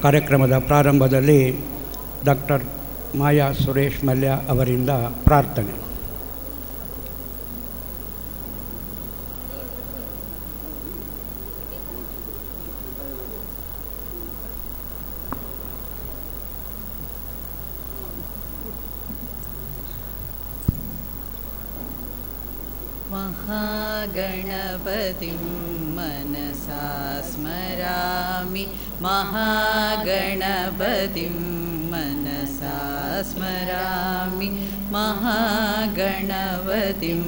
ಕಾರ್ಯಕ್ರಮದ ಪ್ರಾರಂಭದಲ್ಲಿ ಡಾಕ್ಟರ್ ಮಾಯಾ ಸುರೇಶ್ ಮಲ್ಯ ಅವರಿಂದ ಪ್ರಾರ್ಥನೆ. महागणपतिं मनसा स्मरामि, महागणपतिं मनसा स्मरामि, महागणपतिं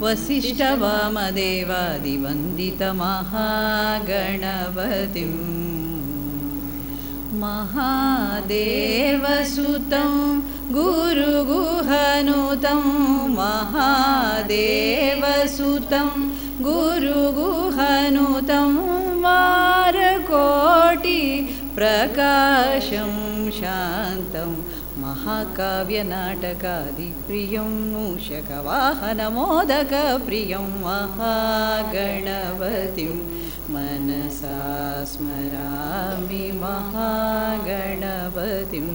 वसिष्ठवामदेवादिवन्दितमहागणपतिं महादेवसुतं गुरुगुहनुतं, महादेवसुतं गुरुगुहनुतं वारकोटिप्रकाशं शान्तं महाकाव्यनाटकादिप्रियं मूषकवाहनमोदकप्रियं महागणपतिं मनसा स्मरामि, महागणपतिं.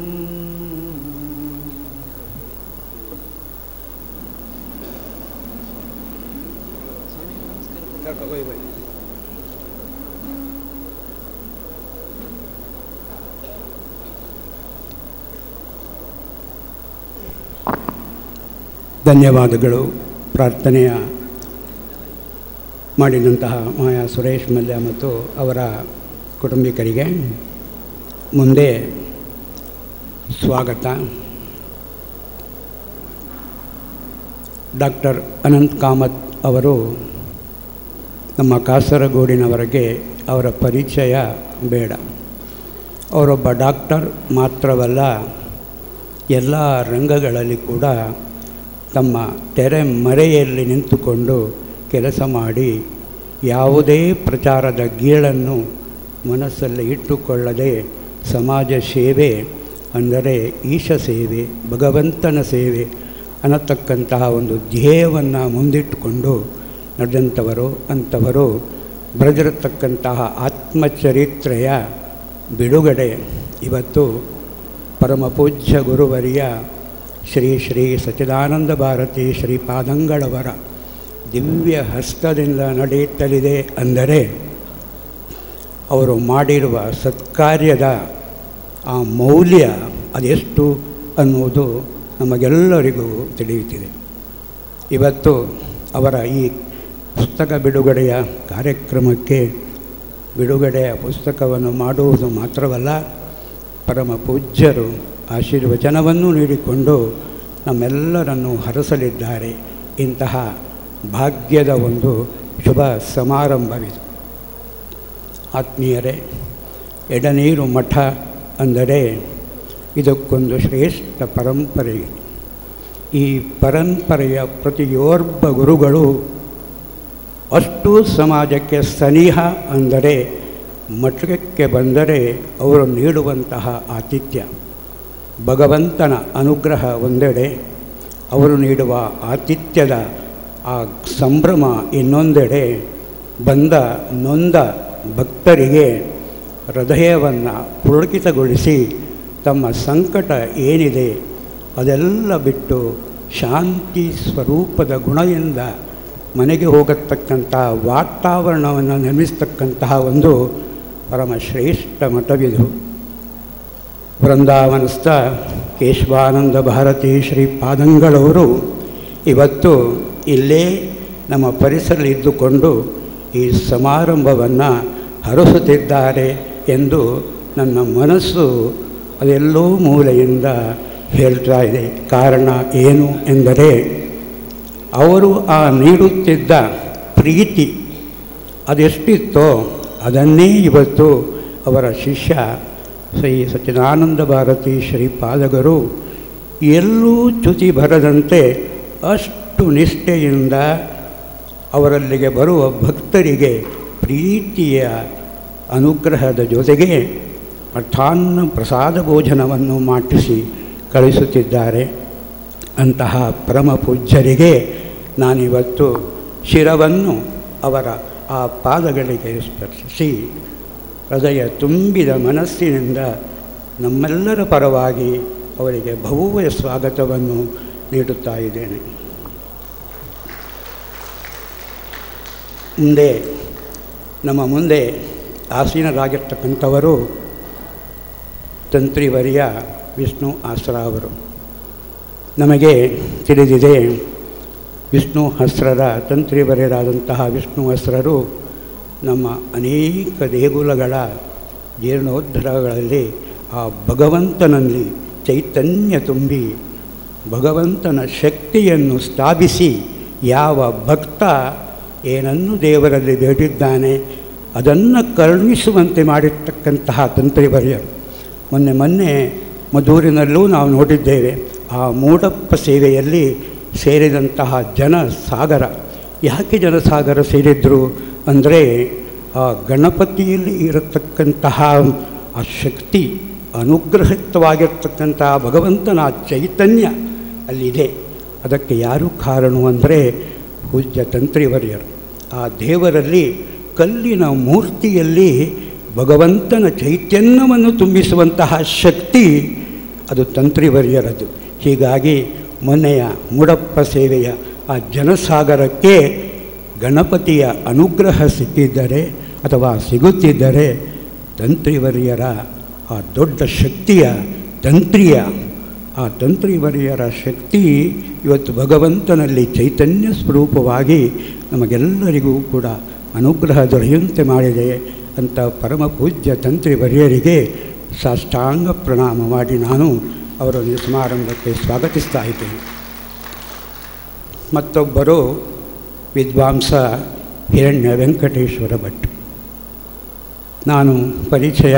ಧನ್ಯವಾದಗಳು. ಪ್ರಾರ್ಥನೆಯ ಮಾಡಿದಂತಹ ಮಾಯಾ ಸುರೇಶ್ ಮಲ್ಯ ಮತ್ತು ಅವರ ಕುಟುಂಬಿಕರಿಗೆ ಮುಂದೆ ಸ್ವಾಗತ. ಡಾಕ್ಟರ್ ಅನಂತ್ ಕಾಮತ್ ಅವರು ನಮ್ಮ ಕಾಸರಗೋಡಿನವರಿಗೆ ಅವರ ಪರಿಚಯ ಬೇಡ. ಅವರೊಬ್ಬ ಡಾಕ್ಟರ್ ಮಾತ್ರವಲ್ಲ, ಎಲ್ಲ ರಂಗಗಳಲ್ಲಿ ಕೂಡ ತಮ್ಮ ತೆರೆ ಮರೆಯಲ್ಲಿ ನಿಂತುಕೊಂಡು ಕೆಲಸ ಮಾಡಿ ಯಾವುದೇ ಪ್ರಚಾರದ ಗೀಳನ್ನು ಮನಸ್ಸಲ್ಲಿ ಇಟ್ಟುಕೊಳ್ಳದೆ ಸಮಾಜ ಸೇವೆ ಅಂದರೆ ಈಶ ಸೇವೆ, ಭಗವಂತನ ಸೇವೆ ಅನ್ನತಕ್ಕಂತಹ ಒಂದು ಧ್ಯೇಯವನ್ನು ಮುಂದಿಟ್ಟುಕೊಂಡು ನಡೆದಂಥವರು. ಅಂಥವರು ಬರೆದಿರತಕ್ಕಂತಹ ಆತ್ಮಚರಿತ್ರೆಯ ಬಿಡುಗಡೆ ಇವತ್ತು ಪರಮಪೂಜ್ಯ ಗುರುವರಿಯ ಶ್ರೀ ಶ್ರೀ ಸಚ್ಚಿದಾನಂದ ಭಾರತಿ ಶ್ರೀಪಾದಂಗಳವರ ದಿವ್ಯ ಹಸ್ತದಿಂದ ನಡೆಯುತ್ತಲಿದೆ ಅಂದರೆ ಅವರು ಮಾಡಿರುವ ಸತ್ಕಾರ್ಯದ ಆ ಮೌಲ್ಯ ಅದೆಷ್ಟು ಅನ್ನುವುದು ನಮಗೆಲ್ಲರಿಗೂ ತಿಳಿಯುತ್ತಿದೆ. ಇವತ್ತು ಅವರ ಈ ಪುಸ್ತಕ ಬಿಡುಗಡೆಯ ಕಾರ್ಯಕ್ರಮಕ್ಕೆ ಬಿಡುಗಡೆಯ ಪುಸ್ತಕವನ್ನು ಮಾಡುವುದು ಮಾತ್ರವಲ್ಲ, ಪರಮ ಪೂಜ್ಯರು ಆಶೀರ್ವಚನವನ್ನು ನೀಡಿಕೊಂಡು ನಮ್ಮೆಲ್ಲರನ್ನು ಹರಸಲಿದ್ದಾರೆ. ಇಂತಹ ಭಾಗ್ಯದ ಒಂದು ಶುಭ ಸಮಾರಂಭವಿದು. ಆತ್ಮೀಯರೇ, ಎಡನೀರು ಮಠ ಅಂದರೆ ಇದಕ್ಕೊಂದು ಶ್ರೇಷ್ಠ ಪರಂಪರೆ. ಈ ಪರಂಪರೆಯ ಪ್ರತಿಯೊಬ್ಬ ಗುರುಗಳು ಅಷ್ಟು ಸಮಾಜಕ್ಕೆ ಸನಿಹ ಅಂದರೆ ಮಠಕ್ಕೆ ಬಂದರೆ ಅವರು ನೀಡುವಂತಹ ಆತಿಥ್ಯ, ಭಗವಂತನ ಅನುಗ್ರಹ ಒಂದೆಡೆ, ಅವರು ನೀಡುವ ಆತಿಥ್ಯದ ಆ ಸಂಭ್ರಮ ಇನ್ನೊಂದೆಡೆ, ಬಂದ ನೊಂದ ಭಕ್ತರಿಗೆ ಹೃದಯವನ್ನು ಪುಳಕಿತಗೊಳಿಸಿ ತಮ್ಮ ಸಂಕಟ ಏನಿದೆ ಅದೆಲ್ಲ ಬಿಟ್ಟು ಶಾಂತಿ ಸ್ವರೂಪದ ಗುಣದಿಂದ ಮನೆಗೆ ಹೋಗತಕ್ಕಂಥ ವಾತಾವರಣವನ್ನು ನಿರ್ಮಿಸ್ತಕ್ಕಂತಹ ಒಂದು ಪರಮಶ್ರೇಷ್ಠ ಮಠವಿದು. ವೃಂದಾವನಸ್ಥ ಕೇಶವಾನಂದ ಭಾರತಿ ಶ್ರೀಪಾದಂಗಳವರು ಇವತ್ತು ಇಲ್ಲೇ ನಮ್ಮ ಪರಿಸರದಲ್ಲಿದ್ದುಕೊಂಡು ಈ ಸಮಾರಂಭವನ್ನು ಹರಸುತ್ತಿದ್ದಾರೆ ಎಂದು ನನ್ನ ಮನಸ್ಸು ಅದೆಲ್ಲೋ ಮೂಲೆಯಿಂದ ಹೇಳ್ತಾ ಇದೆ. ಕಾರಣ ಏನು ಎಂದರೆ ಅವರು ಆ ನೀಡುತ್ತಿದ್ದ ಪ್ರೀತಿ ಅದೆಷ್ಟಿತ್ತೋ ಅದನ್ನೇ ಇವತ್ತು ಅವರ ಶಿಷ್ಯ ಶ್ರೀ ಸಚ್ಚಿದಾನಂದ ಭಾರತಿ ಶ್ರೀಪಾದಗರು ಎಲ್ಲೂ ಚ್ಯುತಿ ಬರದಂತೆ ಅಷ್ಟು ನಿಷ್ಠೆಯಿಂದ ಅವರಲ್ಲಿಗೆ ಬರುವ ಭಕ್ತರಿಗೆ ಪ್ರೀತಿಯ ಅನುಗ್ರಹದ ಜೊತೆಗೆ ಮಠಾನ್ನ ಪ್ರಸಾದ ಭೋಜನವನ್ನು ಮಾಡಿಸಿ ಕಳಿಸುತ್ತಿದ್ದಾರೆ. ಅಂತಹ ಪರಮ ಪೂಜ್ಯರಿಗೆ ನಾನಿವತ್ತು ಶಿರವನ್ನು ಅವರ ಆ ಪಾದಗಳಿಗೆ ಸ್ಪರ್ಶಿಸಿ ಹೃದಯ ತುಂಬಿದ ಮನಸ್ಸಿನಿಂದ ನಮ್ಮೆಲ್ಲರ ಪರವಾಗಿ ಅವರಿಗೆ ಭವ್ಯ ಸ್ವಾಗತವನ್ನು ನೀಡುತ್ತಾ ಇದ್ದೇನೆ. ನಮ್ಮ ಮುಂದೆ ಆಸೀನರಾಗಿರ್ತಕ್ಕಂಥವರು ತಂತ್ರಿವರ್ಯ ವಿಷ್ಣು ಆಸ್ರಾ ಅವರು. ನಮಗೆ ತಿಳಿದಿದೆ, ವಿಷ್ಣು ಹಸ್ರರ ತಂತ್ರಿವರ್ಯರಾದಂತಹ ವಿಷ್ಣು ಹಸ್ರರು ನಮ್ಮ ಅನೇಕ ದೇಗುಲಗಳ ಜೀರ್ಣೋದ್ಧಾರಗಳಲ್ಲಿ ಆ ಭಗವಂತನಲ್ಲಿ ಚೈತನ್ಯ ತುಂಬಿ ಭಗವಂತನ ಶಕ್ತಿಯನ್ನು ಸ್ಥಾಪಿಸಿ ಯಾವ ಭಕ್ತ ಏನನ್ನು ದೇವರಲ್ಲಿ ಬೇಡಿದ್ದಾನೆ ಅದನ್ನು ಕರುಣಿಸುವಂತೆ ಮಾಡಿರ್ತಕ್ಕಂತಹ ತಂತ್ರಿವರ್ಯರು. ಮೊನ್ನೆ ಮಧೂರಿನಲ್ಲೂ ನಾವು ನೋಡಿದ್ದೇವೆ. ಆ ಮೂಡಪ್ಪ ಸೇವೆಯಲ್ಲಿ ಸೇರಿದಂತಹ ಜನಸಾಗರ. ಯಾಕೆ ಜನಸಾಗರ ಸೇರಿದ್ರು ಅಂದರೆ ಆ ಗಣಪತಿಯಲ್ಲಿ ಇರತಕ್ಕಂತಹ ಆ ಶಕ್ತಿ, ಅನುಗ್ರಹಿತವಾಗಿರ್ತಕ್ಕಂತಹ ಭಗವಂತನ ಚೈತನ್ಯ ಅಲ್ಲಿದೆ. ಅದಕ್ಕೆ ಯಾರು ಕಾರಣ ಅಂದರೆ ಪೂಜ್ಯ ತಂತ್ರಿವರ್ಯರು. ಆ ದೇವರಲ್ಲಿ ಕಲ್ಲಿನ ಮೂರ್ತಿಯಲ್ಲಿ ಭಗವಂತನ ಚೈತನ್ಯವನ್ನು ತುಂಬಿಸುವಂತಹ ಶಕ್ತಿ ಅದು ತಂತ್ರಿವರ್ಯರದು. ಹೀಗಾಗಿ ಮೊನ್ನೆಯ ಮೂಡಪ್ಪ ಸೇವೆಯ ಆ ಜನಸಾಗರಕ್ಕೆ ಗಣಪತಿಯ ಅನುಗ್ರಹ ಸಿಕ್ಕಿದ್ದರೆ ಅಥವಾ ಸಿಗುತ್ತಿದ್ದರೆ ತಂತ್ರಿವರ್ಯರ ಆ ದೊಡ್ಡ ಶಕ್ತಿಯ ಆ ತಂತ್ರಿವರ್ಯರ ಶಕ್ತಿ ಇವತ್ತು ಭಗವಂತನಲ್ಲಿ ಚೈತನ್ಯ ಸ್ವರೂಪವಾಗಿ ನಮಗೆಲ್ಲರಿಗೂ ಕೂಡ ಅನುಗ್ರಹ ದೊರೆಯುವಂತೆ ಮಾಡಿದೆ ಅಂತ ಪರಮ ಪೂಜ್ಯ ತಂತ್ರಿವರ್ಯರಿಗೆ ಸಾಷ್ಟಾಂಗ ಪ್ರಣಾಮ ಮಾಡಿ ನಾನು ಅವರನ್ನು ಸಮಾರಂಭಕ್ಕೆ ಸ್ವಾಗತಿಸ್ತಾ ಇದ್ದೇನೆ. ಮತ್ತೊಬ್ಬರು ವಿದ್ವಾಂಸ ಹಿರಣ್ಯ ವೆಂಕಟೇಶ್ವರ ಭಟ್. ನಾನು ಪರಿಚಯ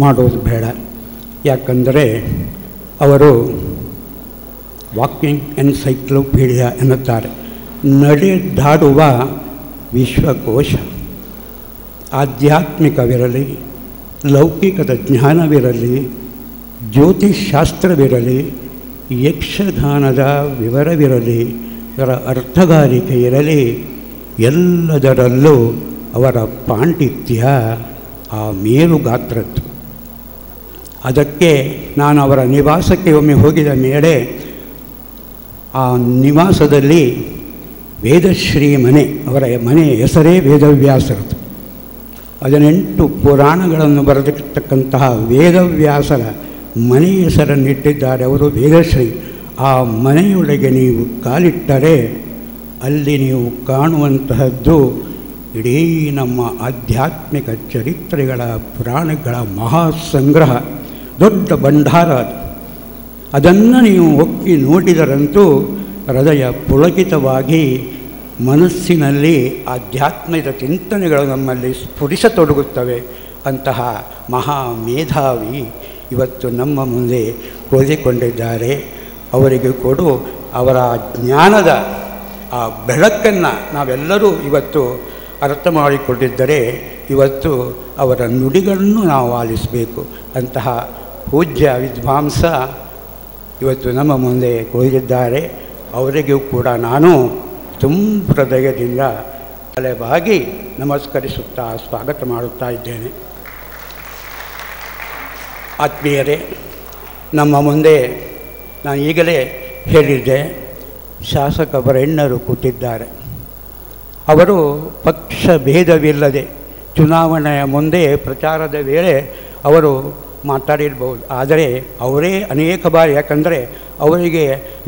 ಮಾಡೋದು ಬೇಡ, ಯಾಕಂದರೆ ಅವರು ವಾಕಿಂಗ್ ಎನ್ಸೈಕ್ಲೋಪೀಡಿಯಾ ಎನ್ನುತ್ತಾರೆ. ನಡೆದಾಡುವ ವಿಶ್ವಕೋಶ. ಆಧ್ಯಾತ್ಮಿಕವಿರಲಿ, ಲೌಕಿಕದ ಜ್ಞಾನವಿರಲಿ, ಜ್ಯೋತಿಷಾಸ್ತ್ರವಿರಲಿ, ಯಕ್ಷಗಾನದ ವಿವರವಿರಲಿ, ಅದರ ಅರ್ಥಗಾರಿಕೆ ಇರಲಿ, ಎಲ್ಲದರಲ್ಲೂ ಅವರ ಪಾಂಡಿತ್ಯ ಆ ಮೇಲುಗಾತ್ರದ್ದು. ಅದಕ್ಕೆ ನಾನು ಅವರ ನಿವಾಸಕ್ಕೆ ಒಮ್ಮೆ ಹೋಗಿದ ಮೇಲೆ ಆ ನಿವಾಸದಲ್ಲಿ ವೇದಶ್ರೀ ಮನೆ, ಅವರ ಮನೆಯ ಹೆಸರೇ ವೇದವ್ಯಾಸರದು. 18 ಪುರಾಣಗಳನ್ನು ಬರೆದಿರ್ತಕ್ಕಂತಹ ವೇದವ್ಯಾಸರ ಮನೆ ಹೆಸರನ್ನಿಟ್ಟಿದ್ದಾರೆ ಅವರು ವೇದಶ್ರೀ. ಆ ಮನೆಯೊಳಗೆ ನೀವು ಕಾಲಿಟ್ಟರೆ ಅಲ್ಲಿ ನೀವು ಕಾಣುವಂತಹದ್ದು ಇಡೀ ನಮ್ಮ ಆಧ್ಯಾತ್ಮಿಕ ಚರಿತ್ರೆಗಳ ಪುರಾಣಗಳ ಮಹಾಸಂಗ್ರಹ, ದೊಡ್ಡ ಭಂಡಾರ ಅದು. ಅದನ್ನು ನೀವು ಒಕ್ಕಿ ನೋಡಿದರಂತೂ ಹೃದಯ ಪುಳಕಿತವಾಗಿ ಮನಸ್ಸಿನಲ್ಲಿ ಆಧ್ಯಾತ್ಮದ ಚಿಂತನೆಗಳು ನಮ್ಮಲ್ಲಿ ಸ್ಫುರಿಸತೊಡಗುತ್ತವೆ. ಅಂತಹ ಮಹಾ ಮೇಧಾವಿ ಇವತ್ತು ನಮ್ಮ ಮುಂದೆ ಓದಿಕೊಂಡಿದ್ದಾರೆ. ಅವರಿಗೆ ಕೊಡು ಅವರ ಜ್ಞಾನದ ಆ ಬೆಳಕನ್ನು ನಾವೆಲ್ಲರೂ ಇವತ್ತು ಅರ್ಥ ಮಾಡಿಕೊಂಡಿದ್ದರೆ ಇವತ್ತು ಅವರ ನುಡಿಗಳನ್ನು ನಾವು ಆಲಿಸಬೇಕು. ಅಂತಹ ಪೂಜ್ಯ ವಿದ್ವಾಂಸ ಇವತ್ತು ನಮ್ಮ ಮುಂದೆ ಕೂರಿದ್ದಾರೆ. ಅವರಿಗೂ ಕೂಡ ನಾನು ತುಂಬ ಹೃದಯದಿಂದ ತಲೆಬಾಗಿ ನಮಸ್ಕರಿಸುತ್ತಾ ಸ್ವಾಗತ ಮಾಡುತ್ತಾ ಇದ್ದೇನೆ. ಆತ್ಮೀಯರೇ, ನಮ್ಮ ಮುಂದೆ ನಾನು ಈಗಲೇ ಹೇಳಿದ್ದೆ, ಶಾಸಕ ವರೆಣ್ಯರು ಕೂತಿದ್ದಾರೆ. ಅವರು ಪಕ್ಷ ಭೇದವಿಲ್ಲದೆ ಚುನಾವಣೆಯ ಮುಂದೆ ಪ್ರಚಾರದ ವೇಳೆ ಅವರು ಮಾತಾಡಿರ್ಬೋದು. ಆದರೆ ಅವರೇ ಅನೇಕ ಬಾರಿ, ಯಾಕಂದರೆ ಅವರಿಗೆ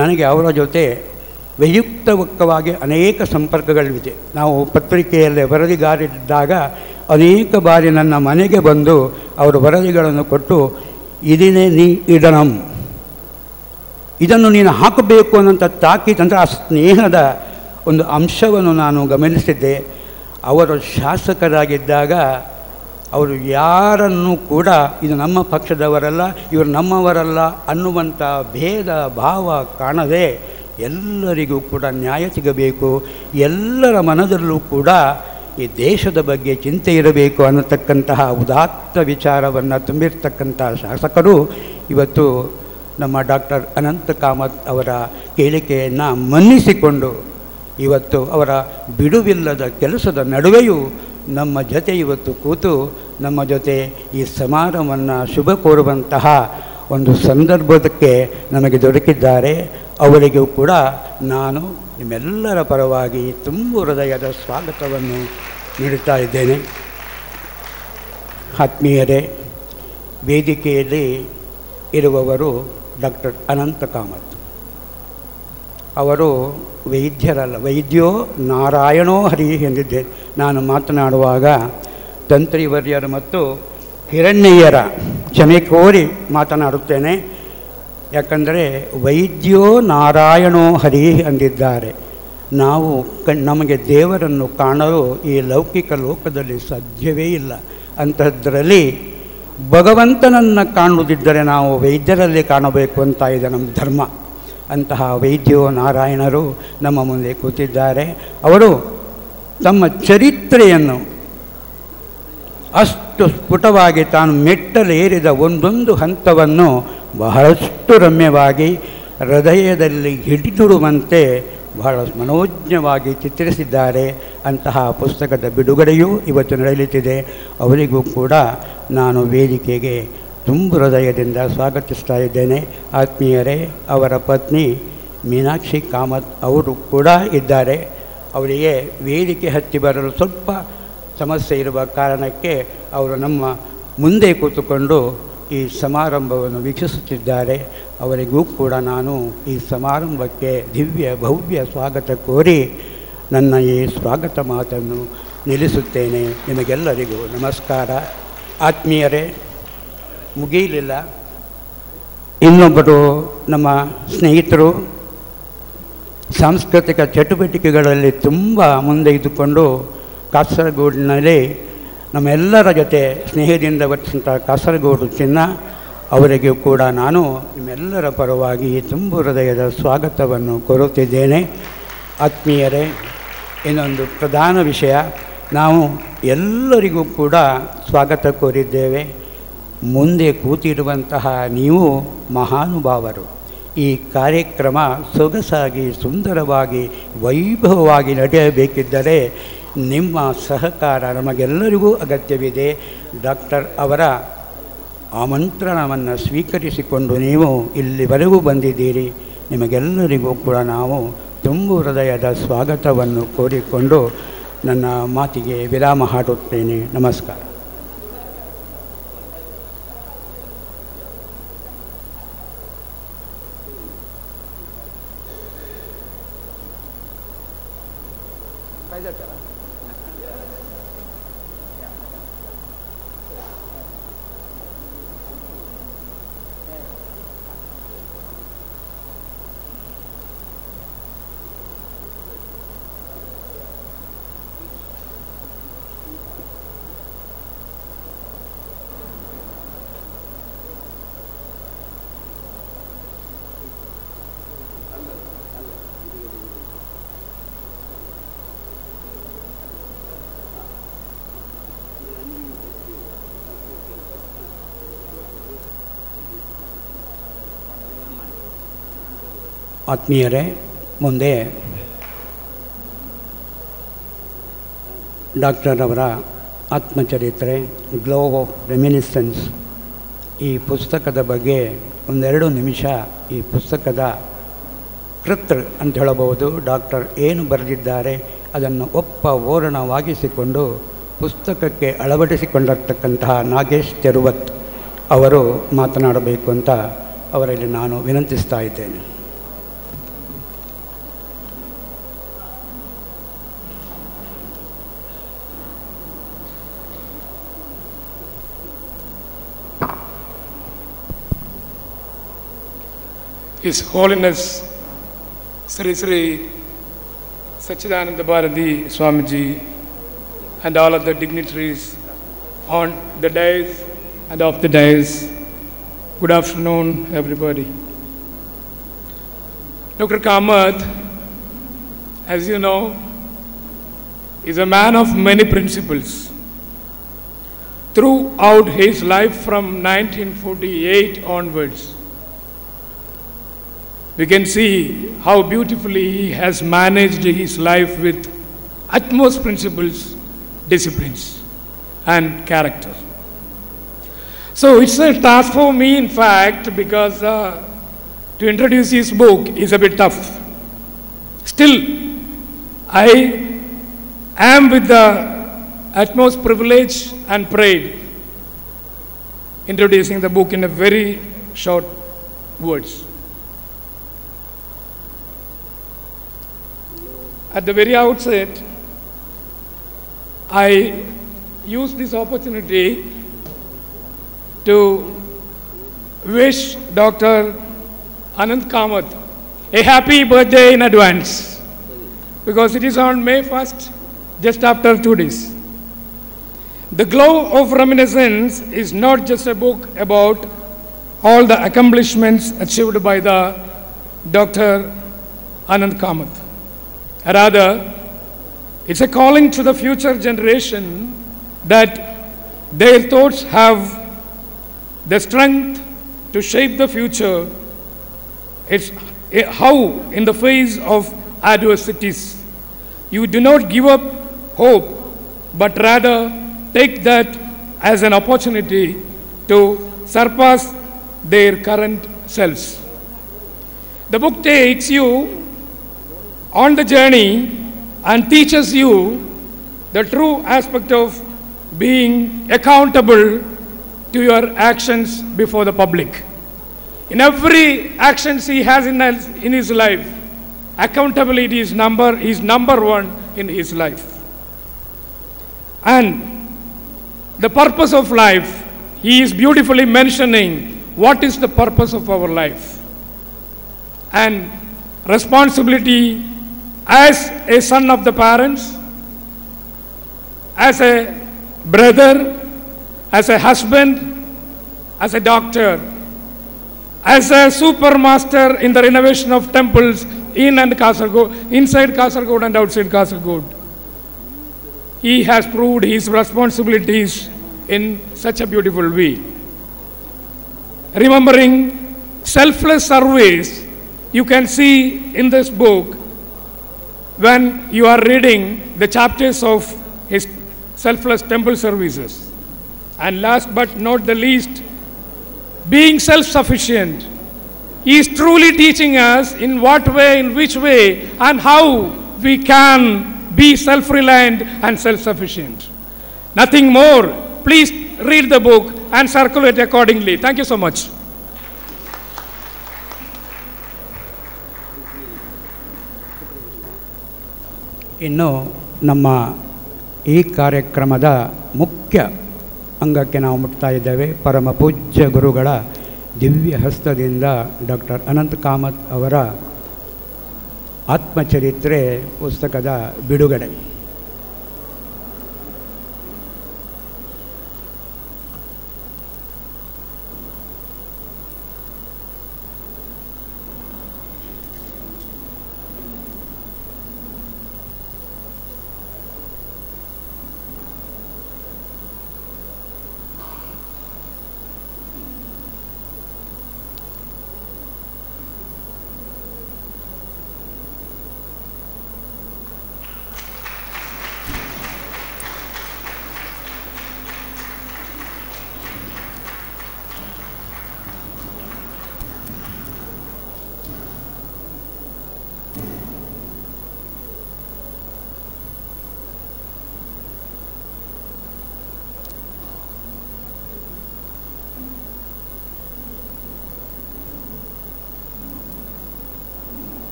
ನನಗೆ ಅವರ ಜೊತೆ ವೈಯಕ್ತಿಕವಾಗಿ ಅನೇಕ ಸಂಪರ್ಕಗಳಿವೆ. ನಾವು ಪತ್ರಿಕೆಯಲ್ಲಿ ವರದಿಗಾರರಿದ್ದಾಗ ಅನೇಕ ಬಾರಿ ನನ್ನ ಮನೆಗೆ ಬಂದು ಅವರು ವರದಿಗಳನ್ನು ಕೊಟ್ಟು ಇದನ್ನೇ ನೀ ಇಡಣಂ, ಇದನ್ನು ನೀನು ಹಾಕಬೇಕು ಅನ್ನೋಂಥ ತಾಕೀತಂದರೆ ಆ ಸ್ನೇಹದ ಒಂದು ಅಂಶವನ್ನು ನಾನು ಗಮನಿಸಿದ್ದೆ. ಅವರು ಶಾಸಕರಾಗಿದ್ದಾಗ ಅವರು ಯಾರನ್ನು ಕೂಡ ಇದು ನಮ್ಮ ಪಕ್ಷದವರಲ್ಲ, ಇವರು ನಮ್ಮವರಲ್ಲ ಅನ್ನುವಂಥ ಭೇದ ಭಾವ ಕಾಣದೆ ಎಲ್ಲರಿಗೂ ಕೂಡ ನ್ಯಾಯ ಸಿಗಬೇಕು, ಎಲ್ಲರ ಮನದಲ್ಲೂ ಕೂಡ ಈ ದೇಶದ ಬಗ್ಗೆ ಚಿಂತೆ ಇರಬೇಕು ಅನ್ನತಕ್ಕಂತಹ ಉದಾತ್ತ ವಿಚಾರವನ್ನು ತುಂಬಿರ್ತಕ್ಕಂತಹ ಶಾಸಕರು ಇವತ್ತು ನಮ್ಮ ಡಾಕ್ಟರ್ ಅನಂತ ಕಾಮತ್ ಅವರ ಕೇಳಿಕೆಯನ್ನು ಮನ್ನಿಸಿಕೊಂಡು ಇವತ್ತು ಅವರ ಬಿಡುವಿಲ್ಲದ ಕೆಲಸದ ನಡುವೆಯೂ ನಮ್ಮ ಜೊತೆ ಇವತ್ತು ಕೂತು ನಮ್ಮ ಜೊತೆ ಈ ಸಮಾರಂಭವನ್ನು ಶುಭ ಕೋರುವಂತಹ ಒಂದು ಸಂದರ್ಭಕ್ಕೆ ನಮಗೆ ದೊರಕಿದ್ದಾರೆ. ಅವರಿಗೂ ಕೂಡ ನಾನು ನಿಮ್ಮೆಲ್ಲರ ಪರವಾಗಿ ತುಂಬು ಹೃದಯದ ಸ್ವಾಗತವನ್ನು ನೀಡುತ್ತಾ ಇದ್ದೇನೆ. ಆತ್ಮೀಯರೇ, ವೇದಿಕೆಯಲ್ಲಿ ಇರುವವರು ಡಾಕ್ಟರ್ ಅನಂತ ಕಾಮತ್. ಅವರು ವೈದ್ಯರಲ್ಲ, ವೈದ್ಯೋ ನಾರಾಯಣೋ ಹರಿ ಎಂದಿದ್ದೆ. ನಾನು ಮಾತನಾಡುವಾಗ ತಂತ್ರಿವರ್ಯರು ಮತ್ತು ಹಿರಣ್ಯಯ್ಯರ ಕ್ಷಮೆ ಕೋರಿ ಮಾತನಾಡುತ್ತೇನೆ. ಯಾಕಂದರೆ ವೈದ್ಯೋ ನಾರಾಯಣೋ ಹರಿ ಅಂದಿದ್ದಾರೆ. ನಾವು ನಮಗೆ ದೇವರನ್ನು ಕಾಣಲು ಈ ಲೌಕಿಕ ಲೋಕದಲ್ಲಿ ಸಾಧ್ಯವೇ ಇಲ್ಲ. ಅಂಥದ್ರಲ್ಲಿ ಭಗವಂತನನ್ನು ಕಾಣುವುದಿದ್ದರೆ ನಾವು ವೈದ್ಯರಲ್ಲಿ ಕಾಣಬೇಕು ಅಂತ ಇದೆ ನಮ್ಮ ಧರ್ಮ. ಅಂತಹ ವೈದ್ಯೋ ನಾರಾಯಣರು ನಮ್ಮ ಮುಂದೆ ಕೂತಿದ್ದಾರೆ. ಅವರು ತಮ್ಮ ಚರಿತ್ರೆಯನ್ನು ಅಷ್ಟು ಸ್ಫುಟವಾಗಿ ತಾನು ಮೆಟ್ಟಲೇರಿದ ಒಂದೊಂದು ಹಂತವನ್ನು ಬಹಳಷ್ಟು ರಮ್ಯವಾಗಿ ಹೃದಯದಲ್ಲಿ ಹಿಡಿದಿಡುವಂತೆ ಬಹಳ ಮನೋಜ್ಞವಾಗಿ ಚಿತ್ರಿಸಿದ್ದಾರೆ. ಅಂತಹ ಪುಸ್ತಕದ ಬಿಡುಗಡೆಯೂ ಇವತ್ತು ನಡೆಯುತ್ತಿದೆ. ಅವರಿಗೂ ಕೂಡ ನಾನು ವೇದಿಕೆಗೆ ತುಂಬು ಹೃದಯದಿಂದ ಸ್ವಾಗತಿಸ್ತಾ ಇದ್ದೇನೆ. ಆತ್ಮೀಯರೇ, ಅವರ ಪತ್ನಿ ಮೀನಾಕ್ಷಿ ಕಾಮತ್ ಅವರು ಕೂಡ ಇದ್ದಾರೆ. ಅವರಿಗೆ ವೇದಿಕೆ ಹತ್ತಿ ಬರಲು ಸ್ವಲ್ಪ ಸಮಸ್ಯೆ ಇರುವ ಕಾರಣಕ್ಕೆ ಅವರು ನಮ್ಮ ಮುಂದೆ ಕೂತುಕೊಂಡು ಈ ಸಮಾರಂಭವನ್ನು ವೀಕ್ಷಿಸುತ್ತಿದ್ದಾರೆ. ಅವರಿಗೂ ಕೂಡ ನಾನು ಈ ಸಮಾರಂಭಕ್ಕೆ ದಿವ್ಯ ಭವ್ಯ ಸ್ವಾಗತ ಕೋರಿ ನನ್ನ ಈ ಸ್ವಾಗತ ಮಾತನ್ನು ನಿಲ್ಲಿಸುತ್ತೇನೆ. ನಿಮಗೆಲ್ಲರಿಗೂ ನಮಸ್ಕಾರ. ಆತ್ಮೀಯರೇ, ಮುಗಿಯಲಿಲ್ಲ. ಇನ್ನೊಬ್ಬರು ನಮ್ಮ ಸ್ನೇಹಿತರು ಸಾಂಸ್ಕೃತಿಕ ಚಟುವಟಿಕೆಗಳಲ್ಲಿ ತುಂಬ ಮುಂದೆ ಇದ್ದುಕೊಂಡು ಕಾಸರಗೋಡಿನಲ್ಲಿ ನಮ್ಮೆಲ್ಲರ ಜೊತೆ ಸ್ನೇಹದಿಂದ ವರ್ತಿಸಿದಂಥ ಕಾಸರಗೋಡು ಚಿನ್ನ ಅವರಿಗೂ ಕೂಡ ನಾನು ನಿಮ್ಮೆಲ್ಲರ ಪರವಾಗಿ ತುಂಬು ಹೃದಯದ ಸ್ವಾಗತವನ್ನು ಕೋರುತ್ತಿದ್ದೇನೆ. ಆತ್ಮೀಯರೇ, ಇನ್ನೊಂದು ಪ್ರಧಾನ ವಿಷಯ, ನಾವು ಎಲ್ಲರಿಗೂ ಕೂಡ ಸ್ವಾಗತ ಕೋರಿದ್ದೇವೆ. ಮುಂದೆ ಕೂತಿರುವಂತಹ ನೀವು ಮಹಾನುಭಾವರು. ಈ ಕಾರ್ಯಕ್ರಮ ಸೊಗಸಾಗಿ ಸುಂದರವಾಗಿ ವೈಭವವಾಗಿ ನಡೆಯಬೇಕಿದ್ದರೆ ನಿಮ್ಮ ಸಹಕಾರ ನಮಗೆಲ್ಲರಿಗೂ ಅಗತ್ಯವಿದೆ. ಡಾಕ್ಟರ್ ಅವರ ಆಮಂತ್ರಣವನ್ನು ಸ್ವೀಕರಿಸಿಕೊಂಡು ನೀವು ಇಲ್ಲಿವರೆಗೂ ಬಂದಿದ್ದೀರಿ. ನಿಮಗೆಲ್ಲರಿಗೂ ಕೂಡ ನಾವು ತುಂಬು ಹೃದಯದ ಸ್ವಾಗತವನ್ನು ಕೋರಿಕೊಂಡು ನನ್ನ ಮಾತಿಗೆ ವಿರಾಮ ಹಾಡುತ್ತೇನೆ. ನಮಸ್ಕಾರ. ಆತ್ಮೀಯರೇ, ಮುಂದೆ ಡಾಕ್ಟರ್ ಅವರ ಆತ್ಮಚರಿತ್ರೆ ಗ್ಲೋ ಆಫ್ ರೆಮಿನಿಸೆನ್ಸ್ ಈ ಪುಸ್ತಕದ ಬಗ್ಗೆ ಒಂದೆರಡು ನಿಮಿಷ ಈ ಪುಸ್ತಕದ ಕೃತೃ ಅಂತ ಹೇಳಬಹುದು. ಡಾಕ್ಟರ್ ಏನು ಬರೆದಿದ್ದಾರೆ ಅದನ್ನು ಓರಣವಾಗಿಸಿಕೊಂಡು ಪುಸ್ತಕಕ್ಕೆ ಅಳವಡಿಸಿಕೊಂಡಿರ್ತಕ್ಕಂತಹ ನಾಗೇಶ್ ತೆರುವತ್ ಅವರು ಮಾತನಾಡಬೇಕು ಅಂತ ಅವರಲ್ಲಿ ನಾನು ವಿನಂತಿಸ್ತಾ ಇದ್ದೇನೆ. His Holiness Sri Sri Sachidananda Bharati Swamiji and all of the dignitaries on the dais and off the dais. Good afternoon, everybody. Dr. Kamath, as you know, is a man of many principles. Throughout his life from 1948 onwards, we can see how beautifully he has managed his life with utmost principles, disciplines, and character. So it's a task for me, in fact, because to introduce his book is a bit tough. Still, I am with the utmost privilege and pride introducing the book in a very short words. At the very outset, I use this opportunity to wish Dr. Anant Kamath a happy birthday in advance, because it is on May 1st, just after 2 days. The Glow of Reminiscence is not just a book about all the accomplishments achieved by the Dr. Anant Kamath. Rather, it's a calling to the future generation that their thoughts have the strength to shape the future. It's how, in the face of adversities, you do not give up hope, but rather take that as an opportunity to surpass their current selves. The book takes you on the journey and teaches you the true aspect of being accountable to your actions before the public. In every action he has in his life, accountability is number one in his life. And the purpose of life, he is beautifully mentioning what is the purpose of our life. And responsibility as a son of the parents, as a brother, as a husband, as a doctor, as a supermaster in the renovation of temples in and Kasaragod, inside Kasaragod and outside Kasaragod. He has proved his responsibilities in such a beautiful way. Remembering selfless service, you can see in this book when you are reading the chapters of his selfless temple services. And last but not the least, being self-sufficient. He is truly teaching us in what way, in which way, and how we can be self-reliant and self-sufficient. Nothing more. Please read the book and circulate accordingly. Thank you so much. ಇನ್ನು ನಮ್ಮ ಈ ಕಾರ್ಯಕ್ರಮದ ಮುಖ್ಯ ಅಂಗಕ್ಕೆ ನಾವು ಮುಟ್ತಾ ಇದ್ದೇವೆ. ಪರಮ ಪೂಜ್ಯ ಗುರುಗಳ ದಿವ್ಯ ಹಸ್ತದಿಂದ ಡಾಕ್ಟರ್ ಅನಂತ್ ಕಾಮತ್ ಅವರ ಆತ್ಮಚರಿತ್ರೆ ಪುಸ್ತಕದ ಬಿಡುಗಡೆ.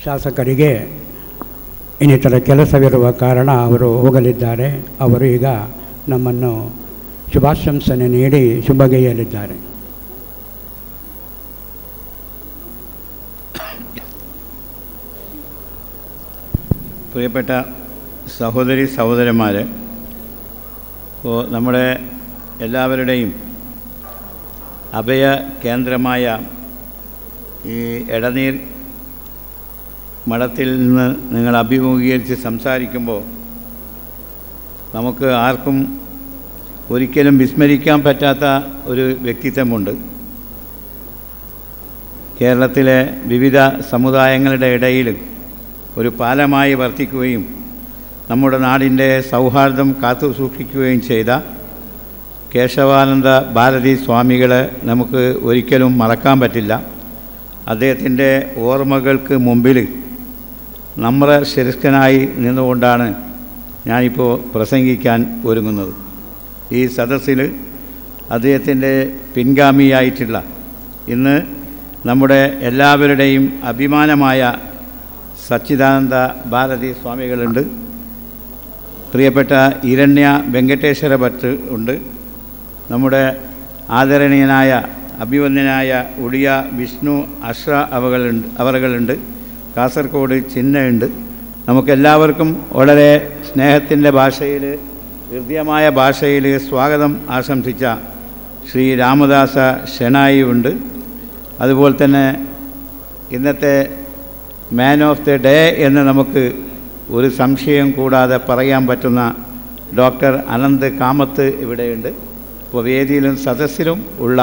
ಶಾಸಕರಿಗೆ ಇನ್ನಿತರ ಕೆಲಸವಿರುವ ಕಾರಣ ಅವರು ಹೋಗಲಿದ್ದಾರೆ. ಅವರು ಈಗ ನಮ್ಮನ್ನು ಶುಭಾಶಂಸನೆ ನೀಡಿ ಶುಭಗೈಯಲಿದ್ದಾರೆ. പ്രിയപ്പെട്ട സഹോദരി സഹോദരന്മാർ, ഇപ്പോൾ നമ്മുടെ എല്ലാവരുടെയും അഭയ കേന്ദ്രമായ ഈ എടനീർ മഠത്തിൽ നിന്ന് നിങ്ങൾ അഭിമുഖീകരിച്ച് സംസാരിക്കുമ്പോൾ നമുക്ക് ആർക്കും ഒരിക്കലും വിസ്മരിക്കാൻ പറ്റാത്ത ഒരു വ്യക്തിത്വമുണ്ട്. കേരളത്തിലെ വിവിധ സമുദായങ്ങളുടെ ഇടയിൽ ഒരു പാലമായി വർത്തിക്കുകയും നമ്മുടെ നാടിൻ്റെ സൗഹാർദ്ദം കാത്തു സൂക്ഷിക്കുകയും ചെയ്ത കേശവാനന്ദ ഭാരതി സ്വാമികളെ നമുക്ക് ഒരിക്കലും മറക്കാൻ പറ്റില്ല. അദ്ദേഹത്തിൻ്റെ ഓർമ്മകൾക്ക് മുമ്പിൽ നമ്മുടെ ശിരസ്കനായി നിന്നുകൊണ്ടാണ് ഞാനിപ്പോൾ പ്രസംഗിക്കാൻ ഒരുങ്ങുന്നത്. ഈ സദസ്സിൽ അദ്ദേഹത്തിൻ്റെ പിൻഗാമിയായിട്ടുള്ള ഇന്ന് നമ്മുടെ എല്ലാവരുടെയും അഭിമാനമായ സച്ചിദാനന്ദ ഭാരതി സ്വാമികളുണ്ട്. പ്രിയപ്പെട്ട ഇരണ്യ വെങ്കടേശ്വര ഭട്ട് ഉണ്ട്. നമ്മുടെ ആദരണീയനായ അഭിവന്ദനായ ഉടിയ വിഷ്ണു അഷ്റ അവറുകളുണ്ട്. കാസർഗോഡ് ചിന്നയുണ്ട്. നമുക്കെല്ലാവർക്കും വളരെ സ്നേഹത്തിൻ്റെ ഭാഷയിൽ, ഹൃദ്യമായ ഭാഷയിൽ സ്വാഗതം ആശംസിച്ച ശ്രീ രാമദാസ ഷെണായി ഉണ്ട്. അതുപോലെ തന്നെ ഇന്നത്തെ മാൻ ഓഫ് ദി ഡേ എന്ന് നമുക്ക് ഒരു സംശയം കൂടാതെ പറയാൻ പറ്റുന്ന ഡോക്ടർ അനന്ത് കാമത്ത് ഇവിടെയുണ്ട്. ഇപ്പോൾ വേദിയിലും സദസ്സിലും ഉള്ള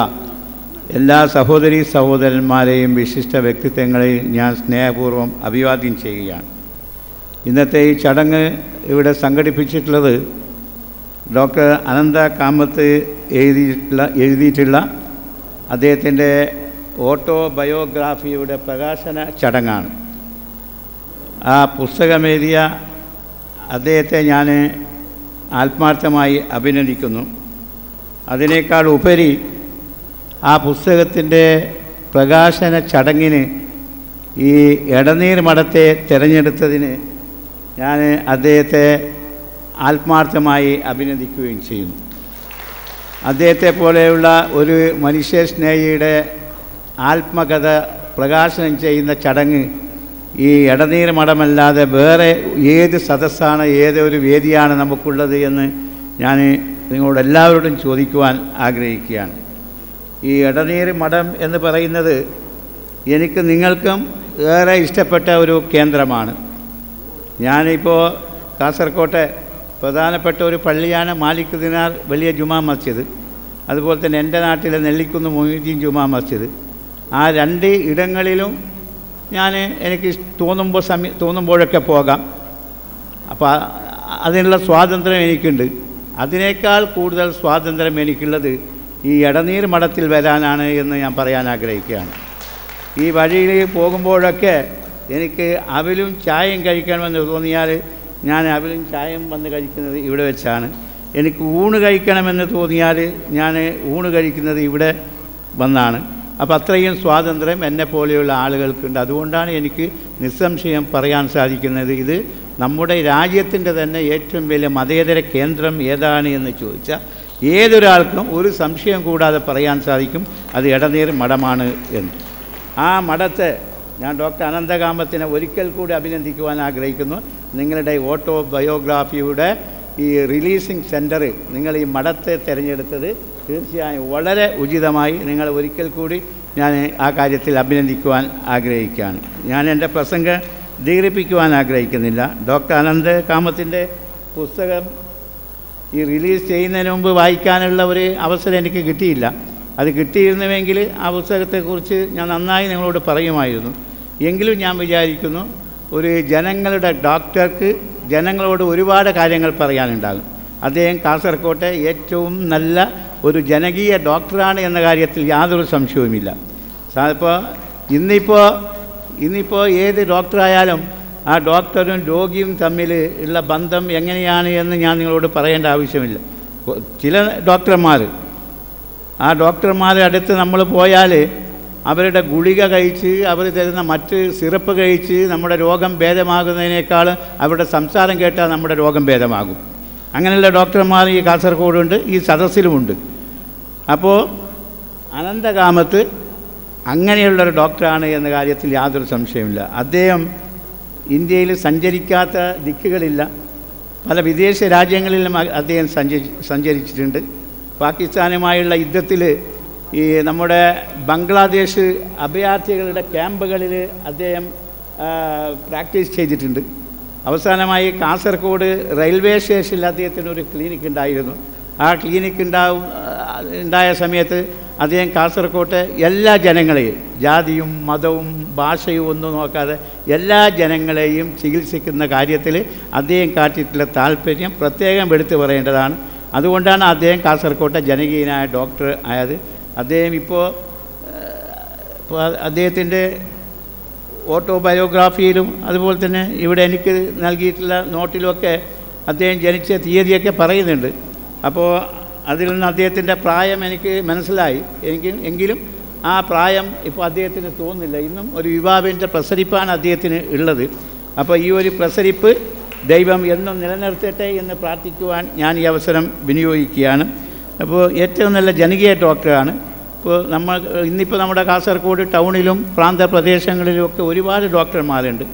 എല്ലാ സഹോദരീ സഹോദരന്മാരെയും വിശിഷ്ട വ്യക്തിത്വങ്ങളെയും ഞാൻ സ്നേഹപൂർവ്വം അഭിവാദ്യം ചെയ്യുകയാണ്. ഇന്നത്തെ ഈ ചടങ്ങ് ഇവിടെ സംഘടിപ്പിച്ചിട്ടുള്ളത് ഡോക്ടർ അനന്ത കാമത്ത് എഴുതിയിട്ടുള്ള അദ്ദേഹത്തിൻ്റെ ഓട്ടോബയോഗ്രാഫിയുടെ പ്രകാശന ചടങ്ങാണ്. ആ പുസ്തകമെഴുതിയ അദ്ദേഹത്തെ ഞാൻ ആത്മാർത്ഥമായി അഭിനന്ദിക്കുന്നു. അതിനേക്കാൾ ഉപരി ആ പുസ്തകത്തിൻ്റെ പ്രകാശന ചടങ്ങിന് ഈ എടനീർ മഠത്തെ തിരഞ്ഞെടുത്തതിന് ഞാൻ അദ്ദേഹത്തെ ആത്മാർത്ഥമായി അഭിനന്ദിക്കുകയും ചെയ്യുന്നു. അദ്ദേഹത്തെ പോലെയുള്ള ഒരു മനുഷ്യസ്നേഹിയുടെ ആത്മകഥ പ്രകാശനം ചെയ്യുന്ന ചടങ്ങ് ഈ എടനീർ മഠമല്ലാതെ വേറെ ഏത് സദസ്സാണ്, ഏതൊരു വേദിയാണ് നമുക്കുള്ളത് എന്ന് ഞാൻ നിങ്ങളോട് എല്ലാവരോടും ചോദിക്കുവാൻ ആഗ്രഹിക്കുകയാണ്. ഈ എടനീർ മഠം എന്ന് പറയുന്നത് എനിക്ക് നിങ്ങൾക്കും ഏറെ ഇഷ്ടപ്പെട്ട ഒരു കേന്ദ്രമാണ്. ഞാനിപ്പോൾ കാസർകോട്ടെ പ്രധാനപ്പെട്ട ഒരു പള്ളിയാണ് മാലിക് ദിനാർ വലിയ ജുമാ മസ്ജിദ്. അതുപോലെ തന്നെ എൻ്റെ നാട്ടിലെ നെല്ലിക്കുന്ന് മൊയ്തീൻ ജുമാ മസ്ജിദ്. ആ രണ്ട് ഇടങ്ങളിലും ഞാൻ എനിക്ക് തോന്നുമ്പോഴൊക്കെ പോകാം. അപ്പോൾ അതിനുള്ള സ്വാതന്ത്ര്യം എനിക്കുണ്ട്. അതിനേക്കാൾ കൂടുതൽ സ്വാതന്ത്ര്യം എനിക്കുള്ളത് ഈ എടനീർ മഠത്തിൽ വരാനാണ് എന്ന് ഞാൻ പറയാൻ ആഗ്രഹിക്കുകയാണ്. ഈ വഴിയിൽ പോകുമ്പോഴൊക്കെ എനിക്ക് അവിലും ചായയും കഴിക്കണമെന്ന് തോന്നിയാൽ ഞാൻ അവിലും ചായയും വന്ന് കഴിക്കുന്നത് ഇവിടെ വെച്ചാണ്. എനിക്ക് ഊണ് കഴിക്കണമെന്ന് തോന്നിയാൽ ഞാൻ ഊണ് കഴിക്കുന്നത് ഇവിടെ വന്നാണ്. അപ്പോൾ അത്രയും സ്വാതന്ത്ര്യം എന്നെപ്പോലെയുള്ള ആളുകൾക്കുണ്ട്. അതുകൊണ്ടാണ് എനിക്ക് നിസ്സംശയം പറയാൻ സാധിക്കുന്നത്, ഇത് നമ്മുടെ രാജ്യത്തിൻ്റെ തന്നെ ഏറ്റവും വലിയ മതേതര കേന്ദ്രം ഏതാണ് എന്ന് ചോദിച്ചാൽ ഏതൊരാൾക്കും ഒരു സംശയം കൂടാതെ പറയാൻ സാധിക്കും അത് എടനീർ മഠമാണ് എന്ന്. ആ മഠത്തെ ഞാൻ ഡോക്ടർ അനന്തകാമത്തിനെ ഒരിക്കൽ കൂടി അഭിനന്ദിക്കുവാൻ ആഗ്രഹിക്കുന്നു. നിങ്ങളുടെ ഓട്ടോബയോഗ്രാഫിയുടെ ഈ റിലീസിംഗ് സെൻറ്റർ നിങ്ങൾ ഈ മഠത്തെ തിരഞ്ഞെടുത്തത് തീർച്ചയായും വളരെ ഉചിതമായി. നിങ്ങൾ ഒരിക്കൽ കൂടി ഞാൻ ആ കാര്യത്തിൽ അഭിനന്ദിക്കുവാൻ ആഗ്രഹിക്കുകയാണ്. ഞാൻ എൻ്റെ പ്രസംഗം ദീർഘിപ്പിക്കുവാൻ ആഗ്രഹിക്കുന്നില്ല. ഡോക്ടർ അനന്ത് കാമത്തിൻ്റെ പുസ്തകം ഈ റിലീസ് ചെയ്യുന്നതിന് മുമ്പ് വായിക്കാനുള്ള ഒരു അവസരം എനിക്ക് കിട്ടിയില്ല. അത് കിട്ടിയിരുന്നുവെങ്കിൽ ആ പുസ്തകത്തെക്കുറിച്ച് ഞാൻ നന്നായി നിങ്ങളോട് പറയുമായിരുന്നു. എങ്കിലും ഞാൻ വിചാരിക്കുന്നു ഒരു ജനങ്ങളുടെ ഡോക്ടർക്ക് ജനങ്ങളോട് ഒരുപാട് കാര്യങ്ങൾ പറയാനുണ്ടാകും. അദ്ദേഹം കാസർകോട്ടെ ഏറ്റവും നല്ല ഒരു ജനകീയ ഡോക്ടറാണ് എന്ന കാര്യത്തിൽ യാതൊരു സംശയവുമില്ല. ഇന്നിപ്പോൾ ഏത് ഡോക്ടറായാലും ആ ഡോക്ടറും രോഗിയും തമ്മിൽ ഉള്ള ബന്ധം എങ്ങനെയാണ് എന്ന് ഞാൻ നിങ്ങളോട് പറയേണ്ട ആവശ്യമില്ല. ചില ഡോക്ടർമാർ ആ ഡോക്ടർമാരുടെ അടുത്ത് നമ്മൾ പോയാൽ അവരുടെ ഗുളിക കഴിച്ച് അവർ തരുന്ന മറ്റ് സിറപ്പ് കഴിച്ച് നമ്മുടെ രോഗം ഭേദമാകുന്നതിനേക്കാൾ അവരുടെ സംസാരം കേട്ടാൽ നമ്മുടെ രോഗം ഭേദമാകും. അങ്ങനെയുള്ള ഡോക്ടർമാർ ഈ കാസർഗോഡുണ്ട്, ഈ സദസ്സിലുമുണ്ട്. അപ്പോൾ അനന്തകാമത്ത് അങ്ങനെയുള്ളൊരു ഡോക്ടറാണ് എന്ന കാര്യത്തിൽ യാതൊരു സംശയമില്ല. അദ്ദേഹം ഇന്ത്യയിൽ സഞ്ചരിക്കാത്ത ദിക്കുകളില്ല. പല വിദേശ രാജ്യങ്ങളിലും അദ്ദേഹം സഞ്ചരിച്ചിട്ടുണ്ട്. പാകിസ്ഥാനുമായുള്ള യുദ്ധത്തിൽ ഈ നമ്മുടെ ബംഗ്ലാദേശ് അഭയാർത്ഥികളുടെ ക്യാമ്പുകളിൽ അദ്ദേഹം പ്രാക്ടീസ് ചെയ്തിട്ടുണ്ട്. അവസാനമായി കാസർഗോഡ് റെയിൽവേ സ്റ്റേഷനിൽ അദ്ദേഹത്തിനൊരു ക്ലിനിക്ക് ഉണ്ടായിരുന്നു. ആ ക്ലിനിക്ക് ഉണ്ടായ സമയത്ത് അദ്ദേഹം കാസർഗോട്ടെ എല്ലാ ജനങ്ങളെയും, ജാതിയും മതവും ഭാഷയും ഒന്നും നോക്കാതെ എല്ലാ ജനങ്ങളെയും ചികിത്സിക്കുന്ന കാര്യത്തിൽ അദ്ദേഹം കാട്ടിയിട്ടുള്ള താല്പര്യം പ്രത്യേകം എടുത്തു പറയേണ്ടതാണ്. അതുകൊണ്ടാണ് അദ്ദേഹം കാസർഗോട്ടെ ജനകീയനായ ഡോക്ടർ ആയത്. അദ്ദേഹം ഇപ്പോൾ അദ്ദേഹത്തിൻ്റെ ഓട്ടോബയോഗ്രാഫിയിലും അതുപോലെ തന്നെ ഇവിടെ എനിക്ക് നൽകിയിട്ടുള്ള നോട്ടിലുമൊക്കെ അദ്ദേഹം ജനിച്ച തീയതിയൊക്കെ പറയുന്നുണ്ട്. അപ്പോൾ അതിൽ നിന്ന് അദ്ദേഹത്തിൻ്റെ പ്രായം എനിക്ക് മനസ്സിലായി. എങ്കിലും ആ പ്രായം ഇപ്പോൾ അദ്ദേഹത്തിന് തോന്നുന്നില്ല. ഇന്നും ഒരു യുവാവിൻ്റെ പ്രസരിപ്പാണ് അദ്ദേഹത്തിന് ഉള്ളത്. അപ്പോൾ ഈ ഒരു പ്രസരിപ്പ് ദൈവം എന്നും നിലനിർത്തട്ടെ എന്ന് പ്രാർത്ഥിക്കുവാൻ ഞാൻ ഈ അവസരം വിനിയോഗിക്കുകയാണ്. അപ്പോൾ ഏറ്റവും നല്ല ജനകീയ ഡോക്ടറാണ്. ഇപ്പോൾ ഇന്നിപ്പോൾ നമ്മുടെ കാസർഗോഡ് ടൗണിലും പ്രാന്തപ്രദേശങ്ങളിലുമൊക്കെ ഒരുപാട് ഡോക്ടർമാരുണ്ട്.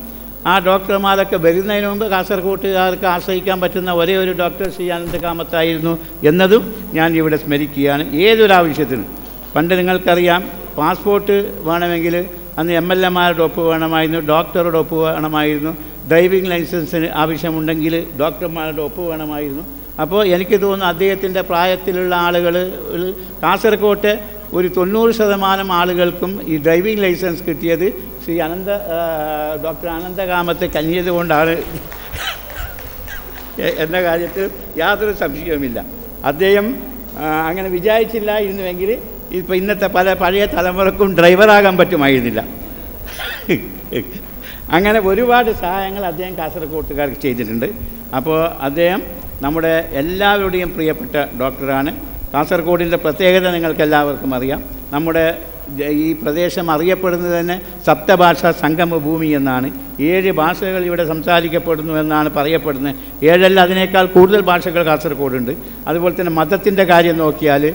ആ ഡോക്ടർമാരൊക്കെ വരുന്നതിന് മുമ്പ് കാസർഗോട്ടുകാർക്ക് ആശ്രയിക്കാൻ പറ്റുന്ന ഒരേ ഒരു ഡോക്ടർ ശ്രീ അനന്ത് കാമത്തായിരുന്നു എന്നതും ഞാൻ ഇവിടെ സ്മരിക്കുകയാണ്. ഏതൊരാവശ്യത്തിനും പണ്ട് നിങ്ങൾക്കറിയാം, പാസ്പോർട്ട് വേണമെങ്കിൽ അന്ന് MLA-മാരുടെ ഒപ്പ് വേണമായിരുന്നു, ഡോക്ടറുടെ ഒപ്പ് വേണമായിരുന്നു, ഡ്രൈവിംഗ് ലൈസൻസിന് ആവശ്യമുണ്ടെങ്കിൽ ഡോക്ടർമാരുടെ ഒപ്പ് വേണമായിരുന്നു. അപ്പോൾ എനിക്ക് തോന്നുന്നു അദ്ദേഹത്തിൻ്റെ പ്രായത്തിലുള്ള ആളുകൾ കാസർഗോട്ടെ ഒരു 90% ആളുകൾക്കും ഈ ഡ്രൈവിംഗ് ലൈസൻസ് കിട്ടിയത് ശ്രീ ഡോക്ടർ അനന്ത കാമത്ത് കനിയത് കൊണ്ടാണ് എന്ന കാര്യത്തിൽ യാതൊരു സംശയവുമില്ല. അദ്ദേഹം അങ്ങനെ വിചാരിച്ചില്ല ഇരുന്നുവെങ്കിൽ ഇപ്പോൾ ഇന്നത്തെ പഴയ തലമുറക്കും ഡ്രൈവറാകാൻ പറ്റുമായിരുന്നില്ല. അങ്ങനെ ഒരുപാട് സഹായങ്ങൾ അദ്ദേഹം കാസർഗോട്ടുകാർക്ക് ചെയ്തിട്ടുണ്ട്. അപ്പോൾ അദ്ദേഹം നമ്മുടെ എല്ലാവരുടെയും പ്രിയപ്പെട്ട ഡോക്ടറാണ്. കാസർഗോഡിൻ്റെ പ്രത്യേകത നിങ്ങൾക്കെല്ലാവർക്കും അറിയാം. നമ്മുടെ ഈ പ്രദേശം അറിയപ്പെടുന്നത് തന്നെ സപ്തഭാഷാ സംഗമ ഭൂമി എന്നാണ്. 7 ഭാഷകൾ ഇവിടെ സംസാരിക്കപ്പെടുന്നു എന്നാണ് പറയപ്പെടുന്നത്. 7 അതിനേക്കാൾ കൂടുതൽ ഭാഷകൾ കാസർഗോഡുണ്ട്. അതുപോലെ തന്നെ മതത്തിൻ്റെ കാര്യം നോക്കിയാൽ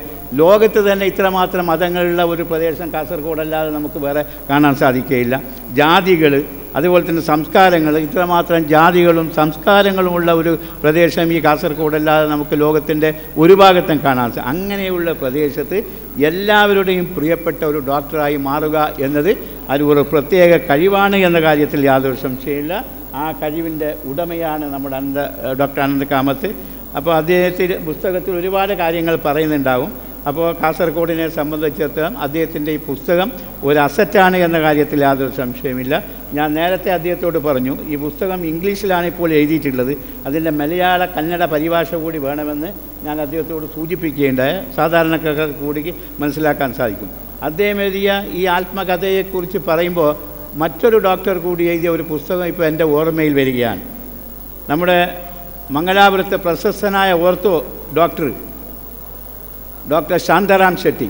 ലോകത്ത് തന്നെ ഇത്രമാത്രം മതങ്ങളുള്ള ഒരു പ്രദേശം കാസർഗോഡല്ലാതെ നമുക്ക് വേറെ കാണാൻ സാധിക്കുകയില്ല. ജാതികൾ, അതുപോലെ തന്നെ സംസ്കാരങ്ങൾ, ഇത്രമാത്രം ജാതികളും സംസ്കാരങ്ങളുമുള്ള ഒരു പ്രദേശം ഈ കാസർഗോഡല്ലാതെ നമുക്ക് ലോകത്തിൻ്റെ ഒരു ഭാഗത്തും കാണാൻ അങ്ങനെയുള്ള പ്രദേശത്ത് എല്ലാവരുടെയും പ്രിയപ്പെട്ട ഒരു ഡോക്ടറായി മാറുക എന്നത് അത് ഒരു പ്രത്യേക കഴിവാണ് എന്ന കാര്യത്തിൽ യാതൊരു സംശയമില്ല. ആ കഴിവിൻ്റെ ഉടമയാണ് നമ്മുടെ ഡോക്ടർ അനന്ത് കാമത്ത്. അപ്പോൾ അദ്ദേഹത്തിൻ്റെ പുസ്തകത്തിൽ ഒരുപാട് കാര്യങ്ങൾ പറയുന്നുണ്ടാവും. അപ്പോൾ കാസർഗോഡിനെ സംബന്ധിച്ചിടത്തോളം അദ്ദേഹത്തിൻ്റെ ഈ പുസ്തകം ഒരു അസറ്റാണ് എന്ന കാര്യത്തിൽ യാതൊരു സംശയമില്ല. ഞാൻ നേരത്തെ അദ്ദേഹത്തോട് പറഞ്ഞു, ഈ പുസ്തകം ഇംഗ്ലീഷിലാണ് ഇപ്പോൾ എഴുതിയിട്ടുള്ളത്, അതിൻ്റെ മലയാള കന്നഡ പരിഭാഷ കൂടി വേണമെന്ന് ഞാൻ അദ്ദേഹത്തോട് സൂചിപ്പിക്കുകയുണ്ടായ, സാധാരണക്കാർക്ക് കൂടി മനസ്സിലാക്കാൻ സാധിക്കും. അദ്ദേഹം എഴുതിയ ഈ ആത്മകഥയെക്കുറിച്ച് പറയുമ്പോൾ മറ്റൊരു ഡോക്ടർ കൂടി എഴുതിയ ഒരു പുസ്തകം ഇപ്പോൾ എൻ്റെ ഓർമ്മയിൽ വരികയാണ്. നമ്മുടെ മംഗലാപുരത്തെ പ്രശസ്തനായ ഓർത്തോ ഡോക്ടർ ശാന്താറാം ഷെട്ടി.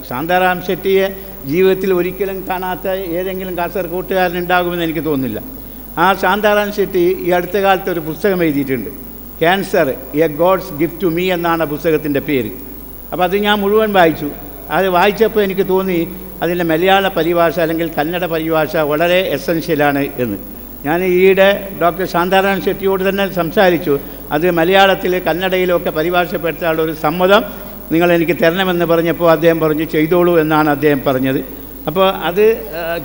ശാന്താറാം ഷെട്ടിയെ ജീവിതത്തിൽ ഒരിക്കലും കാണാത്ത ഏതെങ്കിലും കാസർഗോട്ടുകാരനുണ്ടാകുമെന്ന് എനിക്ക് തോന്നുന്നില്ല. ആ ശാന്താറാം ഷെട്ടി ഈ അടുത്ത കാലത്ത് ഒരു പുസ്തകം എഴുതിയിട്ടുണ്ട്, cancer a God's gift to me എന്നാണ് പുസ്തകത്തിൻ്റെ പേര്. അപ്പോൾ അത് ഞാൻ മുഴുവൻ വായിച്ചു. അത് വായിച്ചപ്പോൾ എനിക്ക് തോന്നി അതിൻ്റെ മലയാള പരിഭാഷ അല്ലെങ്കിൽ കന്നഡ പരിഭാഷ വളരെ എസൻഷ്യലാണ് എന്ന്. ഞാൻ ഈയിടെ ഡോക്ടർ ശാന്താറാം ഷെട്ടിയോട് തന്നെ സംസാരിച്ചു. അത് മലയാളത്തിൽ കന്നഡയിലൊക്കെ പരിഭാഷപ്പെടുത്താനുള്ള ഒരു സമ്മതം നിങ്ങൾ എനിക്ക് തരണമെന്ന് പറഞ്ഞപ്പോൾ അദ്ദേഹം പറഞ്ഞു ചെയ്തോളൂ എന്നാണ് അദ്ദേഹം പറഞ്ഞത്. അപ്പോൾ അത്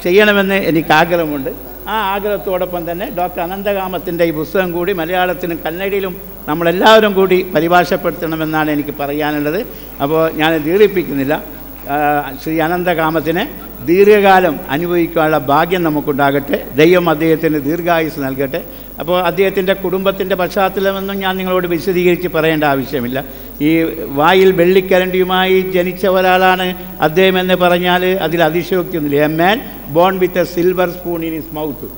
ചെയ്യണമെന്ന് എനിക്ക് ആഗ്രഹമുണ്ട്. ആ ആഗ്രഹത്തോടൊപ്പം തന്നെ ഡോക്ടർ അനന്തകാമത്തിൻ്റെ ഈ പുസ്തകം കൂടി മലയാളത്തിലും കന്നഡയിലും നമ്മളെല്ലാവരും കൂടി പരിഭാഷപ്പെടുത്തണമെന്നാണ് എനിക്ക് പറയാനുള്ളത്. അപ്പോൾ ഞാൻ ദീർഘിപ്പിക്കുന്നില്ല. ശ്രീ അനന്തകാമത്തിനെ ദീർഘകാലം അനുഭവിക്കാനുള്ള ഭാഗ്യം നമുക്കുണ്ടാകട്ടെ. ദൈവം അദ്ദേഹത്തിന് ദീർഘായുസ് നൽകട്ടെ. അപ്പോൾ അദ്ദേഹത്തിൻ്റെ കുടുംബത്തിൻ്റെ പശ്ചാത്തലമൊന്നും ഞാൻ നിങ്ങളോട് വിശദീകരിച്ച് പറയേണ്ട ആവശ്യമില്ല. ഈ വായിൽ വെള്ളിക്കരണ്ടിയുമായി ജനിച്ച ഒരാളാണ് അദ്ദേഹം എന്ന് പറഞ്ഞാൽ അതിൽ അതിശയോക്തിയൊന്നുമില്ല. A man born with a silver spoon in his mouth,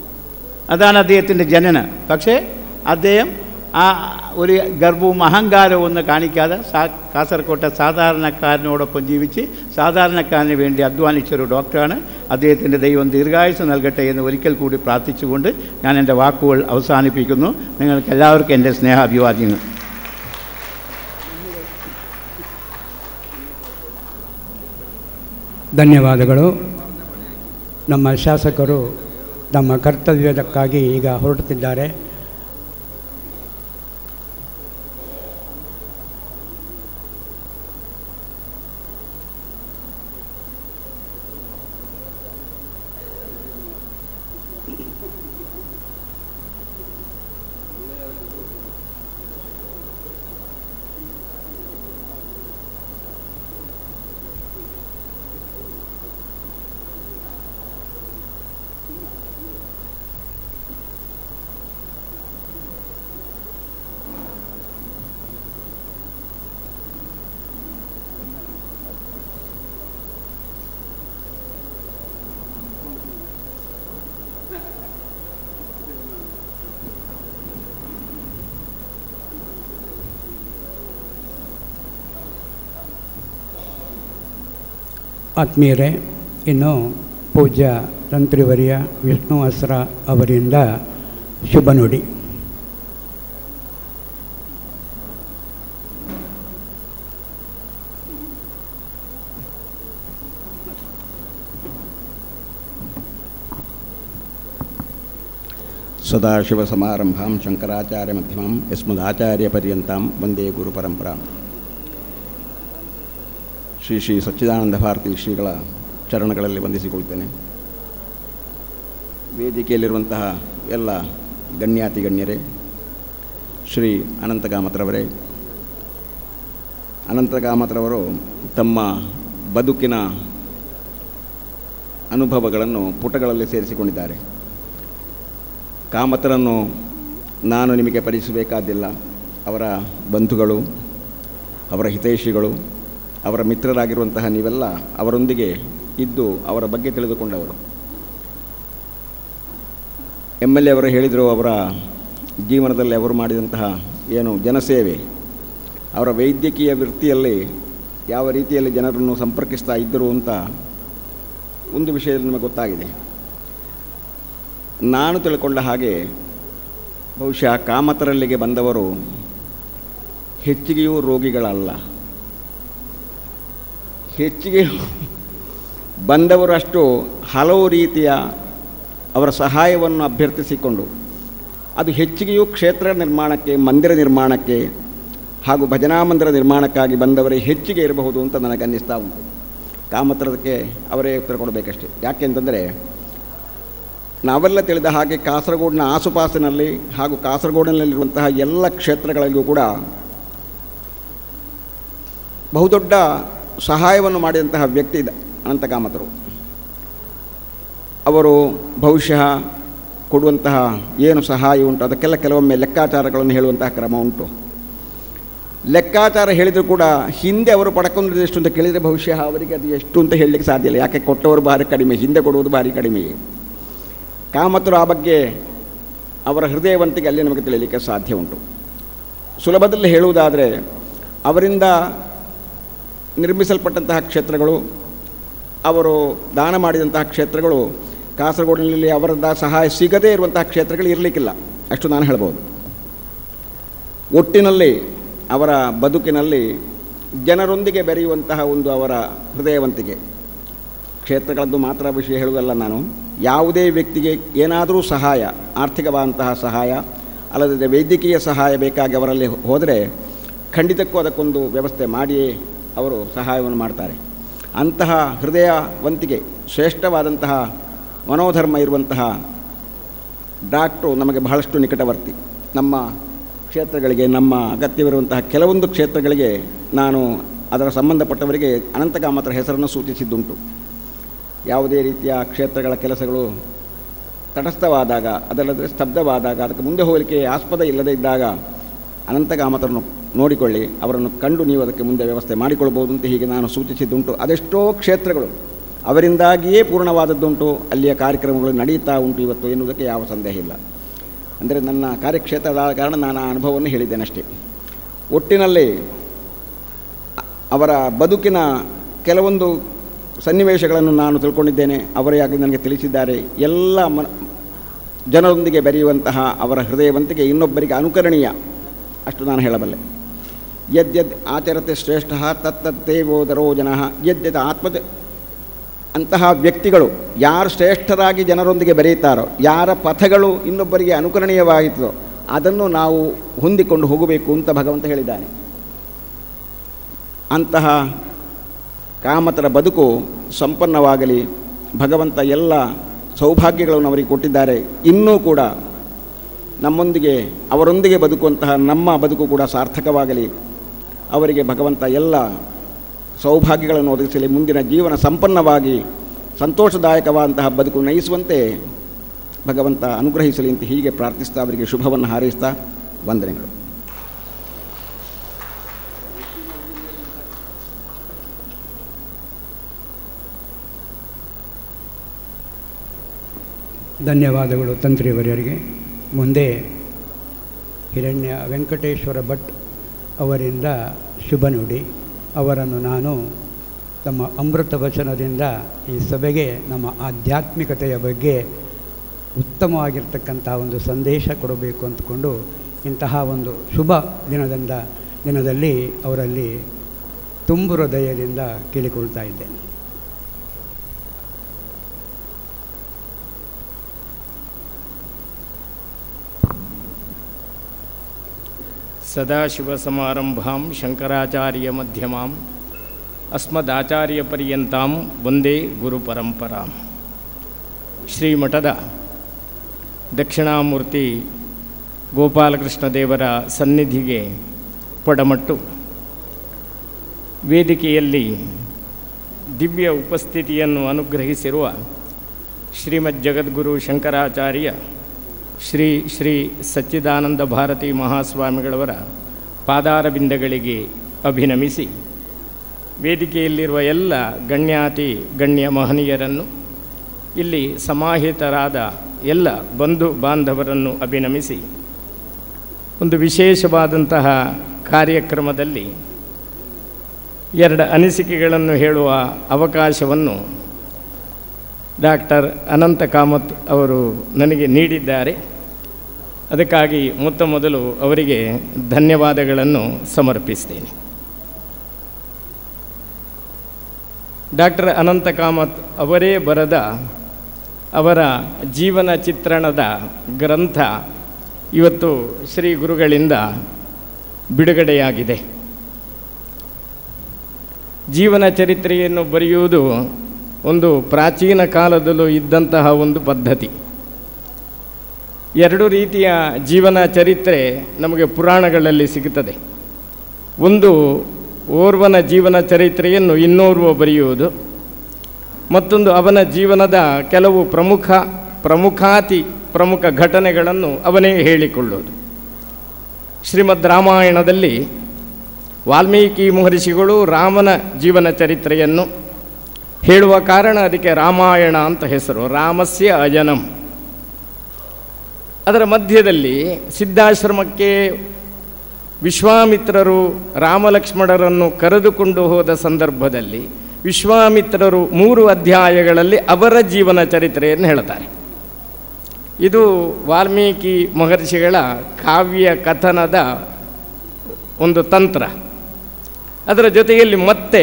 അതാണ് അദ്ദേഹത്തിൻ്റെ ജനനം. പക്ഷേ അദ്ദേഹം ആ ഒരു ഗർവവും അഹങ്കാരവും ഒന്നും കാണിക്കാതെ കാസർകോട്ടെ സാധാരണക്കാരനോടൊപ്പം ജീവിച്ച് സാധാരണക്കാരന് വേണ്ടി അധ്വാനിച്ചൊരു ഡോക്ടറാണ്. അദ്ദേഹത്തിൻ്റെ ദൈവം ദീർഘായുസ് നൽകട്ടെ എന്ന് ഒരിക്കൽ കൂടി പ്രാർത്ഥിച്ചുകൊണ്ട് ഞാൻ എൻ്റെ വാക്കുകൾ അവസാനിപ്പിക്കുന്നു. നിങ്ങൾക്ക് എല്ലാവർക്കും എൻ്റെ സ്നേഹാഭിവാദ്യങ്ങൾ. ಧನ್ಯವಾದಗಳು. ನಮ್ಮ ಶಾಸಕರು ತಮ್ಮ ಕರ್ತವ್ಯದಕ್ಕಾಗಿ ಈಗ ಹೊರಡುತ್ತಿದ್ದಾರೆ. ಆತ್ಮೀಯರೇ, ಇನ್ನು ಪೂಜ್ಯ ತಂತ್ರಿವರ್ಯ ವಿಷ್ಣು ಅಸ್ರ ಅವರಿಂದ ಶುಭ ನುಡಿ. ಸದಾಶಿವಸಮಾರಂಭಾಂ ಶಂಕರಾಚಾರ್ಯಮಧ್ಯಮಾಂ ಯಸ್ಮದಾಚಾರ್ಯಪರ್ಯಂತಾಂ ವಂದೇ ಗುರುಪರಂಪರಾಂ. ಶ್ರೀ ಶ್ರೀ ಸಚ್ಚಿದಾನಂದ ಭಾರತಿ ಶ್ರೀಗಳ ಚರಣಗಳಲ್ಲಿ ವಂದಿಸಿಕೊಳ್ತೇನೆ. ವೇದಿಕೆಯಲ್ಲಿರುವಂತಹ ಎಲ್ಲ ಗಣ್ಯಾತಿ ಗಣ್ಯರೇ, ಶ್ರೀ ಅನಂತಕಾಮತ್ರವರೇ, ಅನಂತಕಾಮತ್ರವರು ತಮ್ಮ ಬದುಕಿನ ಅನುಭವಗಳನ್ನು ಪುಟಗಳಲ್ಲಿ ಸೇರಿಸಿಕೊಂಡಿದ್ದಾರೆ. ಕಾಮತರನ್ನು ನಾನು ನಿಮಗೆ ಪರಿಚಯಿಸಬೇಕಾದಿಲ್ಲ. ಅವರ ಬಂಧುಗಳು, ಅವರ ಹಿತೈಷಿಗಳು, ಅವರ ಮಿತ್ರರಾಗಿರುವಂತಹ ನೀವೆಲ್ಲ ಅವರೊಂದಿಗೆ ಇದ್ದು ಅವರ ಬಗ್ಗೆ ತಿಳಿದುಕೊಂಡವರು. MLA ಅವರು ಹೇಳಿದರು, ಅವರ ಜೀವನದಲ್ಲಿ ಅವರು ಮಾಡಿದಂತಹ ಏನು ಜನಸೇವೆ, ಅವರ ವೈದ್ಯಕೀಯ ವೃತ್ತಿಯಲ್ಲಿ ಯಾವ ರೀತಿಯಲ್ಲಿ ಜನರನ್ನು ಸಂಪರ್ಕಿಸ್ತಾ ಇದ್ದರು ಅಂತ ಒಂದು ವಿಷಯದಲ್ಲಿ ನಮಗೆ ಗೊತ್ತಾಗಿದೆ. ನಾನು ತಿಳ್ಕೊಂಡ ಹಾಗೆ ಬಹುಶಃ ಕಾಮತರಲ್ಲಿಗೆ ಬಂದವರು ಹೆಚ್ಚಿಗೆಯೂ ರೋಗಿಗಳಲ್ಲ. ಹೆಚ್ಚಿಗೆ ಬಂದವರು ಅಷ್ಟು ಹಲವು ರೀತಿಯ ಅವರ ಸಹಾಯವನ್ನು ಅಭ್ಯರ್ಥಿಸಿಕೊಂಡು, ಅದು ಹೆಚ್ಚಿಗೆಯೂ ಕ್ಷೇತ್ರ ನಿರ್ಮಾಣಕ್ಕೆ, ಮಂದಿರ ನಿರ್ಮಾಣಕ್ಕೆ ಹಾಗೂ ಭಜನಾ ಮಂದಿರ ನಿರ್ಮಾಣಕ್ಕಾಗಿ ಬಂದವರೇ ಹೆಚ್ಚಿಗೆ ಇರಬಹುದು ಅಂತ ನನಗನ್ನಿಸ್ತಾ ಉಂಟು. ಕಾಮತರದಕ್ಕೆ ಅವರೇ ಉತ್ತರ ಕೊಡಬೇಕಷ್ಟೆ. ಯಾಕೆಂತಂದರೆ ನಾವೆಲ್ಲ ತಿಳಿದ ಹಾಗೆ ಕಾಸರಗೋಡಿನ ಆಸುಪಾಸಿನಲ್ಲಿ ಹಾಗೂ ಕಾಸರಗೋಡಿನಲ್ಲಿರುವಂತಹ ಎಲ್ಲ ಕ್ಷೇತ್ರಗಳಿಗೂ ಕೂಡ ಬಹುದೊಡ್ಡ ಸಹಾಯವನ್ನು ಮಾಡಿದಂತಹ ವ್ಯಕ್ತಿ ಅನಂತಕಾಮತರು. ಅವರು ಬಹುಶಃ ಕೊಡುವಂತಹ ಏನು ಸಹಾಯ ಉಂಟು ಅದಕ್ಕೆಲ್ಲ ಕೆಲವೊಮ್ಮೆ ಲೆಕ್ಕಾಚಾರಗಳನ್ನು ಹೇಳುವಂತಹ ಕ್ರಮ ಉಂಟು. ಲೆಕ್ಕಾಚಾರ ಹೇಳಿದರೂ ಕೂಡ ಹಿಂದೆ ಅವರು ಪಡ್ಕೊಂಡಿದ್ದು ಎಷ್ಟು ಅಂತ ಕೇಳಿದರೆ ಬಹುಶಃ ಅವರಿಗೆ ಅದು ಎಷ್ಟು ಅಂತ ಹೇಳಲಿಕ್ಕೆ ಸಾಧ್ಯ ಇಲ್ಲ. ಯಾಕೆ ಕೊಟ್ಟವರು ಭಾರಿ ಕಡಿಮೆ, ಹಿಂದೆ ಕೊಡುವುದು ಭಾರಿ ಕಡಿಮೆ. ಕಾಮತರು ಆ ಬಗ್ಗೆ ಅವರ ಹೃದಯವಂತಿಗೆ ಅಲ್ಲಿ ನಮಗೆ ತಿಳಿಯಲಿಕ್ಕೆ ಸಾಧ್ಯ ಉಂಟು. ಸುಲಭದಲ್ಲಿ ಹೇಳುವುದಾದರೆ ಅವರಿಂದ ನಿರ್ಮಿಸಲ್ಪಟ್ಟಂತಹ ಕ್ಷೇತ್ರಗಳು, ಅವರು ದಾನ ಮಾಡಿದಂತಹ ಕ್ಷೇತ್ರಗಳು, ಕಾಸರಗೋಡಿನಲ್ಲಿ ಅವರದ ಸಹಾಯ ಸಿಗದೇ ಇರುವಂತಹ ಕ್ಷೇತ್ರಗಳು ಇರಲಿಕ್ಕಿಲ್ಲ, ಅಷ್ಟು ನಾನು ಹೇಳ್ಬೋದು. ಒಟ್ಟಿನಲ್ಲಿ ಅವರ ಬದುಕಿನಲ್ಲಿ ಜನರೊಂದಿಗೆ ಬೆರೆಯುವಂತಹ ಒಂದು ಅವರ ಹೃದಯವಂತಿಕೆ. ಕ್ಷೇತ್ರಗಳದ್ದು ಮಾತ್ರ ವಿಷಯ ಹೇಳುವುದಲ್ಲ ನಾನು. ಯಾವುದೇ ವ್ಯಕ್ತಿಗೆ ಏನಾದರೂ ಸಹಾಯ, ಆರ್ಥಿಕವಾದಂತಹ ಸಹಾಯ ಅಲ್ಲದೆ ವೈದ್ಯಕೀಯ ಸಹಾಯ ಬೇಕಾಗಿ ಅವರಲ್ಲಿ ಹೋದರೆ ಖಂಡಿತಕ್ಕೂ ಅದಕ್ಕೊಂದು ವ್ಯವಸ್ಥೆ ಮಾಡಿಯೇ ಅವರು ಸಹಾಯವನ್ನು ಮಾಡ್ತಾರೆ. ಅಂತಹ ಹೃದಯವಂತಿಕೆ, ಶ್ರೇಷ್ಠವಾದಂತಹ ಮನೋಧರ್ಮ ಇರುವಂತಹ ಡಾಕ್ಟ್ರು ನಮಗೆ ಬಹಳಷ್ಟು ನಿಕಟವರ್ತಿ. ನಮ್ಮ ಕ್ಷೇತ್ರಗಳಿಗೆ, ನಮ್ಮ ಅಗತ್ಯವಿರುವಂತಹ ಕೆಲವೊಂದು ಕ್ಷೇತ್ರಗಳಿಗೆ ನಾನು ಅದರ ಸಂಬಂಧಪಟ್ಟವರಿಗೆ ಅನಂತಕಾಮತರ ಹೆಸರನ್ನು ಸೂಚಿಸಿದ್ದುಂಟು. ಯಾವುದೇ ರೀತಿಯ ಕ್ಷೇತ್ರಗಳ ಕೆಲಸಗಳು ತಟಸ್ಥವಾದಾಗ, ಅದಲ್ಲದೆ ಸ್ತಬ್ಧವಾದಾಗ, ಅದಕ್ಕೆ ಮುಂದೆ ಹೋಗಲಿಕ್ಕೆ ಆಸ್ಪದ ಇಲ್ಲದೇ ಇದ್ದಾಗ ಅನಂತಕಾಮತರನ್ನು ನೋಡಿಕೊಳ್ಳಿ, ಅವರನ್ನು ಕಂಡು ನೀವು ಅದಕ್ಕೆ ಮುಂದೆ ವ್ಯವಸ್ಥೆ ಮಾಡಿಕೊಳ್ಬೋದು ಅಂತ ಹೀಗೆ ನಾನು ಸೂಚಿಸಿದ್ದುಂಟು. ಅದೆಷ್ಟೋ ಕ್ಷೇತ್ರಗಳು ಅವರಿಂದಾಗಿಯೇ ಪೂರ್ಣವಾದದ್ದುಂಟು, ಅಲ್ಲಿಯ ಕಾರ್ಯಕ್ರಮಗಳು ನಡೀತಾ ಉಂಟು ಇವತ್ತು ಎನ್ನುವುದಕ್ಕೆ ಯಾವ ಸಂದೇಹ ಇಲ್ಲ. ಅಂದರೆ ನನ್ನ ಕಾರ್ಯಕ್ಷೇತ್ರದ ಕಾರಣ ನಾನು ಆ ಅನುಭವವನ್ನು ಹೇಳಿದ್ದೇನಷ್ಟೇ. ಒಟ್ಟಿನಲ್ಲಿ ಅವರ ಬದುಕಿನ ಕೆಲವೊಂದು ಸನ್ನಿವೇಶಗಳನ್ನು ನಾನು ತಿಳ್ಕೊಂಡಿದ್ದೇನೆ, ಅವರೇ ಆಗಿ ನನಗೆ ತಿಳಿಸಿದ್ದಾರೆ. ಎಲ್ಲ ಜನರೊಂದಿಗೆ ಬೆರೆಯುವಂತಹ ಅವರ ಹೃದಯವಂತಿಕೆ ಇನ್ನೊಬ್ಬರಿಗೆ ಅನುಕರಣೀಯ, ಅಷ್ಟು ನಾನು ಹೇಳಬಲ್ಲೆ. ಯದ್ಯದ್ ಆಚರತೆ ಶ್ರೇಷ್ಠ ತತ್ತದ್ದೇವೋದರೋ ಜನಃ ಯದ್ಯದ್ ಆತ್ಮದ. ಅಂತಹ ವ್ಯಕ್ತಿಗಳು ಯಾರು ಶ್ರೇಷ್ಠರಾಗಿ ಜನರೊಂದಿಗೆ ಬೆರೆಯುತ್ತಾರೋ, ಯಾರ ಪಥಗಳು ಇನ್ನೊಬ್ಬರಿಗೆ ಅನುಕರಣೀಯವಾಯಿತೋ ಅದನ್ನು ನಾವು ಹೊಂದಿಕೊಂಡು ಹೋಗಬೇಕು ಅಂತ ಭಗವಂತ ಹೇಳಿದ್ದಾನೆ. ಅಂತಹ ಕಾಮತರ ಬದುಕು ಸಂಪನ್ನವಾಗಲಿ, ಭಗವಂತ ಎಲ್ಲ ಸೌಭಾಗ್ಯಗಳನ್ನು ಅವರಿಗೆ ಕೊಟ್ಟಿದ್ದಾರೆ. ಇನ್ನೂ ಕೂಡ ನಮ್ಮೊಂದಿಗೆ, ಅವರೊಂದಿಗೆ ಬದುಕುವಂತಹ ನಮ್ಮ ಬದುಕು ಕೂಡ ಸಾರ್ಥಕವಾಗಲಿ, ಅವರಿಗೆ ಭಗವಂತ ಎಲ್ಲ ಸೌಭಾಗ್ಯಗಳನ್ನು ಒದಗಿಸಲಿ, ಮುಂದಿನ ಜೀವನ ಸಂಪನ್ನವಾಗಿ ಸಂತೋಷದಾಯಕವಾದಂತಹ ಬದುಕು ನಯಿಸುವಂತೆ ಭಗವಂತ ಅನುಗ್ರಹಿಸಲಿ ಅಂತ ಹೀಗೆ ಪ್ರಾರ್ಥಿಸ್ತಾ ಅವರಿಗೆ ಶುಭವನ್ನು ಹಾರೈಸ್ತಾ ವಂದನೆಗಳು. ಧನ್ಯವಾದಗಳು ತಂತ್ರಿಯವರಿಗೆ. ಮುಂದೆ ಹಿರಣ್ಯ ವೆಂಕಟೇಶ್ವರ ಭಟ್ ಅವರಿಂದ ಶುಭ ನುಡಿ. ಅವರನ್ನು ನಾನು ತಮ್ಮ ಅಮೃತ ವಚನದಿಂದ ಈ ಸಭೆಗೆ ನಮ್ಮ ಆಧ್ಯಾತ್ಮಿಕತೆಯ ಬಗ್ಗೆ ಉತ್ತಮವಾಗಿರ್ತಕ್ಕಂಥ ಒಂದು ಸಂದೇಶ ಕೊಡಬೇಕು ಅಂದ್ಕೊಂಡು ಇಂತಹ ಒಂದು ಶುಭ ದಿನದಲ್ಲಿ ಅವರಲ್ಲಿ ತುಂಬು ಹೃದಯದಿಂದ ಕೇಳಿಕೊಳ್ತಾ ಇದ್ದೇನೆ. ಸದಾಶಿವಸಮಾರಂಭಾಂ ಶಂಕರಾಚಾರ್ಯ ಮಧ್ಯಮಾಂ ಅಸ್ಮದಾಚಾರ್ಯಪರ್ಯಂತಾಂ ವಂದೇ ಗುರುಪರಂಪರಾಂ. ಶ್ರೀಮಠದ ದಕ್ಷಿಣಾಮೂರ್ತಿ ಗೋಪಾಲಕೃಷ್ಣ ದೇವರ ಸನ್ನಿಧಿಗೆ ಪಡಮಟ್ಟು ವೇದಿಕೆಯಲ್ಲಿ ದಿವ್ಯ ಉಪಸ್ಥಿತಿಯನ್ನು ಅನುಗ್ರಹಿಸಿರುವ ಶ್ರೀಮದ್ ಜಗದ್ಗುರು ಶಂಕರಾಚಾರ್ಯ ಶ್ರೀ ಶ್ರೀ ಸಚ್ಚಿದಾನಂದ ಭಾರತಿ ಮಹಾಸ್ವಾಮಿಗಳವರ ಪಾದಾರಬಿಂದಗಳಿಗೆ ಅಭಿನಮಿಸಿ, ವೇದಿಕೆಯಲ್ಲಿರುವ ಎಲ್ಲ ಗಣ್ಯಾತಿ ಗಣ್ಯ ಮಹನೀಯರನ್ನು, ಇಲ್ಲಿ ಸಮಾಹಿತರಾದ ಎಲ್ಲ ಬಂಧು ಬಾಂಧವರನ್ನು ಅಭಿನಮಿಸಿ, ಒಂದು ವಿಶೇಷವಾದಂತಹ ಕಾರ್ಯಕ್ರಮದಲ್ಲಿ ಎರಡು ಅನಿಸಿಕೆಗಳನ್ನು ಹೇಳುವ ಅವಕಾಶವನ್ನು ಡಾಕ್ಟರ್ ಅನಂತ ಕಾಮತ್ ಅವರು ನನಗೆ ನೀಡಿದ್ದಾರೆ. ಅದಕ್ಕಾಗಿ ಮೊದಲು ಅವರಿಗೆ ಧನ್ಯವಾದಗಳನ್ನು ಸಮರ್ಪಿಸ್ತೇನೆ. ಡಾಕ್ಟರ್ ಅನಂತ ಕಾಮತ್ ಅವರೇ ಬರೆದ ಅವರ ಜೀವನ ಚಿತ್ರಣದ ಗ್ರಂಥ ಇವತ್ತು ಶ್ರೀ ಗುರುಗಳಿಂದ ಬಿಡುಗಡೆಯಾಗಿದೆ. ಜೀವನ ಚರಿತ್ರೆಯನ್ನು ಬರೆಯುವುದು ಒಂದು ಪ್ರಾಚೀನ ಕಾಲದಲ್ಲೂ ಇದ್ದಂತಹ ಒಂದು ಪದ್ಧತಿ. ಎರಡು ರೀತಿಯ ಜೀವನ ಚರಿತ್ರೆ ನಮಗೆ ಪುರಾಣಗಳಲ್ಲಿ ಸಿಗುತ್ತದೆ. ಒಂದು ಓರ್ವನ ಜೀವನ ಚರಿತ್ರೆಯನ್ನು ಇನ್ನೋರ್ವ ಬರೆಯುವುದು, ಮತ್ತೊಂದು ಅವನ ಜೀವನದ ಕೆಲವು ಪ್ರಮುಖ ಘಟನೆಗಳನ್ನು ಅವನೇ ಹೇಳಿಕೊಳ್ಳುವುದು. ಶ್ರೀಮದ್ ರಾಮಾಯಣದಲ್ಲಿ ವಾಲ್ಮೀಕಿ ಮಹರ್ಷಿಗಳು ರಾಮನ ಜೀವನ ಚರಿತ್ರೆಯನ್ನು ಹೇಳುವ ಕಾರಣ ಅದಕ್ಕೆ ರಾಮಾಯಣ ಅಂತ ಹೆಸರು, ರಾಮಸ್ಯ ಅಜನಂ. ಅದರ ಮಧ್ಯದಲ್ಲಿ ಸಿದ್ಧಾಶ್ರಮಕ್ಕೆ ವಿಶ್ವಾಮಿತ್ರರು ರಾಮಲಕ್ಷ್ಮಣರನ್ನು ಕರೆದುಕೊಂಡು ಹೋದ ಸಂದರ್ಭದಲ್ಲಿ ವಿಶ್ವಾಮಿತ್ರರು 3 ಅಧ್ಯಾಯಗಳಲ್ಲಿ ಅವರ ಜೀವನ ಚರಿತ್ರೆಯನ್ನು ಹೇಳ್ತಾರೆ. ಇದು ವಾಲ್ಮೀಕಿ ಮಹರ್ಷಿಗಳ ಕಾವ್ಯ ಕಥನದ ಒಂದು ತಂತ್ರ. ಅದರ ಜೊತೆಯಲ್ಲಿ ಮತ್ತೆ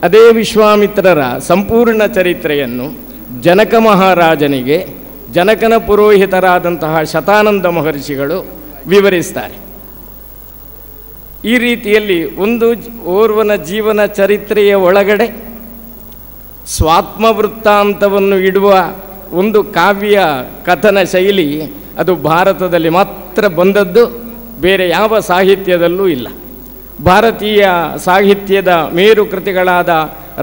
ಅದೇ ವಿಶ್ವಾಮಿತ್ರರ ಸಂಪೂರ್ಣ ಚರಿತ್ರೆಯನ್ನು ಜನಕ ಮಹಾರಾಜನಿಗೆ ಜನಕನ ಪುರೋಹಿತರಾದಂತಹ ಶತಾನಂದ ಮಹರ್ಷಿಗಳು ವಿವರಿಸ್ತಾರೆ. ಈ ರೀತಿಯಲ್ಲಿ ಓರ್ವನ ಜೀವನ ಚರಿತ್ರೆಯ ಒಳಗಡೆ ಸ್ವಾತ್ಮವೃತ್ತಾಂತವನ್ನು ಇಡುವ ಒಂದು ಕಾವ್ಯ ಕಥನ ಶೈಲಿ ಅದು ಭಾರತದಲ್ಲಿ ಮಾತ್ರ ಬಂದದ್ದು, ಬೇರೆ ಯಾವ ಸಾಹಿತ್ಯದಲ್ಲೂ ಇಲ್ಲ. ಭಾರತೀಯ ಸಾಹಿತ್ಯದ ಮೇರು ಕೃತಿಗಳಾದ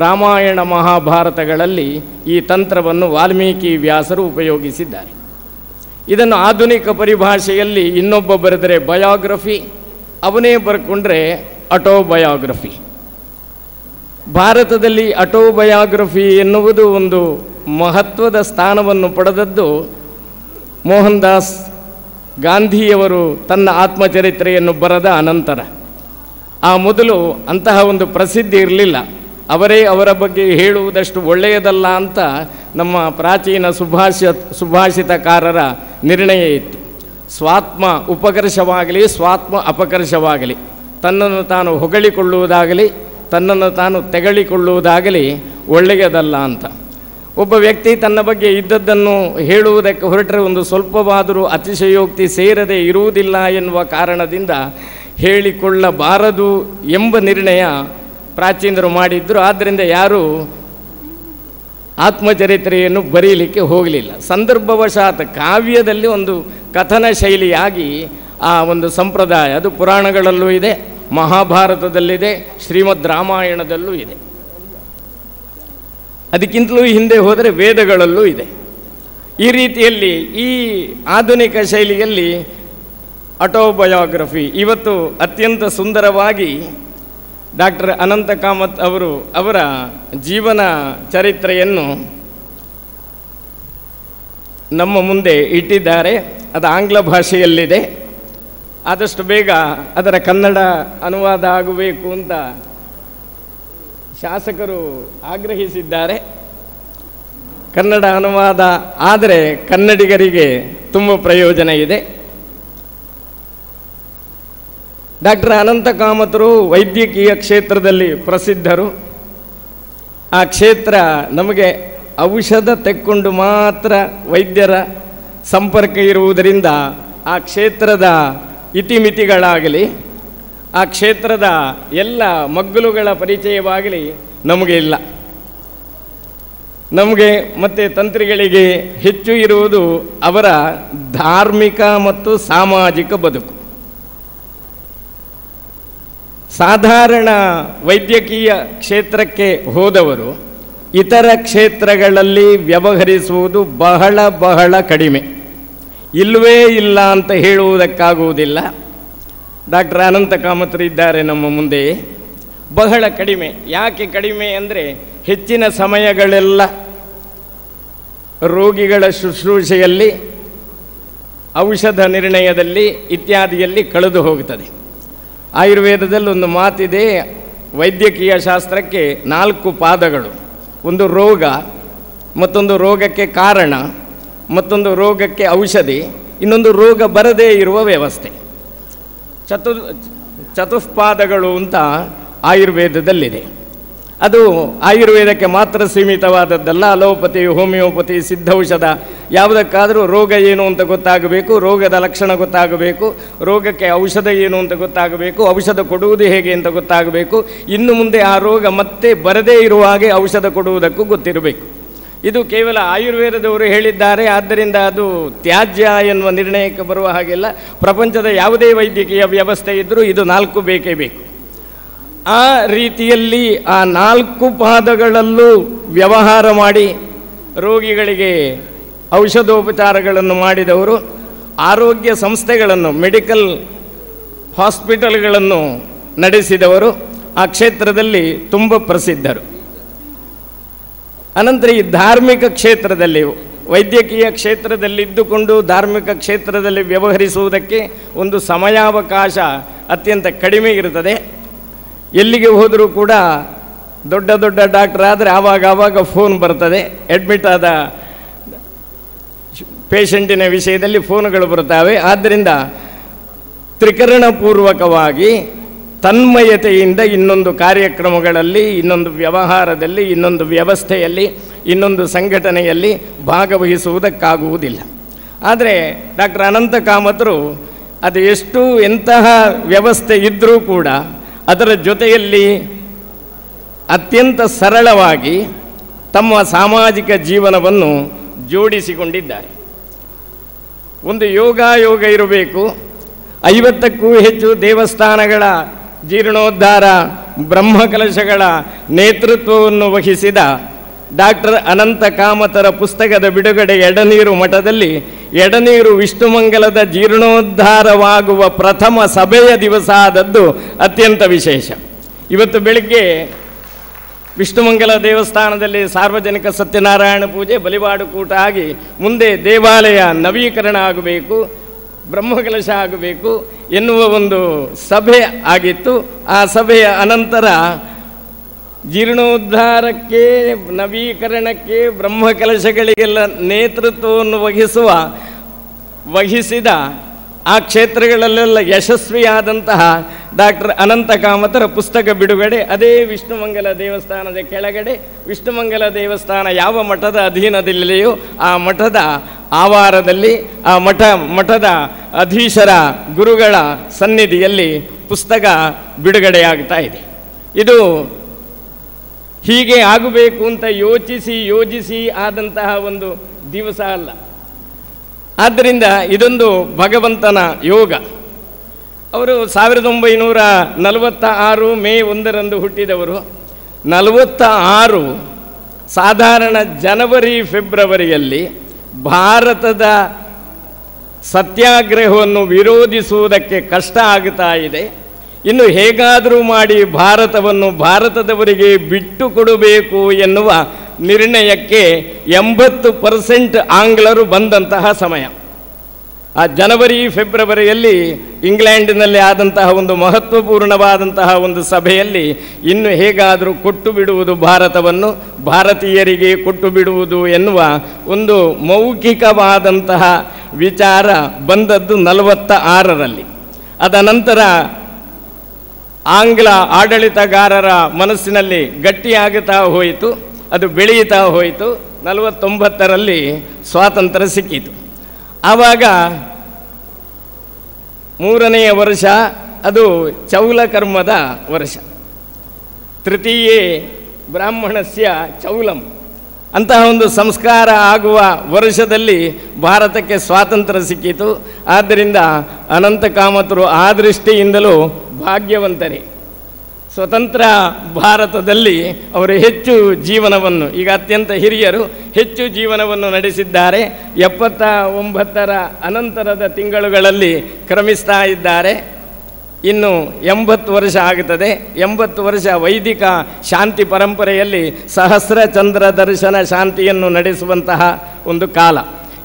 ರಾಮಾಯಣ ಮಹಾಭಾರತಗಳಲ್ಲಿ ಈ ತಂತ್ರವನ್ನು ವಾಲ್ಮೀಕಿ ವ್ಯಾಸರು ಉಪಯೋಗಿಸಿದ್ದಾರೆ. ಇದನ್ನು ಆಧುನಿಕ ಪರಿಭಾಷೆಯಲ್ಲಿ ಇನ್ನೊಬ್ಬ ಬರೆದರೆ ಬಯೋಗ್ರಫಿ, ಅವನೇ ಬರ್ಕೊಂಡ್ರೆ ಆಟೋಬಯೋಗ್ರಫಿ. ಭಾರತದಲ್ಲಿ ಆಟೋಬಯೋಗ್ರಫಿ ಎನ್ನುವುದು ಒಂದು ಮಹತ್ವದ ಸ್ಥಾನವನ್ನು ಪಡೆದದ್ದು ಮೋಹನ್ ದಾಸ್ ಗಾಂಧಿಯವರು ತನ್ನ ಆತ್ಮಚರಿತ್ರೆಯನ್ನು ಬರೆದ ಅನಂತರ. ಆ ಮೊದಲು ಅಂತಹ ಒಂದು ಪ್ರಸಿದ್ಧಿ ಇರಲಿಲ್ಲ. ಅವರೇ ಅವರ ಬಗ್ಗೆ ಹೇಳುವುದಷ್ಟು ಒಳ್ಳೆಯದಲ್ಲ ಅಂತ ನಮ್ಮ ಪ್ರಾಚೀನ ಸುಭಾಷಿತಕಾರರ ನಿರ್ಣಯ ಇತ್ತು. ಸ್ವಾತ್ಮ ಉಪಕರ್ಷವಾಗಲಿ ಸ್ವಾತ್ಮ ಅಪಕರ್ಷವಾಗಲಿ, ತನ್ನನ್ನು ತಾನು ಹೊಗಳಿಕೊಳ್ಳುವುದಾಗಲಿ ತನ್ನನ್ನು ತಾನು ತೆಗಳಿಕೊಳ್ಳುವುದಾಗಲಿ ಒಳ್ಳೆಯದಲ್ಲ ಅಂತ. ಒಬ್ಬ ವ್ಯಕ್ತಿ ತನ್ನ ಬಗ್ಗೆ ಇದ್ದದ್ದನ್ನು ಹೇಳುವುದಕ್ಕೆ ಹೊರಟರೆ ಒಂದು ಸ್ವಲ್ಪವಾದರೂ ಅತಿಶಯೋಕ್ತಿ ಸೇರದೆ ಇರುವುದಿಲ್ಲ ಎನ್ನುವ ಕಾರಣದಿಂದ ಹೇಳಿಕೊಳ್ಳಬಾರದು ಎಂಬ ನಿರ್ಣಯ ಪ್ರಾಚೀನರು ಮಾಡಿದ್ದರು. ಆದ್ದರಿಂದ ಯಾರೂ ಆತ್ಮಚರಿತ್ರೆಯನ್ನು ಬರೀಲಿಕ್ಕೆ ಹೋಗಲಿಲ್ಲ. ಸಂದರ್ಭವಶಾತ್ ಕಾವ್ಯದಲ್ಲಿ ಒಂದು ಕಥನ ಶೈಲಿಯಾಗಿ ಆ ಒಂದು ಸಂಪ್ರದಾಯ ಅದು ಪುರಾಣಗಳಲ್ಲೂ ಇದೆ, ಮಹಾಭಾರತದಲ್ಲಿದೆ, ಶ್ರೀಮದ್ ರಾಮಾಯಣದಲ್ಲೂ ಇದೆ. ಅದಕ್ಕಿಂತಲೂ ಹಿಂದೆ ಹೋದರೆ ವೇದಗಳಲ್ಲೂ ಇದೆ. ಈ ರೀತಿಯಲ್ಲಿ ಈ ಆಧುನಿಕ ಶೈಲಿಯಲ್ಲಿ ಆಟೋಬಯೋಗ್ರಫಿ ಇವತ್ತು ಅತ್ಯಂತ ಸುಂದರವಾಗಿ ಡಾಕ್ಟರ್ ಅನಂತ ಕಾಮತ್ ಅವರು ಅವರ ಜೀವನ ಚರಿತ್ರೆಯನ್ನು ನಮ್ಮ ಮುಂದೆ ಇಟ್ಟಿದ್ದಾರೆ. ಅದು ಆಂಗ್ಲ ಭಾಷೆಯಲ್ಲಿದೆ. ಆದಷ್ಟು ಬೇಗ ಅದರ ಕನ್ನಡ ಅನುವಾದ ಆಗಬೇಕು ಅಂತ ಶಾಸಕರು ಆಗ್ರಹಿಸಿದ್ದಾರೆ. ಕನ್ನಡ ಅನುವಾದ ಆದರೆ ಕನ್ನಡಿಗರಿಗೆ ತುಂಬ ಪ್ರಯೋಜನ ಇದೆ. ಡಾಕ್ಟರ್ ಅನಂತ ಕಾಮತರು ವೈದ್ಯಕೀಯ ಕ್ಷೇತ್ರದಲ್ಲಿ ಪ್ರಸಿದ್ಧರು. ಆ ಕ್ಷೇತ್ರ ನಮಗೆ ಔಷಧ ತೆಕ್ಕೊಂಡು ಮಾತ್ರ ವೈದ್ಯರ ಸಂಪರ್ಕ ಇರುವುದರಿಂದ ಆ ಕ್ಷೇತ್ರದ ಇತಿಮಿತಿಗಳಾಗಲಿ ಆ ಕ್ಷೇತ್ರದ ಎಲ್ಲ ಮಗ್ಗುಲುಗಳ ಪರಿಚಯವಾಗಲಿ ನಮಗೆ ಇಲ್ಲ. ನಮಗೆ ಮತ್ತು ತಂತ್ರಿಗಳಿಗೆ ಹೆಚ್ಚು ಇರುವುದು ಅವರ ಧಾರ್ಮಿಕ ಮತ್ತು ಸಾಮಾಜಿಕ ಬದುಕು. ಸಾಧಾರಣ ವೈದ್ಯಕೀಯ ಕ್ಷೇತ್ರಕ್ಕೆ ಹೋದವರು ಇತರ ಕ್ಷೇತ್ರಗಳಲ್ಲಿ ವ್ಯವಹರಿಸುವುದು ಬಹಳ ಬಹಳ ಕಡಿಮೆ, ಇಲ್ಲವೇ ಇಲ್ಲ ಅಂತ ಹೇಳುವುದಕ್ಕಾಗುವುದಿಲ್ಲ. ಡಾಕ್ಟರ್ ಅನಂತ ಕಾಮತರು ಇದ್ದಾರೆ ನಮ್ಮ ಮುಂದೆ. ಬಹಳ ಕಡಿಮೆ. ಯಾಕೆ ಕಡಿಮೆ ಅಂದರೆ ಹೆಚ್ಚಿನ ಸಮಯಗಳೆಲ್ಲ ರೋಗಿಗಳ ಶುಶ್ರೂಷೆಯಲ್ಲಿ, ಔಷಧ ನಿರ್ಣಯದಲ್ಲಿ ಇತ್ಯಾದಿಯಲ್ಲಿ ಕಳೆದು ಹೋಗುತ್ತದೆ. ಆಯುರ್ವೇದದಲ್ಲಿ ಒಂದು ಮಾತಿದೆ, ವೈದ್ಯಕೀಯ ಶಾಸ್ತ್ರಕ್ಕೆ 4 ಪಾದಗಳು. ಒಂದು ರೋಗ, ಮತ್ತೊಂದು ರೋಗಕ್ಕೆ ಕಾರಣ, ಮತ್ತೊಂದು ರೋಗಕ್ಕೆ ಔಷಧಿ, ಇನ್ನೊಂದು ರೋಗ ಬರದೇ ಇರುವ ವ್ಯವಸ್ಥೆ. ಚತುಷ್ಪಾದಗಳು ಅಂತ ಆಯುರ್ವೇದದಲ್ಲಿದೆ. ಅದು ಆಯುರ್ವೇದಕ್ಕೆ ಮಾತ್ರ ಸೀಮಿತವಾದದ್ದಲ್ಲ. ಅಲೋಪತಿ, ಹೋಮಿಯೋಪತಿ, ಸಿದ್ಧೌಷಧ ಯಾವುದಕ್ಕಾದರೂ ರೋಗ ಏನು ಅಂತ ಗೊತ್ತಾಗಬೇಕು, ರೋಗದ ಲಕ್ಷಣ ಗೊತ್ತಾಗಬೇಕು, ರೋಗಕ್ಕೆ ಔಷಧ ಏನು ಅಂತ ಗೊತ್ತಾಗಬೇಕು, ಔಷಧ ಕೊಡುವುದು ಹೇಗೆ ಅಂತ ಗೊತ್ತಾಗಬೇಕು, ಇನ್ನು ಮುಂದೆ ಆ ರೋಗ ಮತ್ತೆ ಬರದೇ ಇರುವ ಹಾಗೆ ಔಷಧ ಕೊಡುವುದಕ್ಕೂ ಗೊತ್ತಿರಬೇಕು. ಇದು ಕೇವಲ ಆಯುರ್ವೇದದವರು ಹೇಳಿದ್ದಾರೆ, ಆದ್ದರಿಂದ ಅದು ತ್ಯಾಜ್ಯ ಎನ್ನುವ ನಿರ್ಣಯಕ್ಕೆ ಬರುವ ಹಾಗೆಲ್ಲ. ಪ್ರಪಂಚದ ಯಾವುದೇ ವೈದ್ಯಕೀಯ ವ್ಯವಸ್ಥೆ ಇದ್ದರೂ ಇದು 4 ಬೇಕೇ ಬೇಕು. ಆ ರೀತಿಯಲ್ಲಿ ಆ 4 ಪಾದಗಳಲ್ಲೂ ವ್ಯವಹಾರ ಮಾಡಿ ರೋಗಿಗಳಿಗೆ ಔಷಧೋಪಚಾರಗಳನ್ನು ಮಾಡಿದವರು, ಆರೋಗ್ಯ ಸಂಸ್ಥೆಗಳನ್ನು, ಮೆಡಿಕಲ್ ಹಾಸ್ಪಿಟಲ್ಗಳನ್ನು ನಡೆಸಿದವರು ಆ ಕ್ಷೇತ್ರದಲ್ಲಿ ತುಂಬ ಪ್ರಸಿದ್ಧರು. ಅನಂತರ ಈ ಧಾರ್ಮಿಕ ಕ್ಷೇತ್ರದಲ್ಲಿ, ವೈದ್ಯಕೀಯ ಕ್ಷೇತ್ರದಲ್ಲಿದ್ದುಕೊಂಡು ಧಾರ್ಮಿಕ ಕ್ಷೇತ್ರದಲ್ಲಿ ವ್ಯವಹರಿಸುವುದಕ್ಕೆ ಒಂದು ಸಮಯಾವಕಾಶ ಅತ್ಯಂತ ಕಡಿಮೆ ಇರುತ್ತದೆ. ಎಲ್ಲಿಗೆ ಹೋದರೂ ಕೂಡ ದೊಡ್ಡ ದೊಡ್ಡ ಡಾಕ್ಟರ್ ಆದರೆ ಆವಾಗ ಫೋನ್ ಬರ್ತದೆ. ಅಡ್ಮಿಟ್ ಆದ ಪೇಷಂಟಿನ ವಿಷಯದಲ್ಲಿ ಫೋನುಗಳು ಬರ್ತವೆ. ಆದ್ದರಿಂದ ತ್ರಿಕರಣಪೂರ್ವಕವಾಗಿ ತನ್ಮಯತೆಯಿಂದ ಇನ್ನೊಂದು ಕಾರ್ಯಕ್ರಮಗಳಲ್ಲಿ, ಇನ್ನೊಂದು ವ್ಯವಹಾರದಲ್ಲಿ, ಇನ್ನೊಂದು ವ್ಯವಸ್ಥೆಯಲ್ಲಿ, ಇನ್ನೊಂದು ಸಂಘಟನೆಯಲ್ಲಿ ಭಾಗವಹಿಸುವುದಕ್ಕಾಗುವುದಿಲ್ಲ. ಆದರೆ ಡಾಕ್ಟರ್ ಅನಂತ ಕಾಮತರು ಅದು ಎಷ್ಟು ಎಂತಹ ವ್ಯವಸ್ಥೆ ಇದ್ದರೂ ಕೂಡ ಅದರ ಜೊತೆಯಲ್ಲಿ ಅತ್ಯಂತ ಸರಳವಾಗಿ ತಮ್ಮ ಸಾಮಾಜಿಕ ಜೀವನವನ್ನು ಜೋಡಿಸಿಕೊಂಡಿದ್ದಾರೆ. ಒಂದು ಯೋಗ ಇರಬೇಕು. 50ಕ್ಕೂ ಹೆಚ್ಚು ದೇವಸ್ಥಾನಗಳ ಜೀರ್ಣೋದ್ಧಾರ, ಬ್ರಹ್ಮಕಲಶಗಳ ನೇತೃತ್ವವನ್ನು ವಹಿಸಿದ ಡಾಕ್ಟರ್ ಅನಂತ ಕಾಮತರ ಪುಸ್ತಕದ ಬಿಡುಗಡೆ ಎಡನೀರು ಮಠದಲ್ಲಿ ಎಡನೀರು ವಿಷ್ಣುಮಂಗಲದ ಜೀರ್ಣೋದ್ಧಾರವಾಗುವ ಪ್ರಥಮ ಸಭೆಯ ದಿವಸ ಆದದ್ದು ಅತ್ಯಂತ ವಿಶೇಷ. ಇವತ್ತು ಬೆಳಗ್ಗೆ ವಿಷ್ಣುಮಂಗಲ ದೇವಸ್ಥಾನದಲ್ಲಿ ಸಾರ್ವಜನಿಕ ಸತ್ಯನಾರಾಯಣ ಪೂಜೆ, ಬಲಿಪಾಡು ಕೂಟ ಆಗಿ ಮುಂದೆ ದೇವಾಲಯ ನವೀಕರಣ ಆಗಬೇಕು, ಬ್ರಹ್ಮಕಲಶ ಆಗಬೇಕು ಎನ್ನುವ ಒಂದು ಸಭೆ ಆಗಿತ್ತು. ಆ ಸಭೆಯ ಅನಂತರ ಜೀರ್ಣೋದ್ಧಾರಕ್ಕೆ, ನವೀಕರಣಕ್ಕೆ, ಬ್ರಹ್ಮಕಲಶಗಳಿಗೆಲ್ಲ ನೇತೃತ್ವವನ್ನು ವಹಿಸಿದ ಆ ಕ್ಷೇತ್ರಗಳಲ್ಲೆಲ್ಲ ಯಶಸ್ವಿಯಾದಂತಹ ಡಾಕ್ಟರ್ ಅನಂತ ಕಾಮತರ ಪುಸ್ತಕ ಬಿಡುಗಡೆ ಅದೇ ವಿಷ್ಣುಮಂಗಲ ದೇವಸ್ಥಾನದ ಕೆಳಗಡೆ. ವಿಷ್ಣುಮಂಗಲ ದೇವಸ್ಥಾನ ಯಾವ ಮಠದ ಅಧೀನದಲ್ಲಿದೆಯೋ ಆ ಮಠದ ಆವಾರದಲ್ಲಿ, ಆ ಮಠದ ಅಧೀಶರ ಗುರುಗಳ ಸನ್ನಿಧಿಯಲ್ಲಿ ಪುಸ್ತಕ ಬಿಡುಗಡೆಯಾಗ್ತಾ ಇದೆ. ಇದು ಹೀಗೆ ಆಗಬೇಕು ಅಂತ ಯೋಜಿಸಿ ಆದಂತಹ ಒಂದು ದಿವಸ ಅಲ್ಲ. ಆದ್ದರಿಂದ ಇದೊಂದು ಭಗವಂತನ ಯೋಗ. ಅವರು 1946 ಮೇ 1 ಹುಟ್ಟಿದವರು. 46 ಸಾಧಾರಣ ಜನವರಿ ಫೆಬ್ರವರಿಯಲ್ಲಿ ಭಾರತದ ಸತ್ಯಾಗ್ರಹವನ್ನು ವಿರೋಧಿಸುವುದಕ್ಕೆ ಕಷ್ಟ ಆಗ್ತಾ ಇದೆ. ಇನ್ನು ಹೇಗಾದರೂ ಮಾಡಿ ಭಾರತವನ್ನು ಭಾರತದವರಿಗೆ ಬಿಟ್ಟು ಕೊಡಬೇಕು ಎನ್ನುವ ನಿರ್ಣಯಕ್ಕೆ 80% ಆಂಗ್ಲರು ಬಂದಂತಹ ಸಮಯ. ಆ ಜನವರಿ ಫೆಬ್ರವರಿಯಲ್ಲಿ ಇಂಗ್ಲೆಂಡಿನಲ್ಲಿ ಆದಂತಹ ಒಂದು ಮಹತ್ವಪೂರ್ಣವಾದಂತಹ ಒಂದು ಸಭೆಯಲ್ಲಿ ಇನ್ನು ಹೇಗಾದರೂ ಕೊಟ್ಟು ಬಿಡುವುದು ಭಾರತವನ್ನು, ಭಾರತೀಯರಿಗೆ ಕೊಟ್ಟು ಬಿಡುವುದು ಎನ್ನುವ ಒಂದು ಮೌಖಿಕವಾದಂತಹ ವಿಚಾರ ಬಂದದ್ದು 46ರಲ್ಲಿ. ಅದ ನಂತರ ಆಂಗ್ಲ ಆಡಳಿತಗಾರರ ಮನಸ್ಸಿನಲ್ಲಿ ಗಟ್ಟಿಯಾಗುತ್ತಾ ಹೋಯಿತು, ಅದು ಬೆಳೆಯುತ್ತಾ ಹೋಯಿತು. 49ರಲ್ಲಿ ಸ್ವಾತಂತ್ರ್ಯ ಸಿಕ್ಕಿತು. ಆವಾಗ 3ನೆಯ ವರ್ಷ ಅದು ಚೌಲಕರ್ಮದ ವರ್ಷ. ತೃತೀಯೇ ಬ್ರಾಹ್ಮಣಸ್ಯ ಚೌಲಂ ಅಂತಹ ಒಂದು ಸಂಸ್ಕಾರ ಆಗುವ ವರ್ಷದಲ್ಲಿ ಭಾರತಕ್ಕೆ ಸ್ವಾತಂತ್ರ್ಯ ಸಿಕ್ಕಿತು. ಆದ್ದರಿಂದ ಅನಂತಕಾಮತರು ಆ ದೃಷ್ಟಿಯಿಂದಲೂ ಭಾಗ್ಯವಂತರೇ. ಸ್ವತಂತ್ರ ಭಾರತದಲ್ಲಿ ಅವರು ಹೆಚ್ಚು ಜೀವನವನ್ನು, ಈಗ ಅತ್ಯಂತ ಹಿರಿಯರು ಹೆಚ್ಚು ಜೀವನವನ್ನು ನಡೆಸಿದ್ದಾರೆ. 79ರ ಅನಂತರದ ತಿಂಗಳುಗಳಲ್ಲಿ ಕ್ರಮಿಸ್ತಾ ಇದ್ದಾರೆ. ಇನ್ನು 80 ವರ್ಷ ಆಗುತ್ತದೆ. 80 ವರ್ಷ ವೈದಿಕ ಶಾಂತಿ ಪರಂಪರೆಯಲ್ಲಿ ಸಹಸ್ರ ಚಂದ್ರ ದರ್ಶನ ಶಾಂತಿಯನ್ನು ನಡೆಸುವಂತಹ ಒಂದು ಕಾಲ.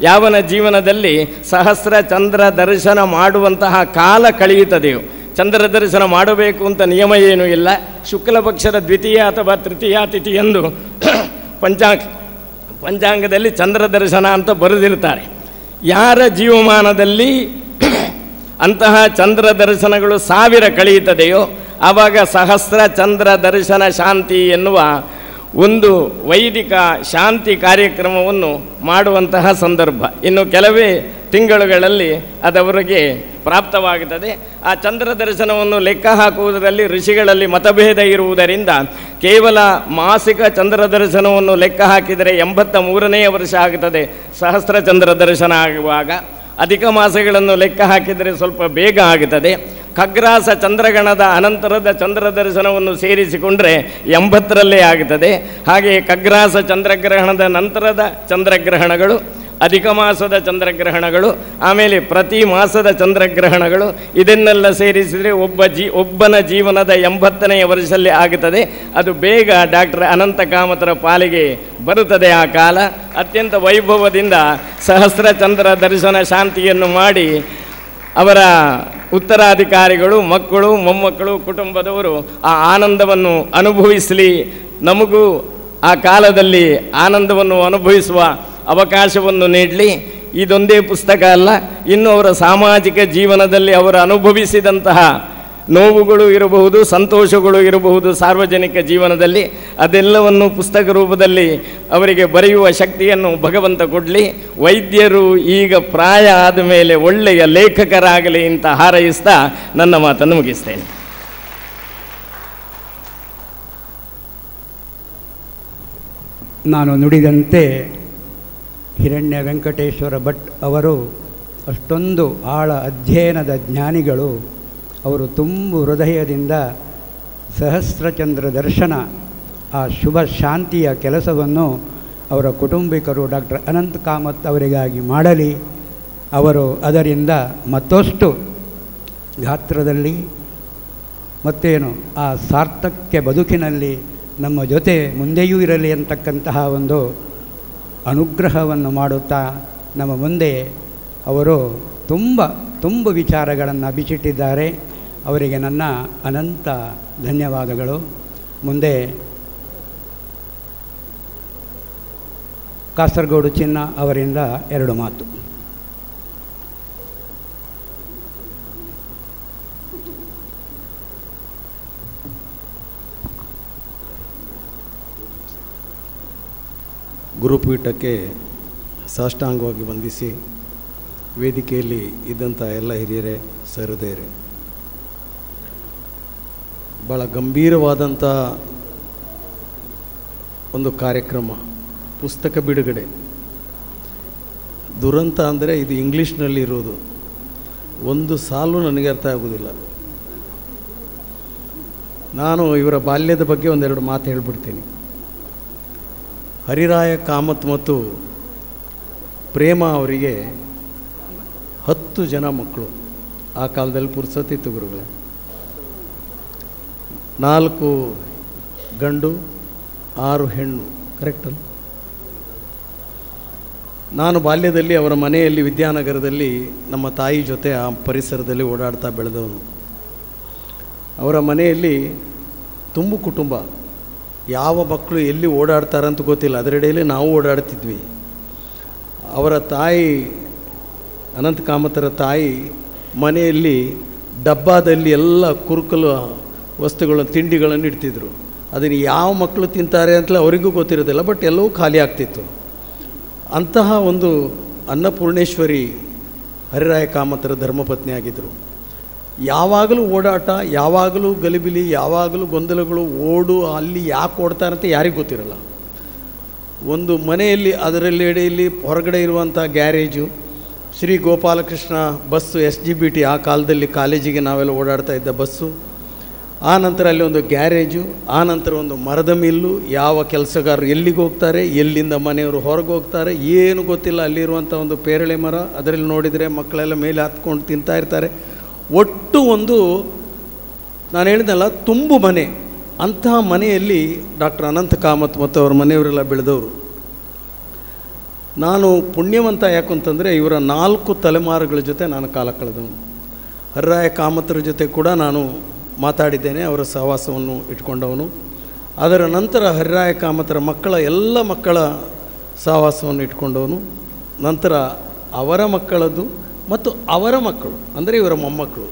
ಯಾವನ ಜೀವನದಲ್ಲಿ ಸಹಸ್ರ ಚಂದ್ರ ದರ್ಶನ ಮಾಡುವಂತಹ ಕಾಲ ಕಳೆಯುತ್ತದೆಯೋ, ಚಂದ್ರ ದರ್ಶನ ಮಾಡಬೇಕು ಅಂತ ನಿಯಮ ಏನೂ ಇಲ್ಲ. ಶುಕ್ಲ ಪಕ್ಷದ ದ್ವಿತೀಯ ಅಥವಾ ತೃತೀಯ ತಿಥಿಯಂದು ಪಂಚಾಂಗದಲ್ಲಿ ಚಂದ್ರ ದರ್ಶನ ಅಂತ ಬರೆದಿರ್ತಾರೆ. ಯಾರ ಜೀವಮಾನದಲ್ಲಿ ಅಂತಹ ಚಂದ್ರ ದರ್ಶನಗಳು 1000 ಕಳೆಯುತ್ತದೆಯೋ ಆವಾಗ ಸಹಸ್ರ ಚಂದ್ರ ದರ್ಶನ ಶಾಂತಿ ಎನ್ನುವ ಒಂದು ವೈದಿಕ ಶಾಂತಿ ಕಾರ್ಯಕ್ರಮವನ್ನು ಮಾಡುವಂತಹ ಸಂದರ್ಭ. ಇನ್ನು ಕೆಲವೇ ತಿಂಗಳುಗಳಲ್ಲಿ ಅದವರಿಗೆ ಪ್ರಾಪ್ತವಾಗುತ್ತದೆ. ಆ ಚಂದ್ರ ದರ್ಶನವನ್ನು ಲೆಕ್ಕ ಹಾಕುವುದರಲ್ಲಿ ಋಷಿಗಳಲ್ಲಿ ಮತಭೇದ ಇರುವುದರಿಂದ ಕೇವಲ ಮಾಸಿಕ ಚಂದ್ರ ದರ್ಶನವನ್ನು ಲೆಕ್ಕ ಹಾಕಿದರೆ 83ನೇ ವರ್ಷ ಆಗುತ್ತದೆ ಸಹಸ್ರ ಚಂದ್ರ ದರ್ಶನ ಆಗುವಾಗ. ಅಧಿಕ ಮಾಸಗಳನ್ನು ಲೆಕ್ಕ ಹಾಕಿದರೆ ಸ್ವಲ್ಪ ಬೇಗ ಆಗುತ್ತದೆ. ಖಗ್ರಾಸ ಚಂದ್ರಗಣದ ಅನಂತರದ ಚಂದ್ರ ದರ್ಶನವನ್ನು ಸೇರಿಸಿಕೊಂಡ್ರೆ 80ರಲ್ಲೇ ಆಗುತ್ತದೆ. ಹಾಗೆಯೇ ಖಗ್ರಾಸ ಚಂದ್ರಗ್ರಹಣದ ನಂತರದ ಚಂದ್ರಗ್ರಹಣಗಳು, ಅಧಿಕ ಮಾಸದ ಚಂದ್ರಗ್ರಹಣಗಳು, ಆಮೇಲೆ ಪ್ರತಿ ಮಾಸದ ಚಂದ್ರಗ್ರಹಣಗಳು, ಇದನ್ನೆಲ್ಲ ಸೇರಿಸಿದರೆ ಒಬ್ಬನ ಜೀವನದ 80ನೆಯ ವರ್ಷದಲ್ಲಿ ಆಗುತ್ತದೆ. ಅದು ಬೇಗ ಡಾಕ್ಟರ್ ಅನಂತ ಕಾಮತರ ಪಾಲಿಗೆ ಬರುತ್ತದೆ. ಆ ಕಾಲ ಅತ್ಯಂತ ವೈಭವದಿಂದ ಸಹಸ್ರ ಚಂದ್ರ ದರ್ಶನ ಶಾಂತಿಯನ್ನು ಮಾಡಿ ಅವರ ಉತ್ತರಾಧಿಕಾರಿಗಳು, ಮಕ್ಕಳು, ಮೊಮ್ಮಕ್ಕಳು, ಕುಟುಂಬದವರು ಆ ಆನಂದವನ್ನು ಅನುಭವಿಸಲಿ, ನಮಗೂ ಆ ಕಾಲದಲ್ಲಿ ಆನಂದವನ್ನು ಅನುಭವಿಸುವ ಅವಕಾಶವನ್ನು ನೀಡಲಿ. ಇದೊಂದೇ ಪುಸ್ತಕ ಅಲ್ಲ, ಇನ್ನು ಅವರ ಸಾಮಾಜಿಕ ಜೀವನದಲ್ಲಿ ಅವರು ಅನುಭವಿಸಿದಂತಹ ನೋವುಗಳು ಇರಬಹುದು, ಸಂತೋಷಗಳು ಇರಬಹುದು ಸಾರ್ವಜನಿಕ ಜೀವನದಲ್ಲಿ, ಅದೆಲ್ಲವನ್ನು ಪುಸ್ತಕ ರೂಪದಲ್ಲಿ ಅವರಿಗೆ ಬರೆಯುವ ಶಕ್ತಿಯನ್ನು ಭಗವಂತ ಕೊಡಲಿ. ವೈದ್ಯರು ಈಗ ಪ್ರಾಯ ಆದಮೇಲೆ ಒಳ್ಳೆಯ ಲೇಖಕರಾಗಲಿ ಅಂತ ಹಾರೈಸ್ತಾ ನನ್ನ ಮಾತನ್ನು ಮುಗಿಸ್ತೇನೆ. ನಾನು ನುಡಿದಂತೆ ಹಿರಣ್ಯ ವೆಂಕಟೇಶ್ವರ ಭಟ್ ಅವರು ಅಷ್ಟೊಂದು ಆಳ ಅಧ್ಯಯನದ ಜ್ಞಾನಿಗಳು. ಅವರು ತುಂಬು ಹೃದಯದಿಂದ ಸಹಸ್ರಚಂದ್ರ ದರ್ಶನ, ಆ ಶುಭ ಶಾಂತಿಯ ಕೆಲಸವನ್ನು ಅವರ ಕುಟುಂಬಿಕರು ಡಾಕ್ಟರ್ ಅನಂತ ಕಾಮತ್ ಅವರಿಗಾಗಿ ಮಾಡಲಿ. ಅವರು ಅದರಿಂದ ಮತ್ತಷ್ಟು ಗಾತ್ರದಲ್ಲಿ ಮತ್ತೇನು ಆ ಸಾರ್ಥಕ್ಯ ಬದುಕಿನಲ್ಲಿ ನಮ್ಮ ಜೊತೆ ಮುಂದೆಯೂ ಇರಲಿ ಅಂತಕ್ಕಂತಹ ಒಂದು ಅನುಗ್ರಹವನ್ನು ಮಾಡುತ್ತಾ ನಮ್ಮ ಮುಂದೆ ಅವರು ತುಂಬ ವಿಚಾರಗಳನ್ನು ಬಿಚ್ಚಿಟ್ಟಿದ್ದಾರೆ. ಅವರಿಗೆ ನನ್ನ ಅನಂತ ಧನ್ಯವಾದಗಳು. ಮುಂದೆ ಕಾಸರಗೋಡು ಚಿನ್ನ ಅವರಿಂದ 2 ಮಾತು. ಗುರುಪೀಠಕ್ಕೆ ಸಾಷ್ಟಾಂಗವಾಗಿ ವಂದಿಸಿ ವೇದಿಕೆಯಲ್ಲಿ ಇದ್ದಂಥ ಎಲ್ಲ ಹಿರಿಯರೇ, ಸಹೃದಯರೇ, ಭಾಳ ಗಂಭೀರವಾದಂಥ ಒಂದು ಕಾರ್ಯಕ್ರಮ, ಪುಸ್ತಕ ಬಿಡುಗಡೆ. ದುರಂತ ಅಂದರೆ ಇದು ಇಂಗ್ಲೀಷ್ನಲ್ಲಿ ಇರೋದು, ಒಂದು ಸಾಲು ನನಗೆ ಅರ್ಥ ಆಗೋದಿಲ್ಲ. ನಾನು ಇವರ ಬಾಲ್ಯದ ಬಗ್ಗೆ ಒಂದೆರಡು ಮಾತು ಹೇಳ್ಬಿಡ್ತೀನಿ. ಹರಿರಾಯ ಕಾಮತ್ ಮತ್ತು ಪ್ರೇಮ ಅವರಿಗೆ 10 ಜನ ಮಕ್ಕಳು. ಆ ಕಾಲದಲ್ಲಿ ಪುರ್ಸತ್ತಿತ್ತು ಗುರುಗಳೇ. 4 ಗಂಡು 6 ಹೆಣ್ಣು, ಕರೆಕ್ಟಲ್ಲ? ನಾನು ಬಾಲ್ಯದಲ್ಲಿ ಅವರ ಮನೆಯಲ್ಲಿ ವಿದ್ಯಾನಗರದಲ್ಲಿ ನಮ್ಮ ತಾಯಿ ಜೊತೆ ಆ ಪರಿಸರದಲ್ಲಿ ಓಡಾಡ್ತಾ ಬೆಳೆದವನು. ಅವರ ಮನೆಯಲ್ಲಿ ತುಂಬು ಕುಟುಂಬ, ಯಾವ ಮಕ್ಕಳು ಎಲ್ಲಿ ಓಡಾಡ್ತಾರಂತ ಗೊತ್ತಿಲ್ಲ, ಅದರೆಡೆಯಲ್ಲಿ ನಾವು ಓಡಾಡ್ತಿದ್ವಿ. ಅವರ ತಾಯಿ ಅನಂತ ಕಾಮತರ ತಾಯಿ ಮನೆಯಲ್ಲಿ ಡಬ್ಬಾದಲ್ಲಿ ಎಲ್ಲ ಕುರುಕಲು ವಸ್ತುಗಳು ತಿಂಡಿಗಳನ್ನು ಇಡ್ತಿದ್ರು. ಅದನ್ನು ಯಾವ ಮಕ್ಕಳು ತಿಂತಾರೆ ಅಂತಲೇ ಅವರಿಗೂ ಗೊತ್ತಿರೋದಿಲ್ಲ, ಬಟ್ ಎಲ್ಲವೂ ಖಾಲಿ ಆಗ್ತಿತ್ತು. ಅಂತಹ ಒಂದು ಅನ್ನಪೂರ್ಣೇಶ್ವರಿ ಹರಿರಾಯ ಕಾಮತರ ಧರ್ಮಪತ್ನಿಯಾಗಿದ್ದರು. ಯಾವಾಗಲೂ ಓಡಾಟ, ಯಾವಾಗಲೂ ಗಲಿಬಿಲಿ, ಯಾವಾಗಲೂ ಗೊಂದಲಗಳು, ಅಲ್ಲಿ ಯಾಕೆ ಓಡ್ತಾರಂತ ಯಾರಿಗೂ ಗೊತ್ತಿರಲ್ಲ. ಒಂದು ಮನೆಯಲ್ಲಿ ಅದರಲ್ಲಿ ಎಡೆಯಲ್ಲಿ ಹೊರಗಡೆ ಇರುವಂಥ garage, Shri Gopalakrishna bus SGBT, ಆ ಕಾಲದಲ್ಲಿ ಕಾಲೇಜಿಗೆ ನಾವೆಲ್ಲ ಓಡಾಡ್ತಾ ಇದ್ದ ಬಸ್ಸು. ಆ ನಂತರ ಅಲ್ಲಿ ಒಂದು ಗ್ಯಾರೇಜು, ಆ ನಂತರ ಒಂದು ಮರದ ಮಿಲ್ಲು. ಯಾವ ಕೆಲಸಗಾರರು ಎಲ್ಲಿಗೆ ಹೋಗ್ತಾರೆ, ಎಲ್ಲಿಂದ ಮನೆಯವರು ಹೊರಗೆ ಹೋಗ್ತಾರೆ ಏನು ಗೊತ್ತಿಲ್ಲ. ಅಲ್ಲಿರುವಂಥ ಒಂದು ಪೇರಳೆ ಮರ, ಅದರಲ್ಲಿ ನೋಡಿದರೆ ಮಕ್ಕಳೆಲ್ಲ ಮೇಲೆ ಹತ್ಕೊಂಡು ತಿಂತಾ ಇರ್ತಾರೆ. ಒಟ್ಟು ಒಂದು ನಾನು ಹೇಳಿದಲ್ಲ ತುಂಬು ಮನೆ. ಅಂತಹ ಮನೆಯಲ್ಲಿ ಡಾಕ್ಟರ್ ಅನಂತ ಕಾಮತ್ ಮತ್ತು ಅವ್ರ ಮನೆಯವರೆಲ್ಲ ಬೆಳೆದವರು. ನಾನು ಪುಣ್ಯವಂತ ಯಾಕಂತಂದರೆ ಇವರ 4 ತಲೆಮಾರುಗಳ ಜೊತೆ ನಾನು ಕಾಲ ಕಳೆದವನು. ಹರಿರಾಯ ಕಾಮತರ ಜೊತೆ ಕೂಡ ನಾನು ಮಾತಾಡಿದ್ದೇನೆ, ಅವರ ಸಹವಾಸವನ್ನು ಇಟ್ಕೊಂಡವನು. ಅದರ ನಂತರ ಹರಿರಾಯ ಕಾಮತರ ಎಲ್ಲ ಮಕ್ಕಳ ಸಹವಾಸವನ್ನು ಇಟ್ಕೊಂಡವನು. ನಂತರ ಅವರ ಮಕ್ಕಳದ್ದು ಮತ್ತು ಅವರ ಮಕ್ಕಳು ಅಂದರೆ ಇವರ ಮೊಮ್ಮಕ್ಕಳು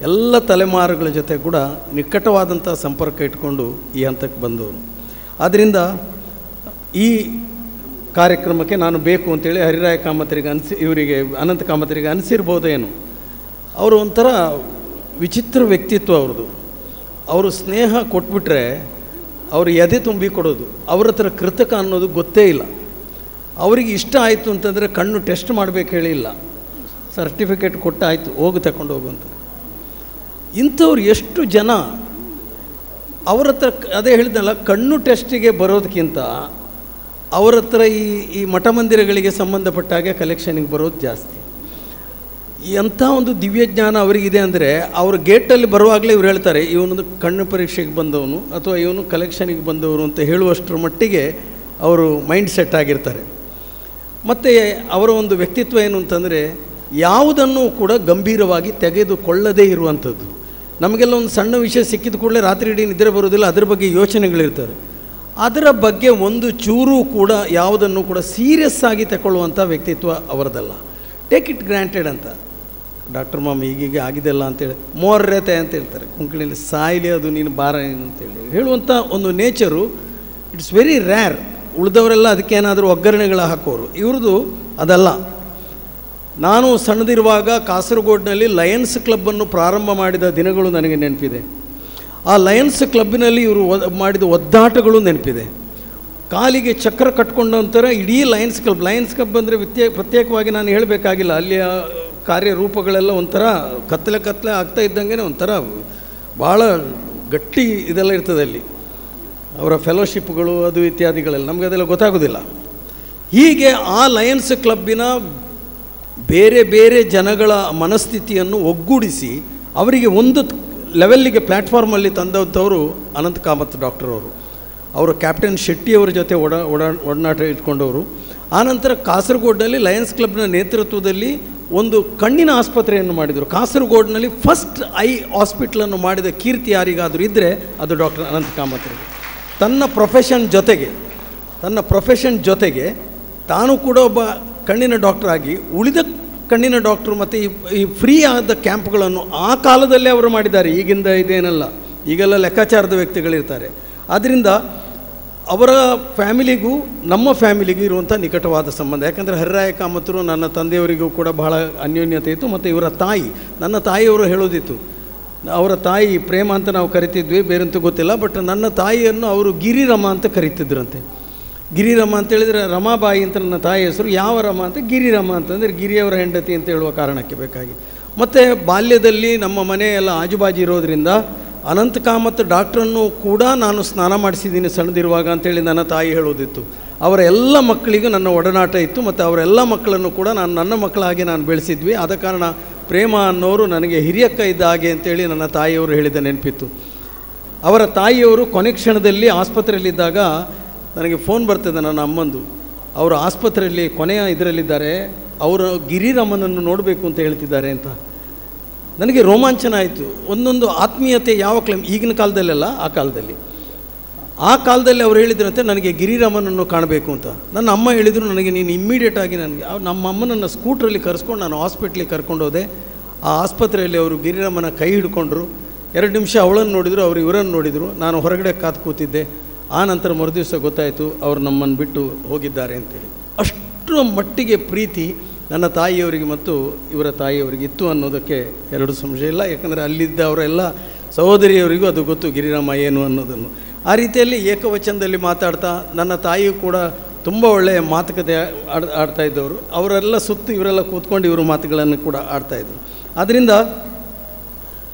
ಎಲ್ಲ ತಲೆಮಾರುಗಳ ಜೊತೆ ಕೂಡ ನಿಕಟವಾದಂಥ ಸಂಪರ್ಕ ಇಟ್ಕೊಂಡು ಈ ಹಂತಕ್ಕೆ ಬಂದವನು. ಆದ್ದರಿಂದ ಈ ಕಾರ್ಯಕ್ರಮಕ್ಕೆ ನಾನು ಬೇಕು ಅಂತೇಳಿ ಹರಿರಾಯ ಕಾಮತರಿಗೆ ಇವರಿಗೆ ಅನಂತ ಕಾಮತರಿಗೆ ಅನಿಸಿರ್ಬೋದೇನು. ಅವರು ಒಂಥರ ವಿಚಿತ್ರ ವ್ಯಕ್ತಿತ್ವ ಅವ್ರದ್ದು. ಅವರು ಸ್ನೇಹ ಕೊಟ್ಬಿಟ್ರೆ ಅವರು ಎದೆ ತುಂಬಿ ಕೊಡೋದು. ಅವ್ರ ಹತ್ರ ಕೃತಕ ಅನ್ನೋದು ಗೊತ್ತೇ ಇಲ್ಲ. ಅವರಿಗೆ ಇಷ್ಟ ಆಯಿತು ಅಂತಂದರೆ ಕಣ್ಣು ಟೆಸ್ಟ್ ಮಾಡಬೇಕು ಹೇಳಿಲ್ಲ, ಸರ್ಟಿಫಿಕೇಟ್ ಕೊಟ್ಟಾಯಿತು, ಹೋಗಿ ತಗೊಂಡು ಹೋಗುವಂತ. ಇಂಥವ್ರು ಎಷ್ಟು ಜನ ಅವ್ರ ಹತ್ರ, ಅದೇ ಹೇಳಿದ್ನಲ್ಲ, ಕಣ್ಣು ಟೆಸ್ಟಿಗೆ ಬರೋದಕ್ಕಿಂತ ಅವ್ರ ಹತ್ರ ಈ ಮಠ ಮಂದಿರಗಳಿಗೆ ಸಂಬಂಧಪಟ್ಟ ಹಾಗೆ ಕಲೆಕ್ಷನಿಗೆ ಬರೋದು ಜಾಸ್ತಿ. ಎಂಥ ಒಂದು ದಿವ್ಯಜ್ಞಾನ ಅವರಿಗಿದೆ ಅಂದರೆ, ಅವರು ಗೇಟಲ್ಲಿ ಬರುವಾಗಲೇ ಇವ್ರು ಹೇಳ್ತಾರೆ ಇವನೊಂದು ಕಣ್ಣು ಪರೀಕ್ಷೆಗೆ ಬಂದವನು ಅಥವಾ ಇವನು ಕಲೆಕ್ಷನಿಗೆ ಬಂದವರು ಅಂತ ಹೇಳುವಷ್ಟರ ಮಟ್ಟಿಗೆ ಅವರು ಮೈಂಡ್ ಸೆಟ್ ಆಗಿರ್ತಾರೆ. ಮತ್ತು ಅವರ ಒಂದು ವ್ಯಕ್ತಿತ್ವ ಏನು ಅಂತಂದರೆ, ಯಾವುದನ್ನು ಕೂಡ ಗಂಭೀರವಾಗಿ ತೆಗೆದುಕೊಳ್ಳದೇ ಇರುವಂಥದ್ದು. ನಮಗೆಲ್ಲ ಒಂದು ಸಣ್ಣ ವಿಷಯ ಸಿಕ್ಕಿದ ಕೂಡಲೇ ರಾತ್ರಿ ಇಡೀ ನಿದ್ರೆ ಬರೋದಿಲ್ಲ, ಅದರ ಬಗ್ಗೆ ಯೋಚನೆಗಳಿರ್ತಾರೆ. ಅದರ ಬಗ್ಗೆ ಒಂದು ಚೂರು ಕೂಡ ಯಾವುದನ್ನು ಕೂಡ ಸೀರಿಯಸ್ ಆಗಿ ತಗೊಳ್ಳುವಂಥ ವ್ಯಕ್ತಿತ್ವ ಅವರದಲ್ಲ. ಟೇಕ್ ಇಟ್ ಗ್ರ್ಯಾಂಟೆಡ್ ಅಂತ. ಡಾಕ್ಟರ್ ಮಾಮ್ ಈಗೀಗ ಆಗಿದೆಲ್ಲ ಅಂತೇಳಿ ಮೋರ್ರೆತೆ ಅಂತ ಹೇಳ್ತಾರೆ ಕೊಂಕಣಿಯಲ್ಲಿ, ಸಾಯಿಲಿ ಅದು ನೀನು ಬಾರ ಏನು ಅಂತೇಳಿ ಹೇಳುವಂಥ ಒಂದು ನೇಚರು ಇಟ್ಸ್ ವೆರಿ ರ್ಯಾರ್. ಉಳಿದವರೆಲ್ಲ ಅದಕ್ಕೇನಾದರೂ ಒಗ್ಗರಣೆಗಳ ಹಾಕೋರು, ಇವ್ರದ್ದು ಅದಲ್ಲ. ನಾನು ಸಣ್ಣದಿರುವಾಗ ಕಾಸರಗೋಡಿನಲ್ಲಿ ಲಯನ್ಸ್ ಕ್ಲಬ್ಬನ್ನು ಪ್ರಾರಂಭ ಮಾಡಿದ ದಿನಗಳು ನನಗೆ ನೆನಪಿದೆ. ಆ ಲಯನ್ಸ್ ಕ್ಲಬ್ಬಿನಲ್ಲಿ ಇವರು ಮಾಡಿದ ಒದ್ದಾಟಗಳು ನೆನಪಿದೆ. ಕಾಲಿಗೆ ಚಕ್ರ ಕಟ್ಕೊಂಡಂತರ ಇಡೀ ಲಯನ್ಸ್ ಕ್ಲಬ್ ಅಂದರೆ ಪ್ರತ್ಯೇಕವಾಗಿ ನಾನು ಹೇಳಬೇಕಾಗಿಲ್ಲ. ಅಲ್ಲಿಯ ಕಾರ್ಯರೂಪಗಳೆಲ್ಲ ಒಂಥರ ಕತ್ತಲೆ ಆಗ್ತಾ ಇದ್ದಂಗೆ ಒಂಥರ ಭಾಳ ಗಟ್ಟಿ ಇದೆಲ್ಲ ಇರ್ತದೆ ಅಲ್ಲಿ. ಅವರ ಫೆಲೋಶಿಪ್ಗಳು ಅದು ಇತ್ಯಾದಿಗಳೆಲ್ಲ ನಮಗೆ ಅದೆಲ್ಲ ಗೊತ್ತಾಗೋದಿಲ್ಲ. ಹೀಗೆ ಆ ಲಯನ್ಸ್ ಕ್ಲಬ್ಬಿನ ಬೇರೆ ಬೇರೆ ಜನಗಳ ಮನಸ್ಥಿತಿಯನ್ನು ಒಗ್ಗೂಡಿಸಿ ಅವರಿಗೆ ಒಂದು ಲೆವೆಲ್ಲಿಗೆ ಪ್ಲ್ಯಾಟ್ಫಾರ್ಮಲ್ಲಿ ತಂದಂಥವರು ಅನಂತ ಕಾಮತ್ ಡಾಕ್ಟರ್ ಅವರು ಕ್ಯಾಪ್ಟನ್ ಶೆಟ್ಟಿಯವರ ಜೊತೆ ಒಡನಾಟ ಇಟ್ಕೊಂಡವರು. ಆನಂತರ ಕಾಸರಗೋಡಿನಲ್ಲಿ ಲಯನ್ಸ್ ಕ್ಲಬ್ನ ನೇತೃತ್ವದಲ್ಲಿ ಒಂದು ಕಣ್ಣಿನ ಆಸ್ಪತ್ರೆಯನ್ನು ಮಾಡಿದರು. ಕಾಸರಗೋಡಿನಲ್ಲಿ ಫಸ್ಟ್ ಐ ಹಾಸ್ಪಿಟ್ಲನ್ನು ಮಾಡಿದ ಕೀರ್ತಿ ಯಾರಿಗಾದರೂ ಇದ್ದರೆ ಅದು ಡಾಕ್ಟರ್ ಅನಂತ ಕಾಮತ್ರಿಗೆ. ತನ್ನ ಪ್ರೊಫೆಷನ್ ಜೊತೆಗೆ ತಾನು ಕೂಡ ಒಬ್ಬ ಕಣ್ಣಿನ ಡಾಕ್ಟರ್ ಆಗಿ ಉಳಿದ ಕಣ್ಣಿನ ಡಾಕ್ಟ್ರು ಮತ್ತು ಈ ಫ್ರೀ ಆದ ಕ್ಯಾಂಪ್ಗಳನ್ನು ಆ ಕಾಲದಲ್ಲೇ ಅವರು ಮಾಡಿದ್ದಾರೆ. ಈಗಿಂದ ಇದೇನಲ್ಲ, ಈಗೆಲ್ಲ ಲೆಕ್ಕಾಚಾರದ ವ್ಯಕ್ತಿಗಳಿರ್ತಾರೆ. ಆದ್ದರಿಂದ ಅವರ ಫ್ಯಾಮಿಲಿಗೂ ನಮ್ಮ ಫ್ಯಾಮಿಲಿಗೂ ಇರುವಂಥ ನಿಕಟವಾದ ಸಂಬಂಧ. ಯಾಕಂದರೆ ಹರಿರಾಯ ಕಾಮತರು ನನ್ನ ತಂದೆಯವರಿಗೂ ಕೂಡ ಬಹಳ ಅನ್ಯೋನ್ಯತೆ ಇತ್ತು. ಮತ್ತು ಇವರ ತಾಯಿ, ನನ್ನ ತಾಯಿಯವರು ಹೇಳೋದಿತ್ತು, ಅವರ ತಾಯಿ ಪ್ರೇಮ ಅಂತ ನಾವು ಕರಿತಿದ್ವಿ, ಬೇರೆಂತೂ ಗೊತ್ತಿಲ್ಲ, ಬಟ್ ನನ್ನ ತಾಯಿಯನ್ನು ಅವರು ಗಿರಿರಮ ಅಂತ ಕರಿತಿದ್ರಂತೆ. ಗಿರಿರಮ ಅಂತೇಳಿದರೆ ರಮಾಬಾಯಿ ಅಂತ ನನ್ನ ತಾಯಿ ಹೆಸರು. ಯಾವ ರಮ ಅಂತ ಗಿರಿರಮ ಅಂತಂದರೆ ಗಿರಿಯವರ ಹೆಂಡತಿ ಅಂತ ಹೇಳುವ ಕಾರಣಕ್ಕೆ ಬೇಕಾಗಿ. ಮತ್ತು ಬಾಲ್ಯದಲ್ಲಿ ನಮ್ಮ ಮನೆಯೆಲ್ಲ ಆಜುಬಾಜು ಇರೋದರಿಂದ ಅನಂತ ಕಾಮತ್ ಡಾಕ್ಟ್ರನ್ನು ಕೂಡ ನಾನು ಸ್ನಾನ ಮಾಡಿಸಿದ್ದೀನಿ ಸಣ್ಣದಿರುವಾಗ ಅಂತೇಳಿ ನನ್ನ ತಾಯಿ ಹೇಳೋದಿತ್ತು. ಅವರ ಎಲ್ಲ ಮಕ್ಕಳಿಗೂ ನನ್ನ ಒಡನಾಟ ಇತ್ತು ಮತ್ತು ಅವರೆಲ್ಲ ಮಕ್ಕಳನ್ನು ಕೂಡ ನನ್ನ ಮಕ್ಕಳಾಗಿ ನಾನು ಬೆಳೆಸಿದ್ವಿ. ಆದ ಕಾರಣ ಪ್ರೇಮ ಅನ್ನೋರು ನನಗೆ ಹಿರಿಯಕ್ಕ ಇದ್ದ ಹಾಗೆ ಅಂತೇಳಿ ನನ್ನ ತಾಯಿಯವರು ಹೇಳಿದ ನೆನಪಿತ್ತು. ಅವರ ತಾಯಿಯವರು ಕೊನೆ ಕ್ಷಣದಲ್ಲಿ ಆಸ್ಪತ್ರೆಯಲ್ಲಿದ್ದಾಗ ನನಗೆ ಫೋನ್ ಬರ್ತದೆ ನನ್ನ ಅಮ್ಮಂದು, ಅವರು ಆಸ್ಪತ್ರೆಯಲ್ಲಿ ಕೊನೆಯ ಇದರಲ್ಲಿದ್ದಾರೆ, ಅವರು ಗಿರಿರಾಮನನ್ನು ನೋಡಬೇಕು ಅಂತ ಹೇಳ್ತಿದ್ದಾರೆ ಅಂತ ನನಗೆ ರೋಮಾಂಚನ ಆಯಿತು. ಒಂದೊಂದು ಆತ್ಮೀಯತೆ ಯಾವ ಈಗಿನ ಕಾಲದಲ್ಲೆಲ್ಲ ಆ ಕಾಲದಲ್ಲಿ ಅವ್ರು ಹೇಳಿದ್ರಂತೆ ನನಗೆ ಗಿರಿರಾಮನನ್ನು ಕಾಣಬೇಕು ಅಂತ. ನನ್ನ ಅಮ್ಮ ಹೇಳಿದರು ನನಗೆ, ನೀನು ಇಮ್ಮಿಡಿಯೇಟಾಗಿ ನನಗೆ ನಮ್ಮ ಅಮ್ಮನನ್ನು ಸ್ಕೂಟ್ರಲ್ಲಿ ಕರೆಸ್ಕೊಂಡು ನಾನು ಹಾಸ್ಪಿಟ್ಲಿಗೆ ಕರ್ಕೊಂಡು ಹೋದೆ. ಆ ಆಸ್ಪತ್ರೆಯಲ್ಲಿ ಅವರು ಗಿರಿರಾಮನ ಕೈ ಹಿಡ್ಕೊಂಡ್ರು. 2 ನಿಮಿಷ ಅವಳನ್ನು ನೋಡಿದರು, ಅವರು ಇವರನ್ನು ನೋಡಿದರು. ನಾನು ಹೊರಗಡೆ ಕಾದು ಕೂತಿದ್ದೆ. ಆ ನಂತರ ಮರುದಿವಸ ಗೊತ್ತಾಯಿತು ಅವರು ನಮ್ಮನ್ನು ಬಿಟ್ಟು ಹೋಗಿದ್ದಾರೆ ಅಂತೇಳಿ. ಅಷ್ಟರ ಮಟ್ಟಿಗೆ ಪ್ರೀತಿ ನನ್ನ ತಾಯಿಯವರಿಗೆ ಮತ್ತು ಇವರ ತಾಯಿಯವರಿಗೆ ಇತ್ತು ಅನ್ನೋದಕ್ಕೆ 2 ಸಂಶಯ ಇಲ್ಲ. ಯಾಕಂದರೆ ಅಲ್ಲಿದ್ದವರೆಲ್ಲ ಸಹೋದರಿಯವರಿಗೂ ಅದು ಗೊತ್ತು ಗಿರಿರಾಮ ಏನು ಅನ್ನೋದನ್ನು. ಆ ರೀತಿಯಲ್ಲಿ ಏಕವಚನದಲ್ಲಿ ಮಾತಾಡ್ತಾ, ನನ್ನ ತಾಯಿಯು ಕೂಡ ತುಂಬ ಒಳ್ಳೆಯ ಮಾತುಕತೆ ಆಡ್ತಾ ಇದ್ದವರು. ಅವರೆಲ್ಲ ಸುತ್ತು ಇವರೆಲ್ಲ ಕೂತ್ಕೊಂಡು ಇವರು ಮಾತುಗಳನ್ನು ಕೂಡ ಆಡ್ತಾಯಿದ್ರು. ಆದ್ದರಿಂದ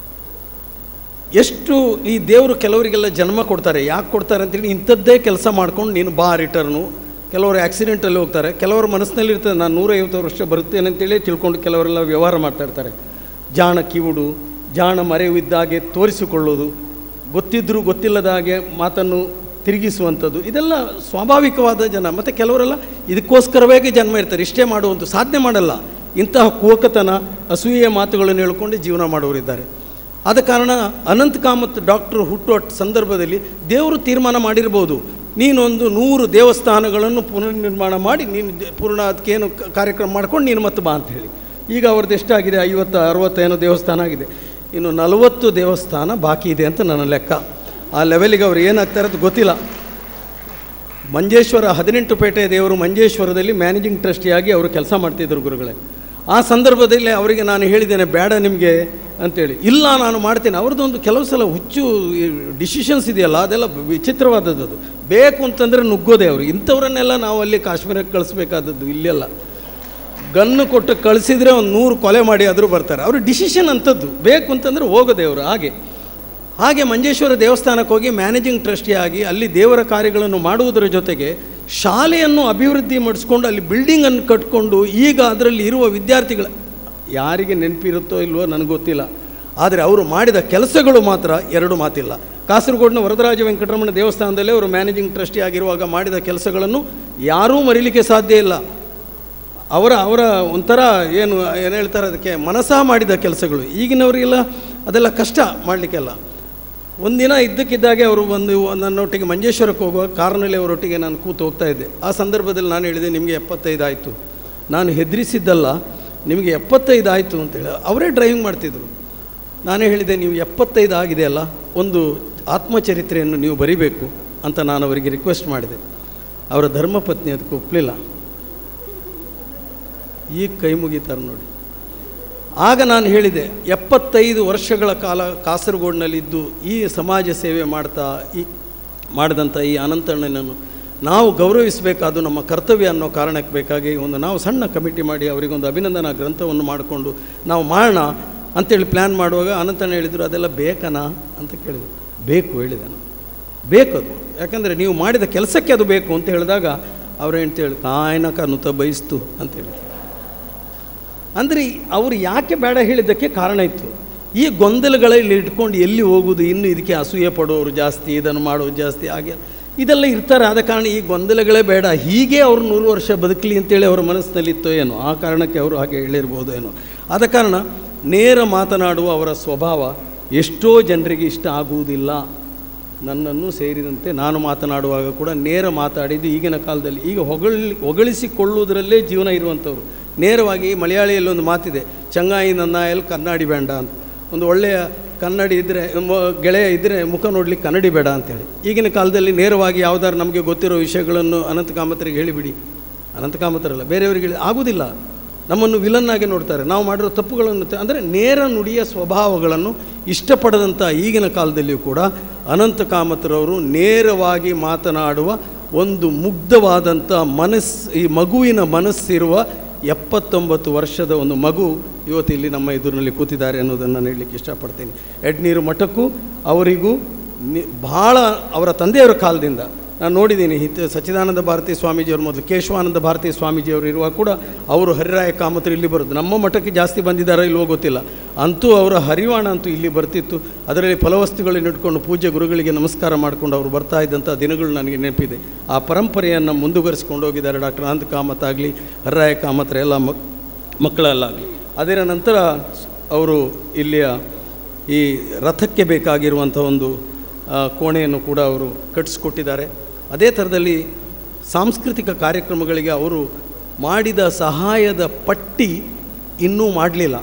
ಎಷ್ಟು ಈ ದೇವರು ಕೆಲವರಿಗೆಲ್ಲ ಜನ್ಮ ಕೊಡ್ತಾರೆ. ಯಾಕೆ ಕೊಡ್ತಾರೆ ಅಂತೇಳಿ, ಇಂಥದ್ದೇ ಕೆಲಸ ಮಾಡ್ಕೊಂಡು ನೀನು ಬಾ ರಿಟರ್ನು. ಕೆಲವರು ಆ್ಯಕ್ಸಿಡೆಂಟಲ್ಲಿ ಹೋಗ್ತಾರೆ, ಕೆಲವರ ಮನಸ್ಸಿನಲ್ಲಿರ್ತದೆ ನಾನು 150 ವರ್ಷ ಬರುತ್ತೇನೆ ಅಂತೇಳಿ ತಿಳ್ಕೊಂಡು ಕೆಲವರೆಲ್ಲ ವ್ಯವಹಾರ ಮಾಡ್ತಾಯಿರ್ತಾರೆ. ಜಾಣ ಕಿವುಡು, ಜಾಣ ಮರೆವಿದ್ದಾಗೆ ತೋರಿಸಿಕೊಳ್ಳೋದು, ಗೊತ್ತಿದ್ದರೂ ಗೊತ್ತಿಲ್ಲದ ಹಾಗೆ ಮಾತನ್ನು ತಿರುಗಿಸುವಂಥದ್ದು, ಇದೆಲ್ಲ ಸ್ವಾಭಾವಿಕವಾದ ಜನ. ಮತ್ತು ಕೆಲವರೆಲ್ಲ ಇದಕ್ಕೋಸ್ಕರವೇ ಜನ್ಮ ಇರ್ತಾರೆ, ಇಷ್ಟೇ ಮಾಡುವಂಥ ಸಾಧನೆ ಮಾಡಲ್ಲ. ಇಂತಹ ಕೋಕತನ, ಅಸೂಯೆಯ ಮಾತುಗಳನ್ನು ಹೇಳ್ಕೊಂಡು ಜೀವನ ಮಾಡೋರಿದ್ದಾರೆ. ಆದ ಕಾರಣ ಅನಂತ ಕಾಮತ್ ಡಾಕ್ಟ್ರು ಹುಟ್ಟುವ ಸಂದರ್ಭದಲ್ಲಿ ದೇವರು ತೀರ್ಮಾನ ಮಾಡಿರ್ಬೋದು, ನೀನೊಂದು 100 ದೇವಸ್ಥಾನಗಳನ್ನು ಪುನರ್ನಿರ್ಮಾಣ ಮಾಡಿ ನೀನು ಪೂರ್ಣ ಅದಕ್ಕೇನು ಕಾರ್ಯಕ್ರಮ ಮಾಡ್ಕೊಂಡು ನೀನು ಮತ್ತೆ ಬಾ ಅಂತ ಹೇಳಿ. ಈಗ ಅವ್ರದ್ದು ಎಷ್ಟಾಗಿದೆ, 50-60 ಏನೋ ದೇವಸ್ಥಾನ ಆಗಿದೆ. ಇನ್ನು 40 ದೇವಸ್ಥಾನ ಬಾಕಿ ಇದೆ ಅಂತ ನನ್ನ ಲೆಕ್ಕ. ಆ ಲೆವೆಲಿಗೆ ಅವ್ರು ಏನಾಗ್ತಾರೆ ಅಂತ ಗೊತ್ತಿಲ್ಲ. ಮಂಜೇಶ್ವರ 18 ಪೇಟೆ ದೇವರು ಮಂಜೇಶ್ವರದಲ್ಲಿ ಮ್ಯಾನೇಜಿಂಗ್ ಟ್ರಸ್ಟಿಯಾಗಿ ಅವರು ಕೆಲಸ ಮಾಡ್ತಿದ್ದರು ಗುರುಗಳೇ. ಆ ಸಂದರ್ಭದಲ್ಲಿ ಅವರಿಗೆ ನಾನು ಹೇಳಿದ್ದೇನೆ ಬೇಡ ನಿಮಗೆ ಅಂತೇಳಿ. ಇಲ್ಲ ನಾನು ಮಾಡ್ತೇನೆ. ಅವ್ರದ್ದೊಂದು ಕೆಲವು ಸಲ ಹುಚ್ಚು ಡಿಸಿಷನ್ಸ್ ಇದೆಯಲ್ಲ, ಅದೆಲ್ಲ ವಿಚಿತ್ರವಾದದ್ದು. ಅದು ಬೇಕು ಅಂತಂದರೆ ನುಗ್ಗೋದೆ ಅವರು. ಇಂಥವ್ರನ್ನೆಲ್ಲ ನಾವು ಅಲ್ಲಿ ಕಾಶ್ಮೀರಕ್ಕೆ ಕಳಿಸ್ಬೇಕಾದದ್ದು. ಇಲ್ಲೆಲ್ಲ ಗನ್ನು ಕೊಟ್ಟು ಕಳಿಸಿದರೆ ಒಂದು 100 ಕೊಲೆ ಮಾಡಿ ಆದರೂ ಬರ್ತಾರೆ. ಅವರು ಡಿಸಿಷನ್ ಅಂಥದ್ದು, ಬೇಕು ಅಂತಂದರೆ ಹೋಗೋದೆ ಅವರು. ಹಾಗೆ ಮಂಜೇಶ್ವರ ದೇವಸ್ಥಾನಕ್ಕೆ ಹೋಗಿ ಮ್ಯಾನೇಜಿಂಗ್ ಟ್ರಸ್ಟಿಯಾಗಿ ಅಲ್ಲಿ ದೇವರ ಕಾರ್ಯಗಳನ್ನು ಮಾಡುವುದರ ಜೊತೆಗೆ ಶಾಲೆಯನ್ನು ಅಭಿವೃದ್ಧಿ ಮಾಡಿಸ್ಕೊಂಡು ಅಲ್ಲಿ ಬಿಲ್ಡಿಂಗನ್ನು ಕಟ್ಕೊಂಡು ಈಗ ಅದರಲ್ಲಿ ಇರುವ ವಿದ್ಯಾರ್ಥಿಗಳ ಯಾರಿಗೆ ನೆನಪಿರುತ್ತೋ ಇಲ್ವೋ ನನಗೆ ಗೊತ್ತಿಲ್ಲ. ಆದರೆ ಅವರು ಮಾಡಿದ ಕೆಲಸಗಳು ಮಾತ್ರ 2 ಮಾತಿಲ್ಲ. ಕಾಸರಗೋಡಿನ ವರದರಾಜ ವೆಂಕಟರಮಣ ದೇವಸ್ಥಾನದಲ್ಲೇ ಅವರು ಮ್ಯಾನೇಜಿಂಗ್ ಟ್ರಸ್ಟಿ ಆಗಿರುವಾಗ ಮಾಡಿದ ಕೆಲಸಗಳನ್ನು ಯಾರೂ ಮರೀಲಿಕ್ಕೆ ಸಾಧ್ಯ ಇಲ್ಲ. ಅವರ ಒಂಥರ ಏನು ಹೇಳ್ತಾರೆ ಅದಕ್ಕೆ, ಮನಸ್ಸಾ ಮಾಡಿದ ಕೆಲಸಗಳು. ಈಗಿನವರಿಗೆಲ್ಲ ಅದೆಲ್ಲ ಕಷ್ಟ ಮಾಡಲಿಕ್ಕೆಲ್ಲ. ಒಂದಿನ ಇದ್ದಕ್ಕಿದ್ದಾಗೆ ಅವರು ನನ್ನೊಟ್ಟಿಗೆ ಮಂಜೇಶ್ವರಕ್ಕೆ ಹೋಗುವಾಗ ಕಾರ್ನಲ್ಲಿ ಅವರೊಟ್ಟಿಗೆ ನಾನು ಕೂತು ಹೋಗ್ತಾ ಇದ್ದೆ. ಆ ಸಂದರ್ಭದಲ್ಲಿ ನಾನು ಹೇಳಿದೆ, ನಿಮಗೆ 75 ಆಯಿತು. ನಾನು ಹೆದರಿಸಿದ್ದಲ್ಲ, ನಿಮಗೆ 75 ಆಯಿತು ಅಂತೇಳಿ. ಅವರೇ ಡ್ರೈವಿಂಗ್ ಮಾಡ್ತಿದ್ರು. ನಾನೇ ಹೇಳಿದೆ, ನೀವು 75 ಆಗಿದೆಯಲ್ಲ, ಒಂದು ಆತ್ಮಚರಿತ್ರೆಯನ್ನು ನೀವು ಬರಿಬೇಕು ಅಂತ ನಾನು ಅವರಿಗೆ ರಿಕ್ವೆಸ್ಟ್ ಮಾಡಿದೆ. ಅವರ ಧರ್ಮಪತ್ನಿ ಅದಕ್ಕೆ ಒಪ್ಪಲಿಲ್ಲ. ಈಗ ಕೈ ಮುಗಿತಾರೆ ನೋಡಿ. ಆಗ ನಾನು ಹೇಳಿದೆ, 75 ವರ್ಷಗಳ ಕಾಲ ಕಾಸರಗೋಡಿನಲ್ಲಿದ್ದು ಈ ಸಮಾಜ ಸೇವೆ ಮಾಡಿದಂಥ ಈ ಅನಂತಣ್ಣನನ್ನು ನಾವು ಗೌರವಿಸಬೇಕಾದ್ದು ನಮ್ಮ ಕರ್ತವ್ಯ ಅನ್ನೋ ಕಾರಣಕ್ಕೆ ಬೇಕಾಗಿ ನಾವು ಸಣ್ಣ ಕಮಿಟಿ ಮಾಡಿ ಅವರಿಗೊಂದು ಅಭಿನಂದನಾ ಗ್ರಂಥವನ್ನು ಮಾಡಿಕೊಂಡು ನಾವು ಮಾಡೋಣ ಅಂತೇಳಿ ಪ್ಲ್ಯಾನ್ ಮಾಡುವಾಗ ಅನಂತಣ್ಣ ಹೇಳಿದರು, ಅದೆಲ್ಲ ಬೇಕನಾ ಅಂತ ಕೇಳಿದರು. ಬೇಕು ಹೇಳಿದೆ ನಾನು, ಬೇಕದು. ಯಾಕಂದರೆ ನೀವು ಮಾಡಿದ ಕೆಲಸಕ್ಕೆ ಅದು ಬೇಕು ಅಂತ ಹೇಳಿದಾಗ ಅವ್ರು ಹೇಳ್ತೇಳಿ ಕಾಯನಕ ನುತ ಬಯಸ್ತು ಅಂತೇಳಿ. ಅಂದರೆ ಅವರು ಯಾಕೆ ಬೇಡ ಹೇಳಿದ್ದಕ್ಕೆ ಕಾರಣ ಇತ್ತು. ಈ ಗೊಂದಲಗಳಲ್ಲಿ ಇಟ್ಕೊಂಡು ಎಲ್ಲಿ ಹೋಗುವುದು, ಇನ್ನು ಇದಕ್ಕೆ ಅಸೂಯೆ ಪಡೋರು ಜಾಸ್ತಿ, ಇದನ್ನು ಮಾಡೋದು ಜಾಸ್ತಿ, ಹಾಗೆ ಇದೆಲ್ಲ ಇರ್ತಾರೆ. ಆದ ಕಾರಣ ಈ ಗೊಂದಲಗಳೇ ಬೇಡ, ಹೀಗೆ ಅವರು 100 ವರ್ಷ ಬದುಕಲಿ ಅಂತೇಳಿ ಅವರ ಮನಸ್ಸಿನಲ್ಲಿತ್ತೋ ಏನೋ, ಆ ಕಾರಣಕ್ಕೆ ಅವರು ಹಾಗೆ ಹೇಳಿರ್ಬೋದು ಏನೋ. ಆದ ಕಾರಣ ನೇರ ಮಾತನಾಡುವ ಅವರ ಸ್ವಭಾವ ಎಷ್ಟೋ ಜನರಿಗೆ ಇಷ್ಟ ಆಗುವುದಿಲ್ಲ. ನನ್ನನ್ನು ಸೇರಿದಂತೆ ನಾನು ಮಾತನಾಡುವಾಗ ಕೂಡ ನೇರ ಮಾತಾಡಿದ್ದು ಈಗಿನ ಕಾಲದಲ್ಲಿ ಈಗ ಹೊಗಳಿಸಿಕೊಳ್ಳುವುದರಲ್ಲೇ ಜೀವನ ಇರುವಂಥವ್ರು. ನೇರವಾಗಿ ಮಲಯಾಳಿಯಲ್ಲಿ ಒಂದು ಮಾತಿದೆ, ಚಂಗಾಯಿ ನನ್ನಾಯಲ್ಲಿ ಕನ್ನಡಿ ಬೇಡ ಅಂತ. ಒಂದು ಒಳ್ಳೆಯ ಕನ್ನಡಿ ಇದ್ದರೆ, ಗೆಳೆಯ ಇದ್ದರೆ ಮುಖ ನೋಡಲಿಕ್ಕೆ ಕನ್ನಡಿ ಬೇಡ ಅಂಥೇಳಿ. ಈಗಿನ ಕಾಲದಲ್ಲಿ ನೇರವಾಗಿ ಯಾವುದಾದ್ರು ನಮಗೆ ಗೊತ್ತಿರೋ ವಿಷಯಗಳನ್ನು ಅನಂತ ಕಾಮತರಿಗೆ ಹೇಳಿಬಿಡಿ, ಅನಂತ ಕಾಮತರಲ್ಲ ಬೇರೆಯವರಿಗೆ ಆಗೋದಿಲ್ಲ. ನಮ್ಮನ್ನು ವಿಲನ್ನಾಗಿ ನೋಡ್ತಾರೆ, ನಾವು ಮಾಡಿರೋ ತಪ್ಪುಗಳನ್ನು. ಅಂದರೆ ನೇರ ನುಡಿಯ ಸ್ವಭಾವಗಳನ್ನು ಇಷ್ಟಪಡದಂಥ ಈಗಿನ ಕಾಲದಲ್ಲಿಯೂ ಕೂಡ ಅನಂತ ಕಾಮತರವರು ನೇರವಾಗಿ ಮಾತನಾಡುವ ಒಂದು ಮುಗ್ಧವಾದಂಥ ಈ ಮಗುವಿನ ಮನಸ್ಸಿರುವ 79 ವರ್ಷದ ಒಂದು ಮಗು ಇವತ್ತು ಇಲ್ಲಿ ನಮ್ಮ ಎದುರಿನಲ್ಲಿ ಕೂತಿದ್ದಾರೆ ಅನ್ನೋದನ್ನು ನಾನು ಹೇಳಲಿಕ್ಕೆ ಇಷ್ಟಪಡ್ತೀನಿ. ಎಡ್ನೀರು ಮಠಕ್ಕೂ ಅವರಿಗೂ ಭಾಳ ಅವರ ತಂದೆಯವರ ಕಾಲದಿಂದ ನಾನು ನೋಡಿದ್ದೀನಿ ಸಚ್ಚಿದಾನಂದ ಭಾರತಿ ಸ್ವಾಮೀಜಿಯವರು ಮೊದಲು ಕೇಶವಾನಂದ ಭಾರತಿ ಸ್ವಾಮೀಜಿಯವರು ಇರುವಾಗ ಕೂಡ ಅವರು ಹರಿರಾಯ ಕಾಮತರು ಇಲ್ಲಿ ಬರೋದು. ನಮ್ಮ ಮಠಕ್ಕೆ ಜಾಸ್ತಿ ಬಂದಿದ್ದಾರೋ ಇಲ್ವೋ ಗೊತ್ತಿಲ್ಲ, ಅಂತೂ ಅವರ ಹರಿವಾಣ ಅಂತೂ ಇಲ್ಲಿ ಬರ್ತಿತ್ತು. ಅದರಲ್ಲಿ ಫಲವಸ್ತುಗಳನ್ನು ಇಟ್ಕೊಂಡು ಪೂಜ್ಯ ಗುರುಗಳಿಗೆ ನಮಸ್ಕಾರ ಮಾಡಿಕೊಂಡು ಅವರು ಬರ್ತಾ ಇದ್ದಂಥ ದಿನಗಳು ನನಗೆ ನೆನಪಿದೆ. ಆ ಪರಂಪರೆಯನ್ನು ಮುಂದುವರಿಸಿಕೊಂಡು ಹೋಗಿದ್ದಾರೆ ಡಾಕ್ಟರ್ ಅನಂತ ಕಾಮತ್ ಆಗಲಿ, ಹರಿರಾಯ ಕಾಮತ್ರ ಎಲ್ಲ ಮಕ್ಕಳಲ್ಲಾಗಲಿ. ಅದರ ನಂತರ ಅವರು ಇಲ್ಲಿಯ ಈ ರಥಕ್ಕೆ ಬೇಕಾಗಿರುವಂಥ ಒಂದು ಕೋಣೆಯನ್ನು ಕೂಡ ಅವರು ಕಟ್ಟಿಸ್ಕೊಟ್ಟಿದ್ದಾರೆ. ಅದೇ ಥರದಲ್ಲಿ ಸಾಂಸ್ಕೃತಿಕ ಕಾರ್ಯಕ್ರಮಗಳಿಗೆ ಅವರು ಮಾಡಿದ ಸಹಾಯದ ಪಟ್ಟಿ ಇನ್ನೂ ಮಾಡಲಿಲ್ಲ.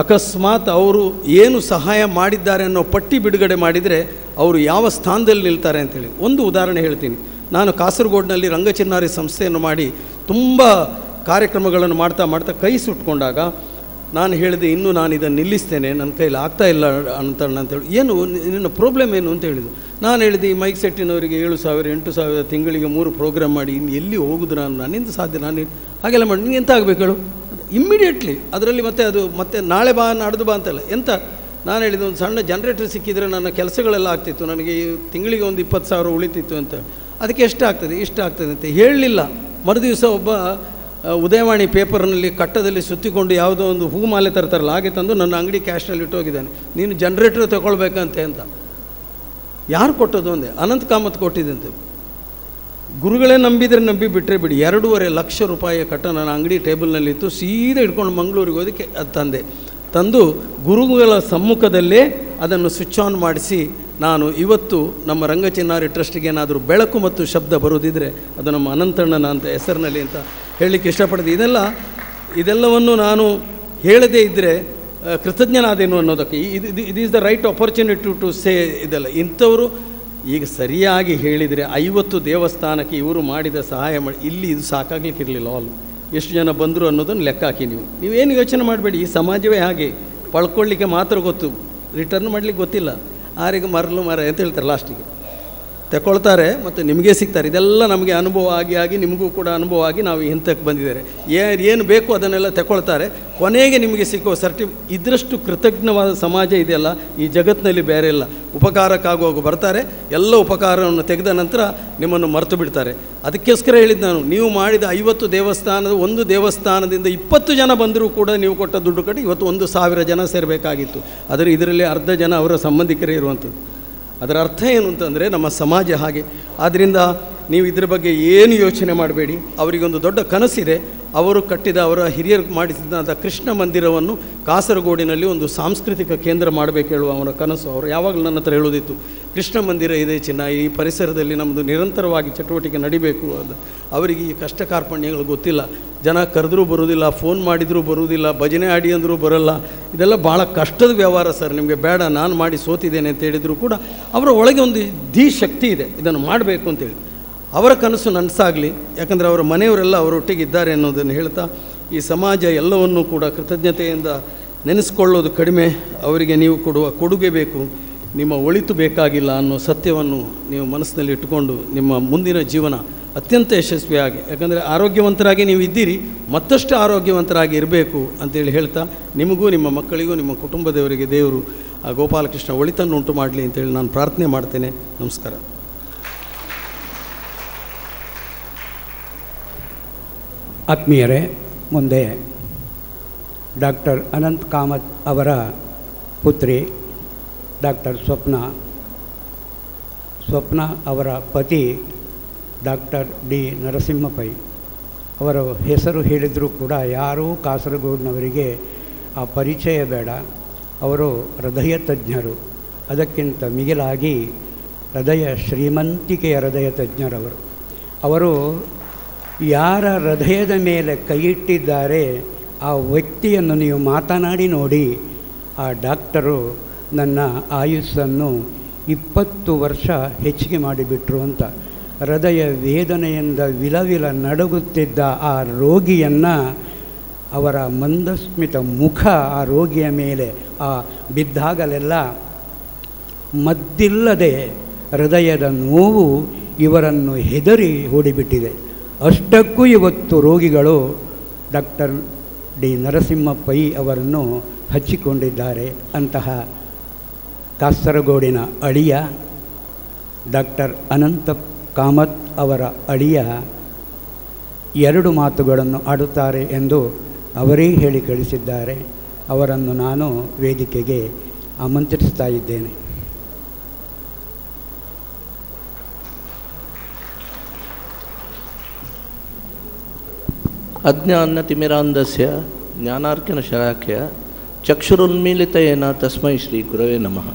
ಅಕಸ್ಮಾತ್ ಅವರು ಏನು ಸಹಾಯ ಮಾಡಿದ್ದಾರೆ ಅನ್ನೋ ಪಟ್ಟಿ ಬಿಡುಗಡೆ ಮಾಡಿದರೆ ಅವರು ಯಾವ ಸ್ಥಾನದಲ್ಲಿ ನಿಲ್ತಾರೆ ಅಂಥೇಳಿ ಒಂದು ಉದಾಹರಣೆ ಹೇಳ್ತೀನಿ. ನಾನು ಕಾಸರಗೋಡಿನಲ್ಲಿ ರಂಗಚಿನ್ನಾರಿ ಸಂಸ್ಥೆಯನ್ನು ಮಾಡಿ ತುಂಬ ಕಾರ್ಯಕ್ರಮಗಳನ್ನು ಮಾಡ್ತಾ ಮಾಡ್ತಾ ಕೈ ಸುಟ್ಕೊಂಡಾಗ ನಾನು ಹೇಳಿದೆ, ಇನ್ನೂ ನಾನು ಇದನ್ನು ನಿಲ್ಲಿಸ್ತೇನೆ, ನನ್ನ ಕೈಲಿ ಆಗ್ತಾಯಿಲ್ಲ ಅಂತೇಳಿ. ಏನು ನಿನ್ನ ಪ್ರಾಬ್ಲಮ್ ಏನು ಅಂತ ಹೇಳಿದ್ದು. ನಾನು ಹೇಳಿದೆ, ಈ ಮೈಕ್ ಸೆಟ್ಟಿನವರಿಗೆ 7,000 8,000 ತಿಂಗಳಿಗೆ 3 ಪ್ರೋಗ್ರಾಮ್ ಮಾಡಿ ಇನ್ನು ಎಲ್ಲಿ ಹೋಗುದು, ನನ್ನಿಂದ ಸಾಧ್ಯ, ನಾನು ಹಾಗೆಲ್ಲ ಮಾಡಿ ನೀನು ಎಂತ ಆಗಬೇಕು ಹೇಳು ಇಮ್ಮಿಡಿಯೇಟ್ಲಿ. ಅದರಲ್ಲಿ ಮತ್ತೆ ನಾಳೆ ಬಾ ನಾಡ್ದು ಬಾ ಅಂತಲ್ಲ ಎಂತ. ನಾನು ಹೇಳಿದೆ, ಒಂದು ಸಣ್ಣ ಜನ್ರೇಟರ್ ಸಿಕ್ಕಿದರೆ ನನ್ನ ಕೆಲಸಗಳೆಲ್ಲ ಆಗ್ತಿತ್ತು, ನನಗೆ ತಿಂಗಳಿಗೆ ಒಂದು 20,000 ಉಳಿತಿತ್ತು ಅಂತ. ಅದಕ್ಕೆ ಎಷ್ಟು ಆಗ್ತದೆ ಇಷ್ಟು ಆಗ್ತದೆ ಅಂತ ಹೇಳಲಿಲ್ಲ. ಮರುದಿವಸ ಒಬ್ಬ ಉದಯವಾಣಿ ಪೇಪರ್ನಲ್ಲಿ ಕಟ್ಟದಲ್ಲಿ ಸುತ್ತಿಕೊಂಡು ಯಾವುದೋ ಒಂದು ಹೂಮಾಲೆ ತರ್ತಾರಲ್ಲ ಹಾಗೆ ತಂದು ನನ್ನ ಅಂಗಡಿ ಕ್ಯಾಶ್ನಲ್ಲಿ ಇಟ್ಟೋಗಿದ್ದಾನೆ. ನೀನು ಜನ್ರೇಟರ್ ತಗೊಳ್ಬೇಕಂತೆ ಅಂತ. ಯಾರು ಕೊಟ್ಟದ್ದು ಅಂದೆ, ಅನಂತ ಕಾಮತ್ ಕೊಟ್ಟಿದ್ದಂತೆ. ಗುರುಗಳೇ ನಂಬಿದರೆ ನಂಬಿ ಬಿಟ್ಟರೆ ಬಿಡಿ, 2.5 ಲಕ್ಷ ರೂಪಾಯಿಯ ಕಟ್ಟ ನನ್ನ ಅಂಗಡಿ ಟೇಬಲ್ನಲ್ಲಿತ್ತು. ಸೀದಾ ಇಟ್ಕೊಂಡು ಮಂಗಳೂರಿಗೆ ಹೋದಕ್ಕೆ ಅದು ತಂದು ಗುರುಗಳ ಸಮ್ಮುಖದಲ್ಲೇ ಅದನ್ನು ಸ್ವಿಚ್ ಆನ್ ಮಾಡಿಸಿ ನಾನು ಇವತ್ತು ನಮ್ಮ ರಂಗಚಿನ್ನಾರಿ ಟ್ರಸ್ಟಿಗೆ ಏನಾದರೂ ಬೆಳಕು ಮತ್ತು ಶಬ್ದ ಬರೋದಿದ್ದರೆ ಅದು ನಮ್ಮ ಅನಂತಣ್ಣನ ಅಂತ ಹೆಸರಿನಲ್ಲಿ ಅಂತ ಹೇಳಲಿಕ್ಕೆ ಇಷ್ಟಪಡ್ತೀನಿ. ಇದೆಲ್ಲವನ್ನು ನಾನು ಹೇಳದೇ ಇದ್ದರೆ ಕೃತಜ್ಞನಾದೇನು ಅನ್ನೋದಕ್ಕೆ ಇದು is the right opportunity to say. ಇದೆಲ್ಲ ಇಂಥವರು ಈಗ ಸರಿಯಾಗಿ ಹೇಳಿದರೆ 50 ದೇವಸ್ಥಾನಕ್ಕೆ ಇವರು ಮಾಡಿದ ಸಹಾಯ ಮಾಡಿ ಇಲ್ಲಿ ಇದು ಸಾಕಾಗಲಿಕ್ಕಿರಲಿಲ್ಲ. ಎಷ್ಟು ಜನ ಬಂದರು ಅನ್ನೋದನ್ನು ಲೆಕ್ಕ ಹಾಕಿ ನೀವೇನು ಯೋಚನೆ ಮಾಡಬೇಡಿ. ಈ ಸಮಾಜವೇ ಹಾಗೆ, ಪಳ್ಕೊಳ್ಳಿಕ್ಕೆ ಮಾತ್ರ ಗೊತ್ತು, ರಿಟರ್ನ್ ಮಾಡಲಿಕ್ಕೆ ಗೊತ್ತಿಲ್ಲ. ಆರಿಗೆ ಮರಲು ಮರ ಅಂತ ಹೇಳ್ತಾರೆ, ಲಾಸ್ಟಿಗೆ ತಗೊಳ್ತಾರೆ ಮತ್ತು ನಿಮಗೆ ಸಿಗ್ತಾರೆ. ಇದೆಲ್ಲ ನಮಗೆ ಅನುಭವ ಆಗಿ ನಿಮಗೂ ಕೂಡ ಅನುಭವ ಆಗಿ ನಾವು ಇಂಥಕ್ಕೆ ಬಂದಿದ್ದಾರೆ. ಏನು ಬೇಕು ಅದನ್ನೆಲ್ಲ ತಗೊಳ್ತಾರೆ, ಕೊನೆಗೆ ನಿಮಗೆ ಸಿಕ್ಕೋ ಇದರಷ್ಟು ಕೃತಜ್ಞವಾದ ಸಮಾಜ ಇದೆಯಲ್ಲ ಈ ಜಗತ್ತಿನಲ್ಲಿ ಬೇರೆ ಇಲ್ಲ. ಉಪಕಾರಕ್ಕಾಗುವಾಗ ಬರ್ತಾರೆ, ಎಲ್ಲ ಉಪಕಾರವನ್ನು ತೆಗೆದ ನಂತರ ನಿಮ್ಮನ್ನು ಮರೆತು ಬಿಡ್ತಾರೆ. ಅದಕ್ಕೋಸ್ಕರ ಹೇಳಿದ್ದು ನಾನು, ನೀವು ಮಾಡಿದ 50 ದೇವಸ್ಥಾನದ ಒಂದು ದೇವಸ್ಥಾನದಿಂದ 20 ಜನ ಬಂದರೂ ಕೂಡ ನೀವು ಕೊಟ್ಟ ದುಡ್ಡು ಕಟ್ಟಿ ಇವತ್ತು 1,000 ಜನ ಸೇರಬೇಕಾಗಿತ್ತು. ಆದರೆ ಇದರಲ್ಲಿ ಅರ್ಧ ಜನ ಅವರ ಸಂಬಂಧಿಕರೇ ಇರುವಂಥದ್ದು. ಅದರ ಅರ್ಥ ಏನು ಅಂತಂದರೆ ನಮ್ಮ ಸಮಾಜ ಹಾಗೆ. ಆದ್ದರಿಂದ ನೀವು ಇದರ ಬಗ್ಗೆ ಏನು ಯೋಚನೆ ಮಾಡಬೇಡಿ. ಅವರಿಗೊಂದು ದೊಡ್ಡ ಕನಸಿದೆ. ಅವರು ಕಟ್ಟಿದ, ಅವರ ಹಿರಿಯರು ಮಾಡಿಸಿದಂಥ ಕೃಷ್ಣ ಮಂದಿರವನ್ನು ಕಾಸರಗೋಡಿನಲ್ಲಿ ಒಂದು ಸಾಂಸ್ಕೃತಿಕ ಕೇಂದ್ರ ಮಾಡಬೇಕು ಹೇಳುವ ಅವರ ಕನಸು. ಅವರು ಯಾವಾಗಲೂ ನನ್ನ ಹತ್ರ ಹೇಳೋದಿತ್ತು, ಕೃಷ್ಣ ಮಂದಿರ ಇದೆ ಚಿನ್ನ, ಈ ಪರಿಸರದಲ್ಲಿ ನಮ್ಮದು ನಿರಂತರವಾಗಿ ಚಟುವಟಿಕೆ ನಡಿಬೇಕು. ಅದು ಅವರಿಗೆ ಈ ಕಷ್ಟ ಕಾರ್ಪಣ್ಯಗಳು ಗೊತ್ತಿಲ್ಲ. ಜನ ಕರೆದ್ರೂ ಬರುವುದಿಲ್ಲ, ಫೋನ್ ಮಾಡಿದರೂ ಬರುವುದಿಲ್ಲ, ಭಜನೆ ಆಡಿ ಅಂದರೂ ಬರೋಲ್ಲ. ಇದೆಲ್ಲ ಭಾಳ ಕಷ್ಟದ ವ್ಯವಹಾರ ಸರ್, ನಿಮಗೆ ಬೇಡ, ನಾನು ಮಾಡಿ ಸೋತಿದ್ದೇನೆ ಅಂತ ಹೇಳಿದರೂ ಕೂಡ ಅವರ ಒಳಗೆ ಒಂದು ಶಕ್ತಿ ಇದೆ, ಇದನ್ನು ಮಾಡಬೇಕು ಅಂತೇಳಿ. ಅವರ ಕನಸು ನನಸಾಗಲಿ, ಯಾಕಂದರೆ ಅವರ ಮನೆಯವರೆಲ್ಲ ಅವರೊಟ್ಟಿಗೆ ಇದ್ದಾರೆ ಅನ್ನೋದನ್ನು ಹೇಳ್ತಾ, ಈ ಸಮಾಜ ಎಲ್ಲವನ್ನೂ ಕೂಡ ಕೃತಜ್ಞತೆಯಿಂದ ನೆನೆಸ್ಕೊಳ್ಳೋದು ಕಡಿಮೆ, ಅವರಿಗೆ ನೀವು ಕೊಡುವ ಕೊಡುಗೆ ಬೇಕು, ನಿಮ್ಮ ಒಳಿತು ಬೇಕಾಗಿಲ್ಲ ಅನ್ನೋ ಸತ್ಯವನ್ನು ನೀವು ಮನಸ್ಸಿನಲ್ಲಿ ಇಟ್ಟುಕೊಂಡು ನಿಮ್ಮ ಮುಂದಿನ ಜೀವನ ಅತ್ಯಂತ ಯಶಸ್ವಿಯಾಗಿ, ಯಾಕಂದರೆ ಆರೋಗ್ಯವಂತರಾಗಿ ನೀವು ಇದ್ದೀರಿ, ಮತ್ತಷ್ಟು ಆರೋಗ್ಯವಂತರಾಗಿ ಇರಬೇಕು ಅಂತೇಳಿ ಹೇಳ್ತಾ, ನಿಮಗೂ ನಿಮ್ಮ ಮಕ್ಕಳಿಗೂ ನಿಮ್ಮ ಕುಟುಂಬದವರಿಗೆ ದೇವರು ಆ ಗೋಪಾಲಕೃಷ್ಣ ಒಳಿತನ್ನು ಉಂಟು ಮಾಡಲಿ ಅಂತೇಳಿ ನಾನು ಪ್ರಾರ್ಥನೆ ಮಾಡ್ತೇನೆ. ನಮಸ್ಕಾರ. ಆತ್ಮೀಯರೇ, ಮುಂದೆ ಡಾಕ್ಟರ್ ಅನಂತ್ ಕಾಮತ್ ಅವರ ಪುತ್ರಿ ಡಾಕ್ಟರ್ ಸ್ವಪ್ನ ಅವರ ಪತಿ ಡಾಕ್ಟರ್ ಡಿ ನರಸಿಂಹ ಪೈ ಅವರ ಹೆಸರು ಹೇಳಿದರೂ ಕೂಡ ಯಾರೂ ಕಾಸರಗೋಡಿನವರಿಗೆ ಆ ಪರಿಚಯ ಬೇಡ. ಅವರು ಹೃದಯ ತಜ್ಞರು, ಅದಕ್ಕಿಂತ ಮಿಗಿಲಾಗಿ ಶ್ರೀಮಂತಿಕೆಯ ಹೃದಯ ತಜ್ಞರವರು. ಅವರು ಯಾರ ಹೃದಯದ ಮೇಲೆ ಕೈಯಿಟ್ಟಿದ್ದಾರೆ ಆ ವ್ಯಕ್ತಿಯನ್ನು ನೀವು ಮಾತನಾಡಿ ನೋಡಿ, ಆ ಡಾಕ್ಟರು ನನ್ನ ಆಯುಸ್ಸನ್ನು 20 ವರ್ಷ ಹೆಚ್ಚಿಗೆ ಮಾಡಿಬಿಟ್ರು ಅಂತ. ಹೃದಯ ವೇದನೆಯಿಂದ ವಿಲವಿಲ ನಡುಗುತ್ತಿದ್ದ ಆ ರೋಗಿಯನ್ನು ಅವರ ಮಂದಸ್ಮಿತ ಮುಖ ಆ ರೋಗಿಯ ಮೇಲೆ ಬಿದ್ದಾಗಲೆಲ್ಲ ಮದ್ದಿಲ್ಲದೆ ಹೃದಯದ ನೋವು ಇವರನ್ನು ಹೆದರಿ ಓಡಿಬಿಟ್ಟಿದೆ. ಅಷ್ಟಕ್ಕೂ ಇವತ್ತು ರೋಗಿಗಳು ಡಾಕ್ಟರ್ ಡಿ ನರಸಿಂಹ ಪೈ ಅವರನ್ನು ಹಚ್ಚಿಕೊಂಡಿದ್ದಾರೆ. ಅಂತಹ ಕಾಸರಗೋಡಿನ ಅಳಿಯ ಡಾಕ್ಟರ್ ಅನಂತ ಕಾಮತ್ ಅವರ ಅಳಿಯ 2 ಮಾತುಗಳನ್ನು ಆಡುತ್ತಾರೆ ಎಂದು ಅವರೇ ಹೇಳಿ ಕಳಿಸಿದ್ದಾರೆ. ಅವರನ್ನು ನಾನು ವೇದಿಕೆಗೆ ಆಮಂತ್ರಿಸ್ತಾ ಇದ್ದೇನೆ. ಅಜ್ಞಾನತಿಮಿರಾಂಧಸ್ಯ ಜ್ಞಾನಾರ್ಕನಶಲಾಖ್ಯ ಚಕ್ಷುರುನ್ಮೀಲಿತಯೇನ ತಸ್ಮೈ ಶ್ರೀ ಗುರವೇ ನಮಃ.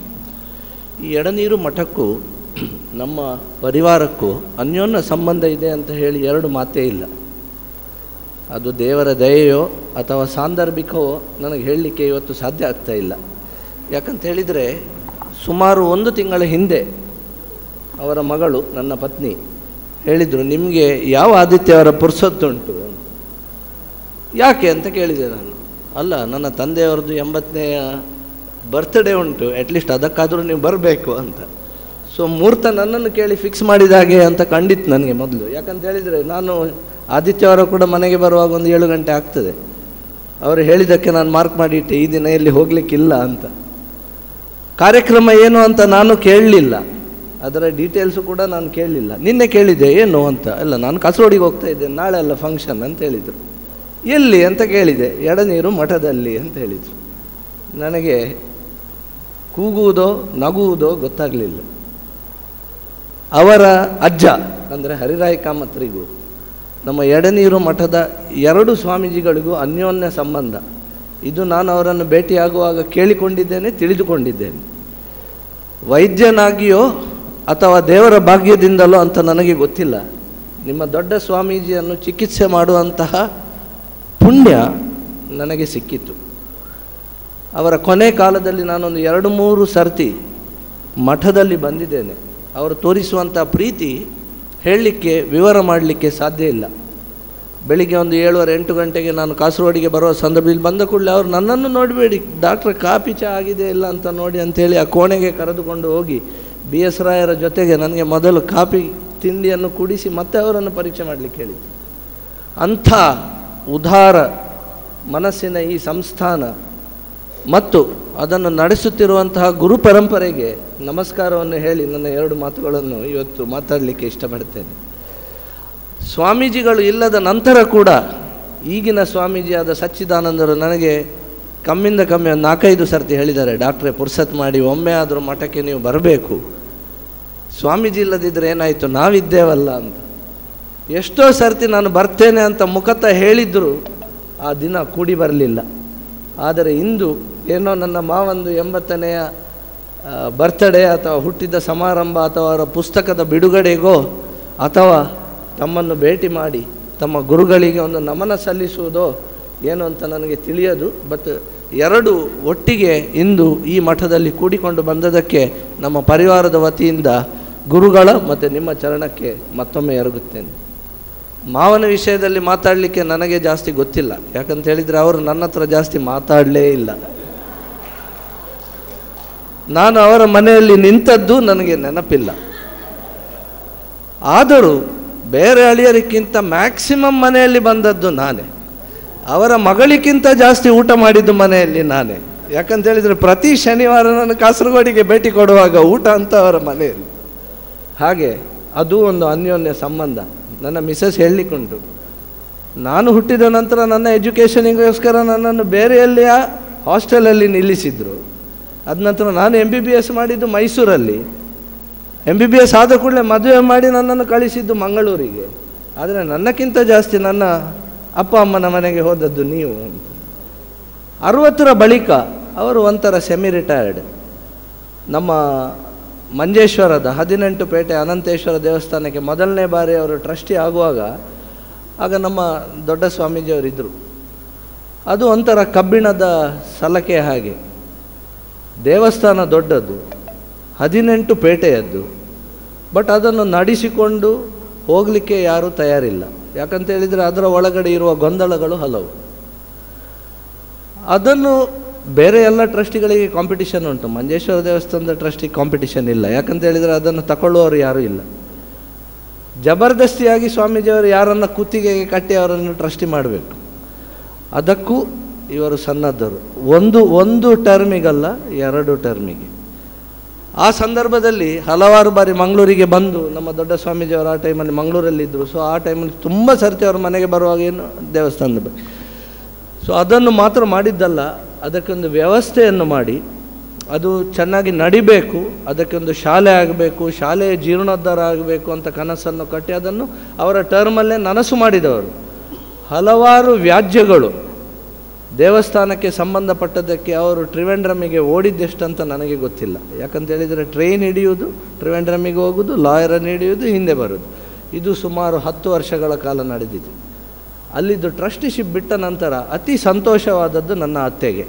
ಈ ಎಡನೀರು ಮಠಕ್ಕೂ ನಮ್ಮ ಪರಿವಾರಕ್ಕೂ ಅನ್ಯೋನ್ಯ ಸಂಬಂಧ ಇದೆ ಅಂತ ಹೇಳಿ 2 ಮಾತೇ ಇಲ್ಲ. ಅದು ದೇವರ ದಯೆಯೋ ಅಥವಾ ಸಾಂದರ್ಭಿಕವೋ ನನಗೆ ಹೇಳಲಿಕ್ಕೆ ಇವತ್ತು ಸಾಧ್ಯ ಆಗ್ತಾ ಇಲ್ಲ. ಯಾಕಂತ ಹೇಳಿದರೆ ಸುಮಾರು 1 ತಿಂಗಳ ಹಿಂದೆ ಅವರ ಮಗಳು ನನ್ನ ಪತ್ನಿ ಹೇಳಿದರು, ನಿಮಗೆ ಯಾವ ಆದಿತ್ಯ ಅವರ ಪುರ್ಸೊತ್ತುಂಟು ಅಂತ. ಯಾಕೆ ಅಂತ ಕೇಳಿದೆ ನಾನು. ಅಲ್ಲ, ನನ್ನ ತಂದೆಯವ್ರದ್ದು 80ನೇ ಬರ್ತ್ಡೇ ಉಂಟು, ಅಟ್ಲೀಸ್ಟ್ ಅದಕ್ಕಾದರೂ ನೀವು ಬರಬೇಕು ಅಂತ. ಸೊ ಮುಹೂರ್ತ ನನ್ನನ್ನು ಕೇಳಿ ಫಿಕ್ಸ್ ಮಾಡಿದ ಹಾಗೆ ಅಂತ ಕಂಡಿತ್ತು ನನಗೆ ಮೊದಲು. ಯಾಕಂತ ಹೇಳಿದರೆ ನಾನು ಆದಿತ್ಯವಾರ ಕೂಡ ಮನೆಗೆ ಬರುವಾಗ ಒಂದು 7 ಗಂಟೆ ಆಗ್ತದೆ. ಅವರು ಹೇಳಿದ್ದಕ್ಕೆ ನಾನು ಮಾರ್ಕ್ ಮಾಡಿಟ್ಟೆ, ಈ ದಿನ ಎಲ್ಲಿ ಹೋಗಲಿಕ್ಕಿಲ್ಲ ಅಂತ. ಕಾರ್ಯಕ್ರಮ ಏನು ಅಂತ ನಾನು ಕೇಳಲಿಲ್ಲ, ಅದರ ಡೀಟೇಲ್ಸು ಕೂಡ ನಾನು ಕೇಳಲಿಲ್ಲ. ನಿನ್ನೆ ಕೇಳಿದ್ದೆ ಏನು ಅಂತ. ಅಲ್ಲ, ನಾನು ಕಾಸರಗೋಡಿಗೆ ಹೋಗ್ತಾ ಇದ್ದೇನೆ, ನಾಳೆ ಅಲ್ಲ ಫಂಕ್ಷನ್ ಅಂತ ಹೇಳಿದರು. ಎಲ್ಲಿ ಅಂತ ಕೇಳಿದೆ. ಎಡನೀರು ಮಠದಲ್ಲಿ ಅಂತ ಹೇಳಿದರು. ನನಗೆ ಕೂಗುವುದೋ ನಗುವುದೋ ಗೊತ್ತಾಗಲಿಲ್ಲ. ಅವರ ಅಜ್ಜ ಅಂದರೆ ಹರಿರಾಯ ಕಾಮತ್ರಿಗೂ ನಮ್ಮ ಎಡನೀರು ಮಠದ 2 ಸ್ವಾಮೀಜಿಗಳಿಗೂ ಅನ್ಯೋನ್ಯ ಸಂಬಂಧ. ಇದು ನಾನು ಅವರನ್ನು ಭೇಟಿಯಾಗುವಾಗ ಕೇಳಿಕೊಂಡಿದ್ದೇನೆ, ತಿಳಿದುಕೊಂಡಿದ್ದೇನೆ. ವೈದ್ಯನಾಗಿಯೋ ಅಥವಾ ದೇವರ ಭಾಗ್ಯದಿಂದಲೋ ಅಂತ ನನಗೆ ಗೊತ್ತಿಲ್ಲ. ನಿಮ್ಮ ದೊಡ್ಡ ಸ್ವಾಮೀಜಿಯನ್ನು ಚಿಕಿತ್ಸೆ ಮಾಡುವಂತಹ ಪುಣ್ಯ ನನಗೆ ಸಿಕ್ಕಿತ್ತು. ಅವರ ಕೊನೆ ಕಾಲದಲ್ಲಿ ನಾನೊಂದು 2-3 ಸರ್ತಿ ಮಠದಲ್ಲಿ ಬಂದಿದ್ದೇನೆ. ಅವರು ತೋರಿಸುವಂಥ ಪ್ರೀತಿ ಹೇಳಲಿಕ್ಕೆ, ವಿವರ ಮಾಡಲಿಕ್ಕೆ ಸಾಧ್ಯ ಇಲ್ಲ. ಬೆಳಿಗ್ಗೆ ಒಂದು 7:30-8 ಗಂಟೆಗೆ ನಾನು ಕಾಸರಗೋಡಿಗೆ ಬರುವ ಸಂದರ್ಭದಲ್ಲಿ ಬಂದ ಕೂಡಲೇ ಅವರು ನನ್ನನ್ನು ನೋಡಬೇಡಿ, ಡಾಕ್ಟ್ರ್ ಕಾಪಿ ಚಾ ಆಗಿದೆ ಇಲ್ಲ ಅಂತ ನೋಡಿ ಅಂಥೇಳಿ ಆ ಕೋಣೆಗೆ ಕರೆದುಕೊಂಡು ಹೋಗಿ BS ರಾಯರ ಜೊತೆಗೆ ನನಗೆ ಮೊದಲು ಕಾಪಿ ತಿಂಡಿಯನ್ನು ಕುಡಿಸಿ ಮತ್ತೆ ಅವರನ್ನು ಪರೀಕ್ಷೆ ಮಾಡಲಿಕ್ಕೆ ಹೇಳಿದ್ದು. ಅಂಥ ಉದಾರ ಮನಸ್ಸಿನ ಈ ಸಂಸ್ಥಾನ ಮತ್ತು ಅದನ್ನು ನಡೆಸುತ್ತಿರುವಂತಹ ಗುರು ಪರಂಪರೆಗೆ ನಮಸ್ಕಾರವನ್ನು ಹೇಳಿ ನನ್ನ 2 ಮಾತುಗಳನ್ನು ಇವತ್ತು ಮಾತಾಡಲಿಕ್ಕೆ ಇಷ್ಟಪಡ್ತೇನೆ. ಸ್ವಾಮೀಜಿಗಳು ಇಲ್ಲದ ನಂತರ ಕೂಡ ಈಗಿನ ಸ್ವಾಮೀಜಿಯಾದ ಸಚ್ಚಿದಾನಂದರು ನನಗೆ ಕಮ್ಮಿಂದ ಕಮ್ಮಿ ಒಂದು 4-5 ಸರ್ತಿ ಹೇಳಿದ್ದಾರೆ, ಡಾಕ್ಟ್ರೇ ಪುರ್ಸತ್ ಮಾಡಿ ಒಮ್ಮೆ ಆದರೂ ಮಠಕ್ಕೆ ನೀವು ಬರಬೇಕು, ಸ್ವಾಮೀಜಿ ಇಲ್ಲದಿದ್ದರೆ ಏನಾಯಿತು, ನಾವಿದ್ದೇವಲ್ಲ ಅಂತ. ಎಷ್ಟೋ ಸರ್ತಿ ನಾನು ಬರ್ತೇನೆ ಅಂತ ಮುಖತಃ ಹೇಳಿದ್ರು ಆ ದಿನ ಕೂಡಿ ಬರಲಿಲ್ಲ. ಆದರೆ ಇಂದು ಏನೋ ನನ್ನ ಮಾವಂದು 80ನೆಯ ಬರ್ತ್ಡೇ ಅಥವಾ ಹುಟ್ಟಿದ ಸಮಾರಂಭ ಅಥವಾ ಅವರ ಪುಸ್ತಕದ ಬಿಡುಗಡೆಗೋ ಅಥವಾ ತಮ್ಮನ್ನು ಭೇಟಿ ಮಾಡಿ ತಮ್ಮ ಗುರುಗಳಿಗೆ ಒಂದು ನಮನ ಸಲ್ಲಿಸುವುದೋ ಏನು ಅಂತ ನನಗೆ ತಿಳಿಯದು. ಬಟ್ 2 ಒಟ್ಟಿಗೆ ಇಂದು ಈ ಮಠದಲ್ಲಿ ಕೂಡಿಕೊಂಡು ಬಂದದಕ್ಕೆ ನಮ್ಮ ಪರಿವಾರದ ವತಿಯಿಂದ ಗುರುಗಳ ಮತ್ತು ನಿಮ್ಮ ಚರಣಕ್ಕೆ ಮತ್ತೊಮ್ಮೆ ಎರಗುತ್ತೇನೆ. ಮಾವನ ವಿಷಯದಲ್ಲಿ ಮಾತಾಡಲಿಕ್ಕೆ ನನಗೆ ಜಾಸ್ತಿ ಗೊತ್ತಿಲ್ಲ. ಯಾಕಂತ ಹೇಳಿದರೆ ಅವರು ನನ್ನ ಹತ್ರ ಜಾಸ್ತಿ ಮಾತಾಡಲೇ ಇಲ್ಲ. ನಾನು ಅವರ ಮನೆಯಲ್ಲಿ ನಿಂತದ್ದು ನನಗೆ ನೆನಪಿಲ್ಲ. ಆದರೂ ಬೇರೆ ಅಳಿಯರಿಗಿಂತ ಮ್ಯಾಕ್ಸಿಮಮ್ ಮನೆಯಲ್ಲಿ ಬಂದದ್ದು ನಾನೇ. ಅವರ ಮಗಳಿಗಿಂತ ಜಾಸ್ತಿ ಊಟ ಮಾಡಿದ್ದು ಮನೆಯಲ್ಲಿ ನಾನೇ. ಯಾಕಂತ ಹೇಳಿದರೆ ಪ್ರತಿ ಶನಿವಾರ ನಾನು ಕಾಸರಗೋಡಿಗೆ ಭೇಟಿ ಕೊಡುವಾಗ ಊಟ ಅಂತ ಅವರ ಮನೆಯಲ್ಲಿ. ಹಾಗೆ ಅದು ಒಂದು ಅನ್ಯೋನ್ಯ ಸಂಬಂಧ. ನನ್ನ ಮಿಸಸ್ ಹೇಳಲಿಕ್ಕುಂಟು, ನಾನು ಹುಟ್ಟಿದ ನಂತರ ನನ್ನ ಎಜುಕೇಷನಿಗೋಸ್ಕರ ನನ್ನನ್ನು ಬೇರೆಯಲ್ಲಿಯ ಹಾಸ್ಟೆಲಲ್ಲಿ ನಿಲ್ಲಿಸಿದರು. ಅದ ನಂತರ ನಾನು MBBS ಮಾಡಿದ್ದು ಮೈಸೂರಲ್ಲಿ. MBBS ಆದ ಕೂಡಲೇ ಮದುವೆ ಮಾಡಿ ನನ್ನನ್ನು ಕಳಿಸಿದ್ದು ಮಂಗಳೂರಿಗೆ. ಆದರೆ ನನ್ನಕ್ಕಿಂತ ಜಾಸ್ತಿ ನನ್ನ ಅಪ್ಪ ಅಮ್ಮನ ಮನೆಗೆ ಹೋದದ್ದು ನೀವು ಅಂತ. 60ರ ಬಳಿಕ ಅವರು ಒಂಥರ ಸೆಮಿ ರಿಟೈರ್ಡ್. ನಮ್ಮ ಮಂಜೇಶ್ವರದ 18 ಪೇಟೆ ಅನಂತೇಶ್ವರ ದೇವಸ್ಥಾನಕ್ಕೆ ಮೊದಲನೇ ಬಾರಿ ಅವರು ಟ್ರಸ್ಟಿ ಆಗುವಾಗ ಆಗ ನಮ್ಮ ದೊಡ್ಡ ಸ್ವಾಮೀಜಿಯವರಿದ್ದರು. ಅದು ಒಂಥರ ಕಬ್ಬಿಣದ ಸಲಕೆ ಹಾಗೆ. ದೇವಸ್ಥಾನ ದೊಡ್ಡದು, 18 ಪೇಟೆಯದ್ದು. ಬಟ್ ಅದನ್ನು ನಡೆಸಿಕೊಂಡು ಹೋಗಲಿಕ್ಕೆ ಯಾರೂ ತಯಾರಿಲ್ಲ. ಯಾಕಂತ ಹೇಳಿದರೆ ಅದರ ಒಳಗಡೆ ಇರುವ ಗೊಂದಲಗಳು ಹಲವು. ಅದನ್ನು ಬೇರೆ ಎಲ್ಲ ಟ್ರಸ್ಟಿಗಳಿಗೆ ಕಾಂಪಿಟಿಷನ್ ಉಂಟು, ಮಂಜೇಶ್ವರ ದೇವಸ್ಥಾನದ ಟ್ರಸ್ಟಿಗೆ ಕಾಂಪಿಟಿಷನ್ ಇಲ್ಲ. ಯಾಕಂತ ಹೇಳಿದರೆ ಅದನ್ನು ತಗೊಳ್ಳುವವರು ಯಾರೂ ಇಲ್ಲ. ಜಬರ್ದಸ್ತಿಯಾಗಿ ಸ್ವಾಮೀಜಿಯವರು ಯಾರನ್ನು ಕುತ್ತಿಗೆಗೆ ಕಟ್ಟಿ ಅವರನ್ನು ಟ್ರಸ್ಟಿ ಮಾಡಬೇಕು. ಅದಕ್ಕೂ ಇವರು ಸನ್ನದ್ಧರು. ಒಂದು ಟರ್ಮಿಗಲ್ಲ, 2 ಟರ್ಮಿಗೆ. ಆ ಸಂದರ್ಭದಲ್ಲಿ ಹಲವಾರು ಬಾರಿ ಮಂಗಳೂರಿಗೆ ಬಂದು ನಮ್ಮ ದೊಡ್ಡ ಸ್ವಾಮೀಜಿಯವರು ಆ ಟೈಮಲ್ಲಿ ಮಂಗಳೂರಲ್ಲಿದ್ದರು. ಸೊ ಆ ಟೈಮಲ್ಲಿ ತುಂಬ ಸರ್ತಿ ಅವ್ರ ಮನೆಗೆ ಬರುವಾಗ ಏನು ದೇವಸ್ಥಾನದ ಬಗ್ಗೆ. ಸೊ ಅದನ್ನು ಮಾತ್ರ ಮಾಡಿದ್ದಲ್ಲ, ಅದಕ್ಕೊಂದು ವ್ಯವಸ್ಥೆಯನ್ನು ಮಾಡಿ ಅದು ಚೆನ್ನಾಗಿ ನಡಿಬೇಕು, ಅದಕ್ಕೊಂದು ಶಾಲೆ ಆಗಬೇಕು, ಶಾಲೆಯ ಜೀರ್ಣೋದ್ಧಾರ ಆಗಬೇಕು ಅಂತ ಕನಸನ್ನು ಕಟ್ಟಿ ಅದನ್ನು ಅವರ ಟರ್ಮಲ್ಲೇ ನನಸು ಮಾಡಿದವರು. ಹಲವಾರು ವ್ಯಾಜ್ಯಗಳು ದೇವಸ್ಥಾನಕ್ಕೆ ಸಂಬಂಧಪಟ್ಟದ್ದಕ್ಕೆ ಅವರು ತ್ರಿವೇಂದ್ರಮಿಗೆ ಓಡಿದ್ದೆಷ್ಟಂತ ನನಗೆ ಗೊತ್ತಿಲ್ಲ. ಯಾಕಂತ ಹೇಳಿದರೆ ಟ್ರೈನ್ ಹಿಡಿಯುವುದು, ತ್ರಿವೇಂದ್ರಮಿಗೆ ಹೋಗೋದು, ಲಾಯರನ್ನು ಹಿಡಿಯೋದು, ಹಿಂದೆ ಬರೋದು, ಇದು ಸುಮಾರು 10 ವರ್ಷಗಳ ಕಾಲ ನಡೆದಿದೆ. ಅಲ್ಲಿದ್ದು ಟ್ರಸ್ಟಿಶಿಪ್ ಬಿಟ್ಟ ನಂತರ ಅತಿ ಸಂತೋಷವಾದದ್ದು ನನ್ನ ಅತ್ತೆಗೆ.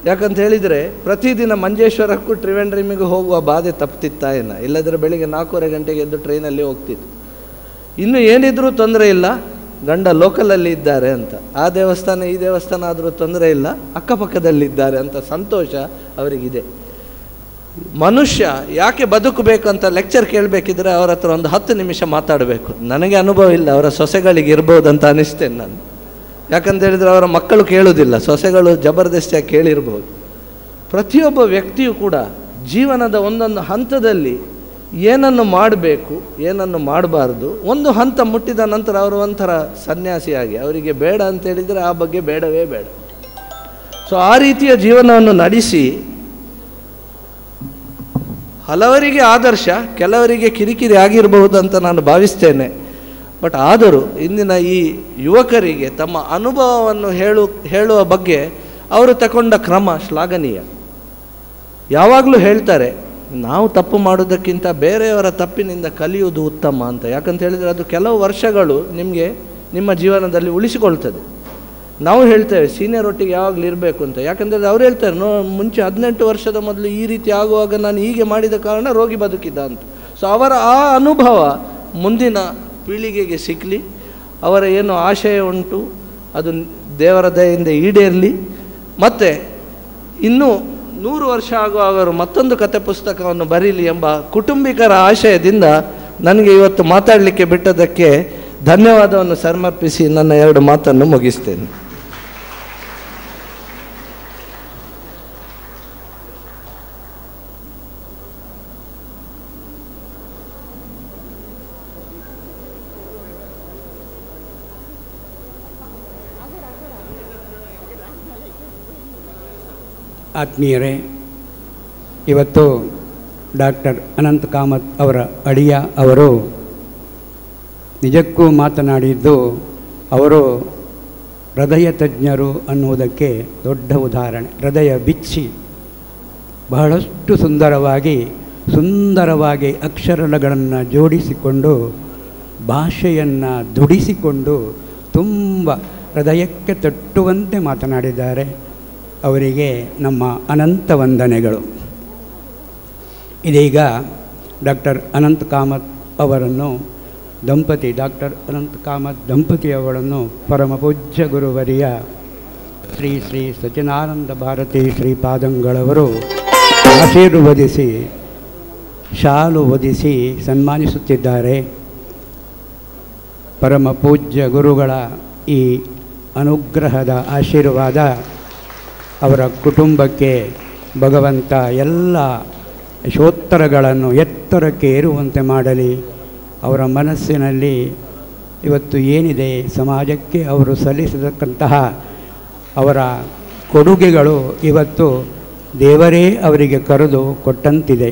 ಯಾಕಂತ ಹೇಳಿದರೆ ಪ್ರತಿದಿನ ಮಂಜೇಶ್ವರಕ್ಕೂ ತ್ರಿವೇಂದ್ರಮಿಗೆ ಹೋಗುವ ಬಾಧೆ ತಪ್ತಿತ್ತಾ ಏನ, ಇಲ್ಲದ್ರೆ ಬೆಳಿಗ್ಗೆ 4:30 ಗಂಟೆಗೆ ಎದ್ದು ಟ್ರೈನಲ್ಲಿ ಹೋಗ್ತಿತ್ತು. ಇನ್ನು ಏನಿದ್ರೂ ತೊಂದರೆ ಇಲ್ಲ, ಗಂಡ ಲೋಕಲಲ್ಲಿ ಇದ್ದಾರೆ ಅಂತ, ಆ ದೇವಸ್ಥಾನ ಈ ದೇವಸ್ಥಾನ ಆದರೂ ತೊಂದರೆ ಇಲ್ಲ, ಅಕ್ಕಪಕ್ಕದಲ್ಲಿದ್ದಾರೆ ಅಂತ ಸಂತೋಷ ಅವರಿಗಿದೆ. ಮನುಷ್ಯ ಯಾಕೆ ಬದುಕಬೇಕು ಅಂತ ಲೆಕ್ಚರ್ ಕೇಳಬೇಕಿದ್ರೆ ಅವ್ರ ಹತ್ರ ಒಂದು 10 ನಿಮಿಷ ಮಾತಾಡಬೇಕು. ನನಗೆ ಅನುಭವ ಇಲ್ಲ, ಅವರ ಸೊಸೆಗಳಿಗೆ ಇರ್ಬೋದಂತ ಅನಿಸ್ತೇನೆ ನಾನು. ಯಾಕಂತ ಹೇಳಿದರೆ ಅವರ ಮಕ್ಕಳು ಕೇಳೋದಿಲ್ಲ, ಸೊಸೆಗಳು ಜಬರ್ದಸ್ತಿಯಾಗಿ ಕೇಳಿರ್ಬೋದು. ಪ್ರತಿಯೊಬ್ಬ ವ್ಯಕ್ತಿಯು ಕೂಡ ಜೀವನದ ಒಂದೊಂದು ಹಂತದಲ್ಲಿ ಏನನ್ನು ಮಾಡಬೇಕು, ಏನನ್ನು ಮಾಡಬಾರ್ದು, ಒಂದು ಹಂತ ಮುಟ್ಟಿದ ನಂತರ ಅವರು ಒಂಥರ ಸನ್ಯಾಸಿಯಾಗಿ ಅವರಿಗೆ ಬೇಡ ಅಂತೇಳಿದರೆ ಆ ಬಗ್ಗೆ ಬೇಡವೇ ಬೇಡ. ಸೊ ಆ ರೀತಿಯ ಜೀವನವನ್ನು ನಡೆಸಿ ಹಲವರಿಗೆ ಆದರ್ಶ, ಕೆಲವರಿಗೆ ಕಿರಿಕಿರಿ ಆಗಿರಬಹುದು ಅಂತ ನಾನು ಭಾವಿಸ್ತೇನೆ. ಬಟ್ ಆದರೂ ಇಂದಿನ ಈ ಯುವಕರಿಗೆ ತಮ್ಮ ಅನುಭವವನ್ನು ಹೇಳುವ ಬಗ್ಗೆ ಅವರು ತಗೊಂಡ ಕ್ರಮ ಶ್ಲಾಘನೀಯ. ಯಾವಾಗಲೂ ಹೇಳ್ತಾರೆ, ನಾವು ತಪ್ಪು ಮಾಡೋದಕ್ಕಿಂತ ಬೇರೆಯವರ ತಪ್ಪಿನಿಂದ ಕಲಿಯುವುದು ಉತ್ತಮ ಅಂತ. ಯಾಕಂತ ಹೇಳಿದರೆ ಅದು ಕೆಲವು ವರ್ಷಗಳು ನಿಮಗೆ ನಿಮ್ಮ ಜೀವನದಲ್ಲಿ ಉಳಿಸಿಕೊಳ್ತದೆ. ನಾವು ಹೇಳ್ತೇವೆ ಸೀನಿಯರ್ ಒಟ್ಟಿಗೆ ಯಾವಾಗಲೂ ಇರಬೇಕು ಅಂತ. ಯಾಕಂದರೆ ಅವ್ರು ಹೇಳ್ತಾರೆ, ಮುಂಚೆ 18 ವರ್ಷದ ಮೊದಲು ಈ ರೀತಿ ಆಗುವಾಗ ನಾನು ಹೀಗೆ ಮಾಡಿದ ಕಾರಣ ರೋಗಿ ಬದುಕಿದ್ದ ಅಂತ. ಸೊ ಅವರ ಆ ಅನುಭವ ಮುಂದಿನ ಪೀಳಿಗೆಗೆ ಸಿಕ್ಕಲಿ, ಅವರ ಏನು ಆಶಯ ಉಂಟು ಅದು ದೇವರ ದಯೆಯಿಂದ ಈಡೇರಲಿ. ಮತ್ತು ಇನ್ನೂ 100 ವರ್ಷ ಆಗುವಾಗ ಅವರು ಮತ್ತೊಂದು ಕತೆ ಪುಸ್ತಕವನ್ನು ಬರೀಲಿ ಎಂಬ ಕುಟುಂಬಿಕರ ಆಶಯದಿಂದ ನನಗೆ ಇವತ್ತು ಮಾತಾಡಲಿಕ್ಕೆ ಬಿಟ್ಟದಕ್ಕೆ ಧನ್ಯವಾದವನ್ನು ಸಮರ್ಪಿಸಿ ನನ್ನ 2 ಮಾತನ್ನು ಮುಗಿಸ್ತೇನೆ. ಆತ್ಮೀಯರೇ, ಇವತ್ತು ಡಾಕ್ಟರ್ ಅನಂತ್ ಕಾಮತ್ ಅವರ ಅಳಿಯ ಅವರು ನಿಜಕ್ಕೂ ಮಾತನಾಡಿದ್ದು ಅವರು ಹೃದಯ ತಜ್ಞರು ಅನ್ನುವುದಕ್ಕೆ ದೊಡ್ಡ ಉದಾಹರಣೆ. ಹೃದಯ ಬಿಚ್ಚಿ ಬಹಳಷ್ಟು ಸುಂದರವಾಗಿ ಅಕ್ಷರಗಳನ್ನು ಜೋಡಿಸಿಕೊಂಡು ಭಾಷೆಯನ್ನು ದುಡಿಸಿಕೊಂಡು ತುಂಬ ಹೃದಯಕ್ಕೆ ತಟ್ಟುವಂತೆ ಮಾತನಾಡಿದ್ದಾರೆ. ಅವರಿಗೆ ನಮ್ಮ ಅನಂತ ವಂದನೆಗಳು. ಇದೀಗ ಡಾಕ್ಟರ್ ಅನಂತ್ ಕಾಮತ್ ಅವರನ್ನು ಡಾಕ್ಟರ್ ಅನಂತ್ ಕಾಮತ್ ದಂಪತಿಯವರನ್ನು ಪರಮ ಪೂಜ್ಯ ಗುರುವರಿಯ ಶ್ರೀ ಶ್ರೀ ಸಚ್ಚಿದಾನಂದ ಭಾರತಿ ಶ್ರೀಪಾದಂಗಳವರು ಆಶೀರ್ವದಿಸಿ ಶಾಲು ಹೊದಿಸಿ ಸನ್ಮಾನಿಸುತ್ತಿದ್ದಾರೆ. ಪರಮ ಪೂಜ್ಯ ಗುರುಗಳ ಈ ಅನುಗ್ರಹದ ಆಶೀರ್ವಾದ ಅವರ ಕುಟುಂಬಕ್ಕೆ ಭಗವಂತ ಎಲ್ಲ ಯಶೋತ್ತರಗಳನ್ನು ಎತ್ತರಕ್ಕೆ ಏರುವಂತೆ ಮಾಡಲಿ. ಅವರ ಮನಸ್ಸಿನಲ್ಲಿ ಇವತ್ತು ಏನಿದೆ, ಸಮಾಜಕ್ಕೆ ಅವರು ಸಲ್ಲಿಸತಕ್ಕಂತಹ ಅವರ ಕೊಡುಗೆಗಳು ಇವತ್ತು ದೇವರೇ ಅವರಿಗೆ ಕರೆದು ಕೊಟ್ಟಂತಿದೆ.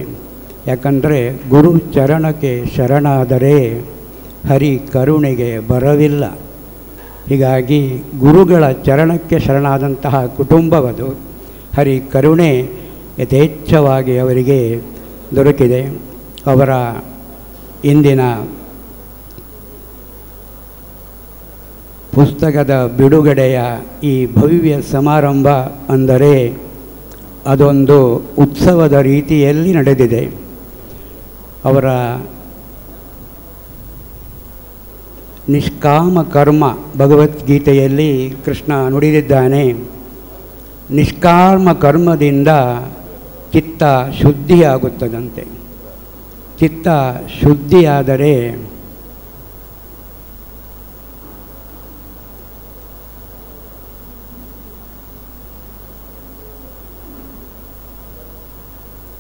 ಯಾಕಂದರೆ ಗುರು ಚರಣಕ್ಕೆ ಶರಣಾದರೆ ಹರಿ ಕರುಣೆಗೆ ಬರವಿಲ್ಲ. ಹೀಗಾಗಿ ಗುರುಗಳ ಚರಣಕ್ಕೆ ಶರಣಾದಂತಹ ಕುಟುಂಬವದು. ಹರಿ ಕರುಣೆ ಯಥೇಚ್ಛವಾಗಿ ಅವರಿಗೆ ದೊರಕಿದೆ. ಅವರ ಇಂದಿನ ಪುಸ್ತಕದ ಬಿಡುಗಡೆಯ ಈ ಭವ್ಯ ಸಮಾರಂಭ ಅಂದರೆ ಅದೊಂದು ಉತ್ಸವದ ರೀತಿಯಲ್ಲಿ ನಡೆದಿದೆ. ಅವರ ನಿಷ್ಕಾಮ ಕರ್ಮ ಭಗವದ್ಗೀತೆಯಲ್ಲಿ ಕೃಷ್ಣ ನುಡಿದಿದ್ದಾನೆ. ನಿಷ್ಕಾಮ ಕರ್ಮದಿಂದ ಚಿತ್ತ ಶುದ್ಧಿಯಾಗುತ್ತದಂತೆ. ಚಿತ್ತ ಶುದ್ಧಿಯಾದರೆ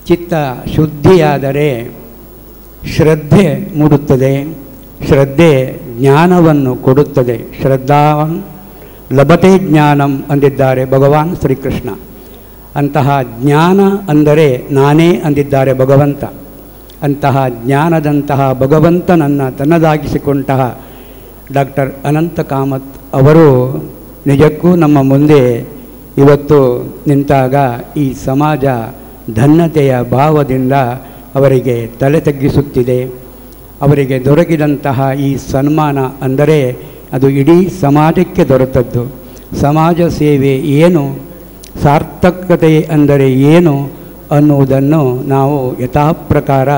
ಚಿತ್ತ ಶುದ್ಧಿಯಾದರೆ ಶ್ರದ್ಧೆ ಮೂಡುತ್ತದೆ. ಶ್ರದ್ಧೆ ಜ್ಞಾನವನ್ನು ಕೊಡುತ್ತದೆ. ಶ್ರದ್ಧಾವನ್ ಲಭತೆ ಜ್ಞಾನಂ ಅಂದಿದ್ದಾರೆ ಭಗವಾನ್ ಶ್ರೀಕೃಷ್ಣ. ಅಂತಹ ಜ್ಞಾನ ಅಂದರೆ ನಾನೇ ಅಂದಿದ್ದಾರೆ ಭಗವಂತ. ಅಂತಹ ಜ್ಞಾನದಂತಹ ಭಗವಂತನನ್ನು ತನ್ನದಾಗಿಸಿಕೊಂಡಂತಹ ಡಾಕ್ಟರ್ ಅನಂತ ಕಾಮತ್ ಅವರು ನಿಜಕ್ಕೂ ನಮ್ಮ ಮುಂದೆ ಇವತ್ತು ನಿಂತಾಗ ಈ ಸಮಾಜ ಧನ್ಯತೆಯ ಭಾವದಿಂದ ಅವರಿಗೆ ತಲೆ ತಗ್ಗಿಸುತ್ತಿದೆ. ಅವರಿಗೆ ದೊರಕಿದಂತಹ ಈ ಸನ್ಮಾನ ಅಂದರೆ ಅದು ಇಡೀ ಸಮಾಜಕ್ಕೆ ದೊರೆತದ್ದು. ಸಮಾಜ ಸೇವೆ ಏನು, ಸಾರ್ಥಕತೆ ಅಂದರೆ ಏನು ಅನ್ನುವುದನ್ನು ನಾವು ಯಥಾಪ್ರಕಾರ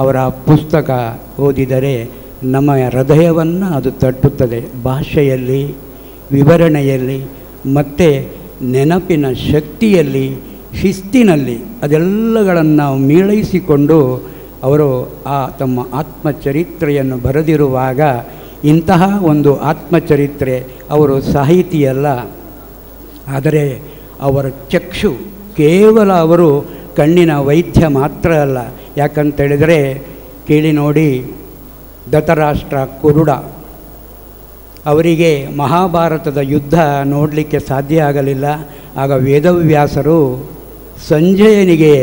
ಅವರ ಪುಸ್ತಕ ಓದಿದರೆ ನಮ್ಮ ಹೃದಯವನ್ನು ಅದು ತಟ್ಟುತ್ತದೆ. ಭಾಷೆಯಲ್ಲಿ, ವಿವರಣೆಯಲ್ಲಿ ಮತ್ತು ನೆನಪಿನ ಶಕ್ತಿಯಲ್ಲಿ, ಶಿಸ್ತಿನಲ್ಲಿ ಅದೆಲ್ಲಗಳನ್ನು ನಾವು ಮೇಳೈಸಿಕೊಂಡು ಅವರು ತಮ್ಮ ಆತ್ಮಚರಿತ್ರೆಯನ್ನು ಬರೆದಿರುವಾಗ ಇಂತಹ ಒಂದು ಆತ್ಮಚರಿತ್ರೆ, ಅವರು ಸಾಹಿತಿಯಲ್ಲ, ಆದರೆ ಅವರ ಚಕ್ಷು ಕೇವಲ ಅವರು ಕಣ್ಣಿನ ವೈದ್ಯ ಮಾತ್ರ ಅಲ್ಲ. ಯಾಕಂತೇಳಿದರೆ ಕೇಳಿ ನೋಡಿ, ಧೃತರಾಷ್ಟ್ರ ಕುರುಡ, ಅವರಿಗೆ ಮಹಾಭಾರತದ ಯುದ್ಧ ನೋಡಲಿಕ್ಕೆ ಸಾಧ್ಯ ಆಗಲಿಲ್ಲ. ಆಗ ವೇದವ್ಯಾಸರು ಸಂಜಯನಿಗೆ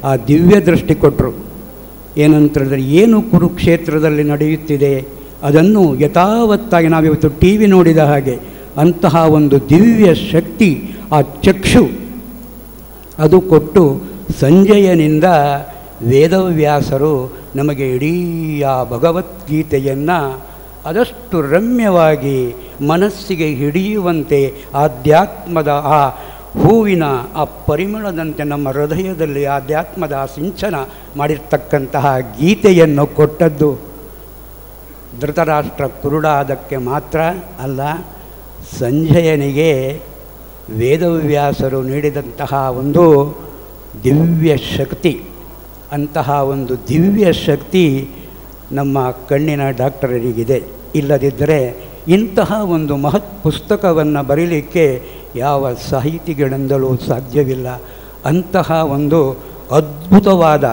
ಆ ದಿವ್ಯ ದೃಷ್ಟಿ ಕೊಟ್ಟರು. ಏನಂತೇಳಿದರೆ ಏನು ಕುರುಕ್ಷೇತ್ರದಲ್ಲಿ ನಡೆಯುತ್ತಿದೆ ಅದನ್ನು ಯಥಾವತ್ತಾಗಿ ನಾವಿವತ್ತು ಟಿ ವಿ ನೋಡಿದ ಹಾಗೆ ಅಂತಹ ಒಂದು ದಿವ್ಯ ಶಕ್ತಿ ಆ ಚಕ್ಷು ಅದು ಕೊಟ್ಟು ಸಂಜಯನಿಂದ ವೇದವ್ಯಾಸರು ನಮಗೆ ಇಡೀ ಆ ಭಗವದ್ಗೀತೆಯನ್ನು ಅದಷ್ಟು ರಮ್ಯವಾಗಿ ಮನಸ್ಸಿಗೆ ಹಿಡಿಯುವಂತೆ ಆಧ್ಯಾತ್ಮದ ಆ ಹೂವಿನ ಆ ಪರಿಮಳದಂತೆ ನಮ್ಮ ಹೃದಯದಲ್ಲಿ ಆಧ್ಯಾತ್ಮದ ಸಿಂಚನ ಮಾಡಿರ್ತಕ್ಕಂತಹ ಗೀತೆಯನ್ನು ಕೊಟ್ಟದ್ದು ಧೃತರಾಷ್ಟ್ರ ಕುರುಡ ಅದಕ್ಕೆ ಮಾತ್ರ ಅಲ್ಲ, ಸಂಜಯನಿಗೆ ವೇದವ್ಯಾಸರು ನೀಡಿದಂತಹ ಒಂದು ದಿವ್ಯ ಶಕ್ತಿ. ಅಂತಹ ಒಂದು ದಿವ್ಯ ಶಕ್ತಿ ನಮ್ಮ ಕಣ್ಣಿನ ಡಾಕ್ಟರರಿಗಿದೆ. ಇಲ್ಲದಿದ್ದರೆ ಇಂತಹ ಒಂದು ಮಹತ್ ಪುಸ್ತಕವನ್ನು ಬರೀಲಿಕ್ಕೆ ಯಾವ ಸಾಹಿತಿಗಳಿಂದಲೂ ಸಾಧ್ಯವಿಲ್ಲ. ಅಂತಹ ಒಂದು ಅದ್ಭುತವಾದ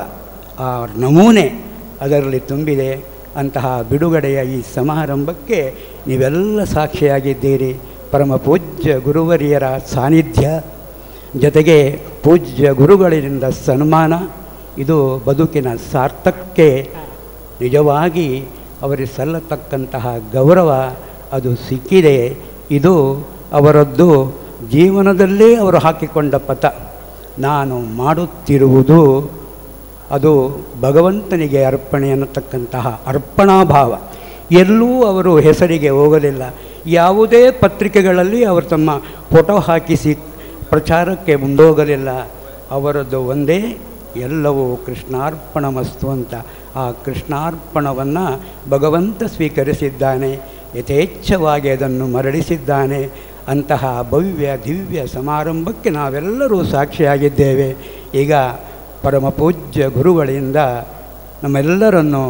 ಆ ನಮೂನೆ ಅದರಲ್ಲಿ ತುಂಬಿದೆ. ಅಂತಹ ಬಿಡುಗಡೆಯ ಈ ಸಮಾರಂಭಕ್ಕೆ ನೀವೆಲ್ಲ ಸಾಕ್ಷಿಯಾಗಿದ್ದೀರಿ. ಪರಮ ಪೂಜ್ಯ ಗುರುವರಿಯರ ಸಾನ್ನಿಧ್ಯ ಜೊತೆಗೆ ಪೂಜ್ಯ ಗುರುಗಳಿಂದ ಸನ್ಮಾನ, ಇದು ಬದುಕಿನ ಸಾರ್ಥಕ್ಕೆ ನಿಜವಾಗಿ ಅವರಿಗೆ ಸಲ್ಲತಕ್ಕಂತಹ ಗೌರವ ಅದು ಸಿಕ್ಕಿದೆ. ಇದು ಅವರದ್ದು ಜೀವನದಲ್ಲೇ ಅವರು ಹಾಕಿಕೊಂಡ ಪಥ. ನಾನು ಮಾಡುತ್ತಿರುವುದು ಅದು ಭಗವಂತನಿಗೆ ಅರ್ಪಣೆ ಅನ್ನತಕ್ಕಂತಹ ಅರ್ಪಣಾಭಾವ. ಎಲ್ಲೂ ಅವರು ಹೆಸರಿಗೆ ಹೋಗಲಿಲ್ಲ. ಯಾವುದೇ ಪತ್ರಿಕೆಗಳಲ್ಲಿ ಅವರು ತಮ್ಮ ಫೋಟೋ ಹಾಕಿಸಿ ಪ್ರಚಾರಕ್ಕೆ ಮುಂದೋಗಲಿಲ್ಲ. ಅವರದ್ದು ಒಂದೇ, ಎಲ್ಲವೂ ಕೃಷ್ಣಾರ್ಪಣಮಸ್ತು ಅಂತ. ಆ ಕೃಷ್ಣಾರ್ಪಣವನ್ನು ಭಗವಂತ ಸ್ವೀಕರಿಸಿದ್ದಾನೆ, ಯಥೇಚ್ಛವಾಗಿ ಅದನ್ನು ಮರಳಿಸಿದ್ದಾನೆ. ಅಂತಹ ಭವ್ಯ ದಿವ್ಯ ಸಮಾರಂಭಕ್ಕೆ ನಾವೆಲ್ಲರೂ ಸಾಕ್ಷಿಯಾಗಿದ್ದೇವೆ. ಈಗ ಪರಮ ಪೂಜ್ಯ ಗುರುಗಳಿಂದ ನಮ್ಮೆಲ್ಲರನ್ನು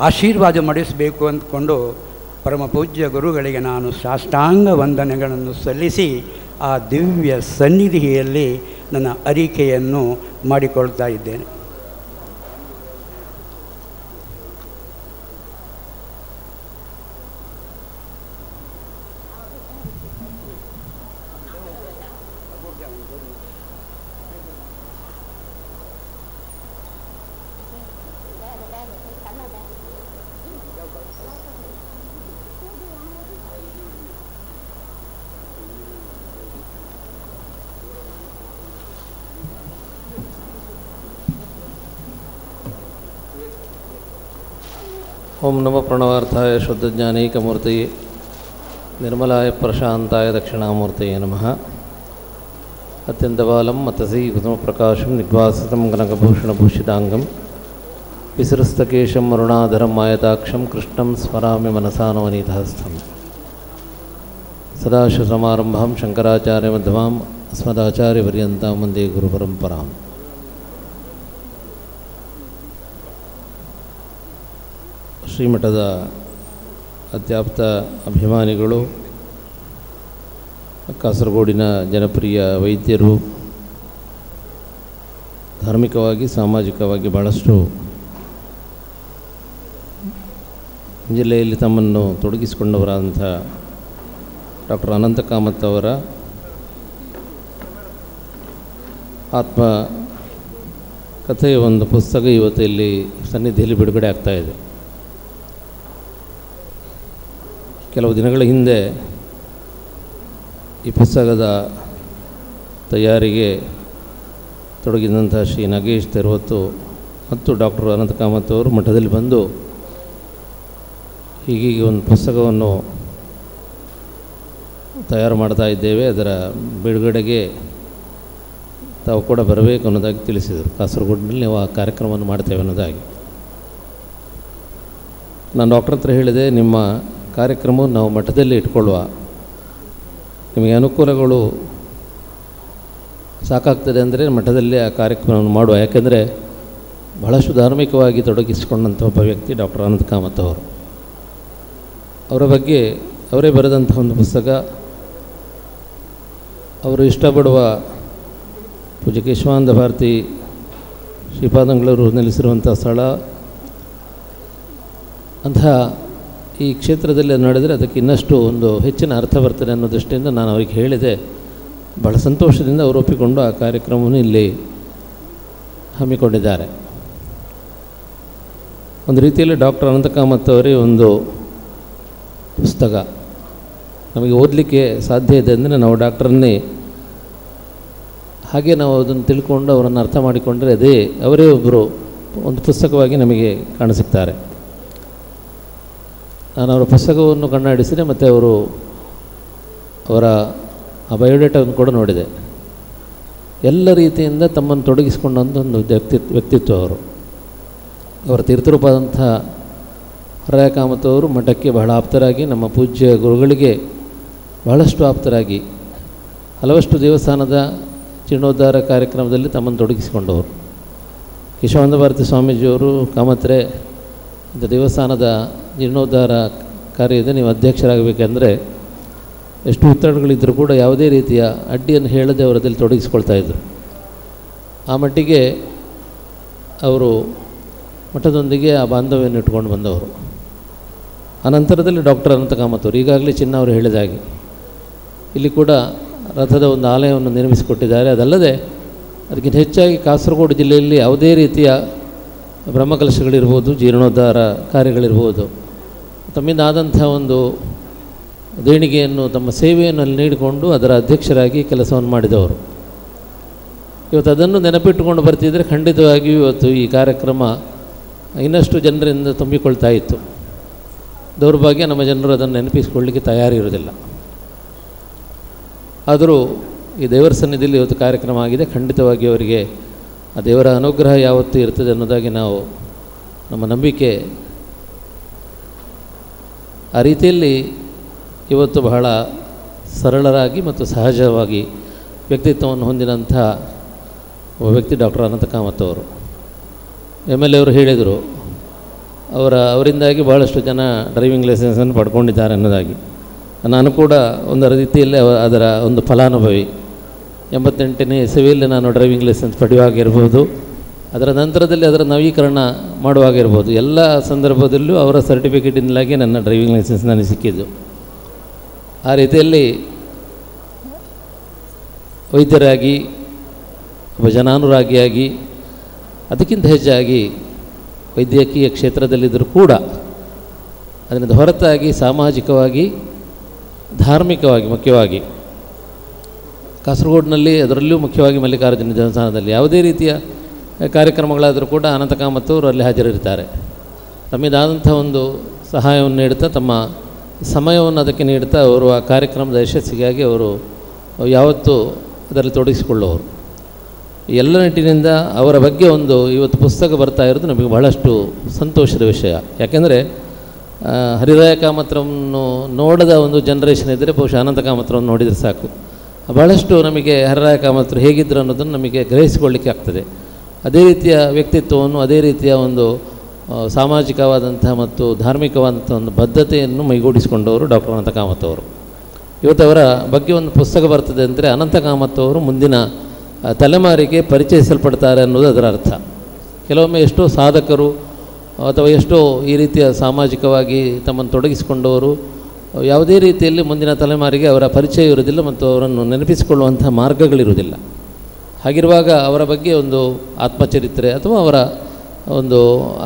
ಆಶೀರ್ವಾದ ಮಾಡಿಸಬೇಕು ಅಂದ್ಕೊಂಡು ಪರಮ ಪೂಜ್ಯ ಗುರುಗಳಿಗೆ ನಾನು ಸಾಷ್ಟಾಂಗ ವಂದನೆಗಳನ್ನು ಸಲ್ಲಿಸಿ ಆ ದಿವ್ಯ ಸನ್ನಿಧಿಯಲ್ಲಿ ನನ್ನ ಅರಿಕೆಯನ್ನು ಮಾಡಿಕೊಳ್ತಾ ಇದ್ದೇನೆ. ಓಂ ನಮೋ ಪ್ರಣವಾರ್ಥಾಯ ಶುದ್ಧಜ್ಞಾನೈಕಮೂರ್ತಯೇ ನಿರ್ಮಲಾಯ ಪ್ರಶಾಂತಾಯ ದಕ್ಷಿಣಾಮೂರ್ತಯೇ ನಮಃ. ಅತ್ಯಂತಬಾಲಂ ಮತಸೀ ಕುಸುಮಪ್ರಕಾಶಂ ನಿಗ್ವಾಸಿತಂ ಕನಕಭೂಷಣಭೂಷಿತಾಂಗಂ ವಿಸೃಸ್ತಕೇಶಂ ಅರುಣಾಧರಂ ಆಯತಾಕ್ಷಂ ಕೃಷ್ಣಂ ಸ್ಮರಾಮಿ ಮನಸಾನವನೀತಹಸ್ಥಂ. ಸದಾಶಿವಸಮಾರಂಭಾಂ ಶಂಕರಾಚಾರ್ಯಮಧ್ಯಮಾಂ ಅಸ್ಮದಾಚಾರ್ಯಪರ್ಯಂತಾಂ ವಂದೇ ಗುರುಪರಂಪರಾಂ. ಶ್ರೀಮಠದ ಅತ್ಯಾಪ್ತ ಅಭಿಮಾನಿಗಳು, ಕಾಸರಗೋಡಿನ ಜನಪ್ರಿಯ ವೈದ್ಯರು, ಧಾರ್ಮಿಕವಾಗಿ ಸಾಮಾಜಿಕವಾಗಿ ಭಾಳಷ್ಟು ಜಿಲ್ಲೆಯಲ್ಲಿ ತಮ್ಮನ್ನು ತೊಡಗಿಸಿಕೊಂಡವರಾದಂಥ ಡಾಕ್ಟರ್ ಅನಂತ ಕಾಮತ್ ಅವರ ಆತ್ಮ ಕಥೆಯ ಒಂದು ಪುಸ್ತಕ ಇವತ್ತು ಇಲ್ಲಿ ಸನ್ನಿಧಿಯಲ್ಲಿ ಬಿಡುಗಡೆ ಆಗ್ತಾಯಿದೆ. ಕೆಲವು ದಿನಗಳ ಹಿಂದೆ ಈ ಪುಸ್ತಕದ ತಯಾರಿಗೆ ತೊಡಗಿದಂಥ ಶ್ರೀ ನಾಗೇಶ್ ತೆರವತ್ತು ಮತ್ತು ಡಾಕ್ಟರ್ ಅನಂತ ಕಾಮತ್ ಅವರು ಮಠದಲ್ಲಿ ಬಂದು ಹೀಗೀಗೆ ಒಂದು ಪುಸ್ತಕವನ್ನು ತಯಾರು ಮಾಡ್ತಾ ಇದ್ದೇವೆ, ಅದರ ಬಿಡುಗಡೆಗೆ ತಾವು ಕೂಡ ಬರಬೇಕು ಅನ್ನೋದಾಗಿ ತಿಳಿಸಿದರು. ಕಾಸರಗೋಡಿನಲ್ಲಿ ನಾವು ಆ ಕಾರ್ಯಕ್ರಮವನ್ನು ಮಾಡ್ತೇವೆ ಅನ್ನೋದಾಗಿ. ನಾನು ಡಾಕ್ಟರ್ ಹತ್ರ ಹೇಳಿದೆ, ನಿಮ್ಮ ಕಾರ್ಯಕ್ರಮವನ್ನು ನಾವು ಮಠದಲ್ಲಿ ಇಟ್ಕೊಳ್ಳುವ, ನಿಮಗೆ ಅನುಕೂಲಗಳು ಸಾಕಾಗ್ತದೆ ಅಂದರೆ ಮಠದಲ್ಲೇ ಆ ಕಾರ್ಯಕ್ರಮವನ್ನು ಮಾಡುವ. ಯಾಕೆಂದರೆ ಬಹಳಷ್ಟು ಧಾರ್ಮಿಕವಾಗಿ ತೊಡಗಿಸಿಕೊಂಡಂಥ ಒಬ್ಬ ವ್ಯಕ್ತಿ ಡಾಕ್ಟರ್ ಅನಂತ ಕಾಮತ್ ಅವರು. ಅವರ ಬಗ್ಗೆ ಅವರೇ ಬರೆದಂಥ ಒಂದು ಪುಸ್ತಕ, ಅವರು ಇಷ್ಟಪಡುವ ಪೂಜ್ಯ ಕೇಶವಾನಂದ ಭಾರತಿ ಶ್ರೀಪಾದಂಗಳವರು ನೆಲೆಸಿರುವಂಥ ಸ್ಥಳ, ಅಂತಹ ಈ ಕ್ಷೇತ್ರದಲ್ಲಿ ನಡೆದರೆ ಅದಕ್ಕೆ ಇನ್ನಷ್ಟು ಒಂದು ಹೆಚ್ಚಿನ ಅರ್ಥ ಬರ್ತದೆ ಅನ್ನೋ ದೃಷ್ಟಿಯಿಂದ ನಾನು ಅವರಿಗೆ ಹೇಳಿದೆ. ಭಾಳ ಸಂತೋಷದಿಂದ ಅವರು ಒಪ್ಪಿಕೊಂಡು ಆ ಕಾರ್ಯಕ್ರಮವನ್ನು ಇಲ್ಲಿ ಹಮ್ಮಿಕೊಂಡಿದ್ದಾರೆ. ಒಂದು ರೀತಿಯಲ್ಲಿ ಡಾಕ್ಟರ್ ಅನಂತ ಕಾಮತ್ ಅವರೇ ಒಂದು ಪುಸ್ತಕ ನಮಗೆ ಓದಲಿಕ್ಕೆ ಸಾಧ್ಯ ಇದೆ ಅಂದರೆ ನಾವು ಡಾಕ್ಟ್ರನ್ನೇ ಹಾಗೆ ನಾವು ಅದನ್ನು ತಿಳ್ಕೊಂಡು ಅವರನ್ನು ಅರ್ಥ ಮಾಡಿಕೊಂಡ್ರೆ ಅದೇ ಅವರೇ ಒಬ್ಬರು ಒಂದು ಪುಸ್ತಕವಾಗಿ ನಮಗೆ ಕಾಣಸಿಗ್ತಾರೆ. ನಾನು ಅವರ ಪುಸ್ತಕವನ್ನು ಕಣ್ಣಾಡಿಸಿದೆ ಮತ್ತು ಅವರ ಆ ಬಯೋಡೇಟಾವನ್ನು ಕೂಡ ನೋಡಿದೆ. ಎಲ್ಲ ರೀತಿಯಿಂದ ತಮ್ಮನ್ನು ತೊಡಗಿಸಿಕೊಂಡಂಥ ಒಂದು ವ್ಯಕ್ತಿತ್ವ ಅವರು. ಅವರ ತೀರ್ಥರೂಪದಂಥ ಹರಯ ಕಾಮತ್ ಅವರು ಮಠಕ್ಕೆ ಬಹಳ ಆಪ್ತರಾಗಿ, ನಮ್ಮ ಪೂಜ್ಯ ಗುರುಗಳಿಗೆ ಬಹಳಷ್ಟು ಆಪ್ತರಾಗಿ ಹಲವಷ್ಟು ದೇವಸ್ಥಾನದ ಜೀರ್ಣೋದ್ಧಾರ ಕಾರ್ಯಕ್ರಮದಲ್ಲಿ ತಮ್ಮನ್ನು ತೊಡಗಿಸಿಕೊಂಡವರು. ಕೇಶವಾನಂದ ಭಾರತಿ ಸ್ವಾಮೀಜಿಯವರು ಕಾಮತ್ರೆ ಇಂಥ ದೇವಸ್ಥಾನದ ಜೀರ್ಣೋದ್ಧಾರ ಕಾರ್ಯದ ನೀವು ಅಧ್ಯಕ್ಷರಾಗಬೇಕೆಂದರೆ ಎಷ್ಟು ಒತ್ತಡಗಳಿದ್ದರೂ ಕೂಡ ಯಾವುದೇ ರೀತಿಯ ಅಡ್ಡಿಯನ್ನು ಹೇಳದೆ ಅವರದಲ್ಲಿ ತೊಡಗಿಸಿಕೊಳ್ತಾಯಿದ್ರು. ಆ ಮಟ್ಟಿಗೆ ಅವರು ಮಠದೊಂದಿಗೆ ಆ ಬಾಂಧವ್ಯವನ್ನು ಇಟ್ಕೊಂಡು ಬಂದವರು. ಅನಂತರದಲ್ಲಿ ಡಾಕ್ಟರ್ ಅನಂತ ಕಾಮತ್ ಅವರು, ಈಗಾಗಲೇ ಚಿನ್ನ ಅವರು ಹೇಳಿದಾಗೆ ಇಲ್ಲಿ ಕೂಡ ರಥದ ಒಂದು ಆಲಯವನ್ನು ನಿರ್ಮಿಸಿಕೊಟ್ಟಿದ್ದಾರೆ. ಅದಲ್ಲದೆ ಅದಕ್ಕಿಂತ ಹೆಚ್ಚಾಗಿ ಕಾಸರಗೋಡು ಜಿಲ್ಲೆಯಲ್ಲಿ ಯಾವುದೇ ರೀತಿಯ ಬ್ರಹ್ಮಕಲಶಗಳಿರ್ಬೋದು, ಜೀರ್ಣೋದ್ಧಾರ ಕಾರ್ಯಗಳಿರ್ಬೋದು, ತಮ್ಮಿಂದ ಆದಂಥ ಒಂದು ದೇಣಿಗೆಯನ್ನು, ತಮ್ಮ ಸೇವೆಯನ್ನು ಅಲ್ಲಿ ನೀಡಿಕೊಂಡು ಅದರ ಅಧ್ಯಕ್ಷರಾಗಿ ಕೆಲಸವನ್ನು ಮಾಡಿದವರು. ಇವತ್ತು ಅದನ್ನು ನೆನಪಿಟ್ಟುಕೊಂಡು ಬರ್ತಿದ್ದರೆ ಖಂಡಿತವಾಗಿಯೂ ಇವತ್ತು ಈ ಕಾರ್ಯಕ್ರಮ ಇನ್ನಷ್ಟು ಜನರಿಂದ ತುಂಬಿಕೊಳ್ತಾ ಇತ್ತು. ದೌರ್ಭಾಗ್ಯ ನಮ್ಮ ಜನರು ಅದನ್ನು ನೆನಪಿಸಿಕೊಳ್ಳಲಿಕ್ಕೆ ತಯಾರಿರುವುದಿಲ್ಲ. ಆದರೂ ಈ ದೇವರ ಸನ್ನಿಧಿಯಲ್ಲಿ ಇವತ್ತು ಕಾರ್ಯಕ್ರಮ ಆಗಿದೆ. ಖಂಡಿತವಾಗಿ ಅವರಿಗೆ ಆ ದೇವರ ಅನುಗ್ರಹ ಯಾವತ್ತೂ ಇರ್ತದೆ ಅನ್ನೋದಾಗಿ ನಾವು ನಮ್ಮ ನಂಬಿಕೆ. ಆ ರೀತಿಯಲ್ಲಿ ಇವತ್ತು ಬಹಳ ಸರಳರಾಗಿ ಮತ್ತು ಸಹಜವಾಗಿ ವ್ಯಕ್ತಿತ್ವವನ್ನು ಹೊಂದಿದಂಥ ಒಬ್ಬ ವ್ಯಕ್ತಿ ಡಾಕ್ಟರ್ ಅನಂತ ಕಾಮತ್ ಅವರು. MLA ಅವರು ಹೇಳಿದರು, ಅವರಿಂದಾಗಿ ಭಾಳಷ್ಟು ಜನ ಡ್ರೈವಿಂಗ್ ಲೈಸೆನ್ಸನ್ನು ಪಡ್ಕೊಂಡಿದ್ದಾರೆ ಅನ್ನೋದಾಗಿ. ನಾನು ಕೂಡ ಒಂದು ರೀತಿಯಲ್ಲಿ ಅದರ ಒಂದು ಫಲಾನುಭವಿ. 88ನೇ ಇಸವಿಯಲ್ಲಿ ನಾನು ಡ್ರೈವಿಂಗ್ ಲೈಸೆನ್ಸ್ ಪಡೆಯುವಾಗಿರ್ಬೋದು, ಅದರ ನಂತರದಲ್ಲಿ ಅದರ ನವೀಕರಣ ಮಾಡುವಾಗಿರ್ಬೋದು, ಎಲ್ಲ ಸಂದರ್ಭದಲ್ಲೂ ಅವರ ಸರ್ಟಿಫಿಕೇಟಿನಲ್ಲಾಗಿ ನನ್ನ ಡ್ರೈವಿಂಗ್ ಲೈಸೆನ್ಸ್ ನನಗೆ ಸಿಕ್ಕಿದ್ದು. ಆ ರೀತಿಯಲ್ಲಿ ವೈದ್ಯರಾಗಿ, ಒಬ್ಬ ಜನಾನುರಾಗಿಯಾಗಿ, ಅದಕ್ಕಿಂತ ಹೆಚ್ಚಾಗಿ ವೈದ್ಯಕೀಯ ಕ್ಷೇತ್ರದಲ್ಲಿದ್ದರೂ ಕೂಡ ಅದರಿಂದ ಹೊರತಾಗಿ ಸಾಮಾಜಿಕವಾಗಿ, ಧಾರ್ಮಿಕವಾಗಿ, ಮುಖ್ಯವಾಗಿ ಕಾಸರಗೋಡಿನಲ್ಲಿ, ಅದರಲ್ಲೂ ಮುಖ್ಯವಾಗಿ ಮಲ್ಲಿಕಾರ್ಜುನ ದೇವಸ್ಥಾನದಲ್ಲಿ ಯಾವುದೇ ರೀತಿಯ ಕಾರ್ಯಕ್ರಮಗಳಾದರೂ ಕೂಡ ಅನಂತ ಕಾಮತ್ ಅವರು ಅಲ್ಲಿ ಹಾಜರಿರ್ತಾರೆ. ತಮ್ಮಿದಾದಂಥ ಒಂದು ಸಹಾಯವನ್ನು ನೀಡುತ್ತಾ, ತಮ್ಮ ಸಮಯವನ್ನು ಅದಕ್ಕೆ ನೀಡುತ್ತಾ ಅವರು ಆ ಕಾರ್ಯಕ್ರಮದ ಯಶಸ್ಸಿಗಾಗಿ ಅವರು ಯಾವತ್ತೂ ಅದರಲ್ಲಿ ತೊಡಗಿಸಿಕೊಳ್ಳುವವರು. ಎಲ್ಲ ನಿಟ್ಟಿನಿಂದ ಅವರ ಬಗ್ಗೆ ಒಂದು ಇವತ್ತು ಪುಸ್ತಕ ಬರ್ತಾ ಇರೋದು ನಮಗೆ ಬಹಳಷ್ಟು ಸಂತೋಷದ ವಿಷಯ. ಯಾಕೆಂದರೆ ಹರಿರಾಯ ಕಾಮತ್ರವನ್ನು ನೋಡದ ಒಂದು ಜನ್ರೇಷನ್ ಇದ್ದರೆ ಬಹುಶಃ ಅನಂತ ಕಾಮತ್ರವನ್ನು ನೋಡಿದರೆ ಸಾಕು. ಬಹಳಷ್ಟು ನಮಗೆ ಹರಿರಾಯ ಕಾಮತ್ರು ಹೇಗಿದ್ದರು ಅನ್ನೋದನ್ನು ನಮಗೆ ಗ್ರಹಿಸಿಕೊಳ್ಳಿಕ್ಕೆ ಆಗ್ತದೆ. ಅದೇ ರೀತಿಯ ವ್ಯಕ್ತಿತ್ವವನ್ನು, ಅದೇ ರೀತಿಯ ಒಂದು ಸಾಮಾಜಿಕವಾದಂಥ ಮತ್ತು ಧಾರ್ಮಿಕವಾದಂಥ ಒಂದು ಬದ್ಧತೆಯನ್ನು ಮೈಗೂಡಿಸಿಕೊಂಡವರು ಡಾಕ್ಟರ್ ಅನಂತ ಕಾಮತ್ ಅವರು. ಇವತ್ತು ಅವರ ಬಗ್ಗೆ ಒಂದು ಪುಸ್ತಕ ಬರ್ತದೆ ಅಂದರೆ ಅನಂತ ಕಾಮತ್ ಅವರು ಮುಂದಿನ ತಲೆಮಾರಿಗೆ ಪರಿಚಯಿಸಲ್ಪಡ್ತಾರೆ ಅನ್ನೋದು ಅದರ ಅರ್ಥ. ಕೆಲವೊಮ್ಮೆ ಎಷ್ಟೋ ಸಾಧಕರು ಅಥವಾ ಎಷ್ಟೋ ಈ ರೀತಿಯ ಸಾಮಾಜಿಕವಾಗಿ ತಮ್ಮನ್ನು ತೊಡಗಿಸಿಕೊಂಡವರು ಯಾವುದೇ ರೀತಿಯಲ್ಲಿ ಮುಂದಿನ ತಲೆಮಾರಿಗೆ ಅವರ ಪರಿಚಯ ಇರುವುದಿಲ್ಲ ಮತ್ತು ಅವರನ್ನು ನೆನಪಿಸಿಕೊಳ್ಳುವಂಥ ಮಾರ್ಗಗಳಿರುವುದಿಲ್ಲ. ಹಾಗಿರುವಾಗ ಅವರ ಬಗ್ಗೆ ಒಂದು ಆತ್ಮಚರಿತ್ರೆ ಅಥವಾ ಅವರ ಒಂದು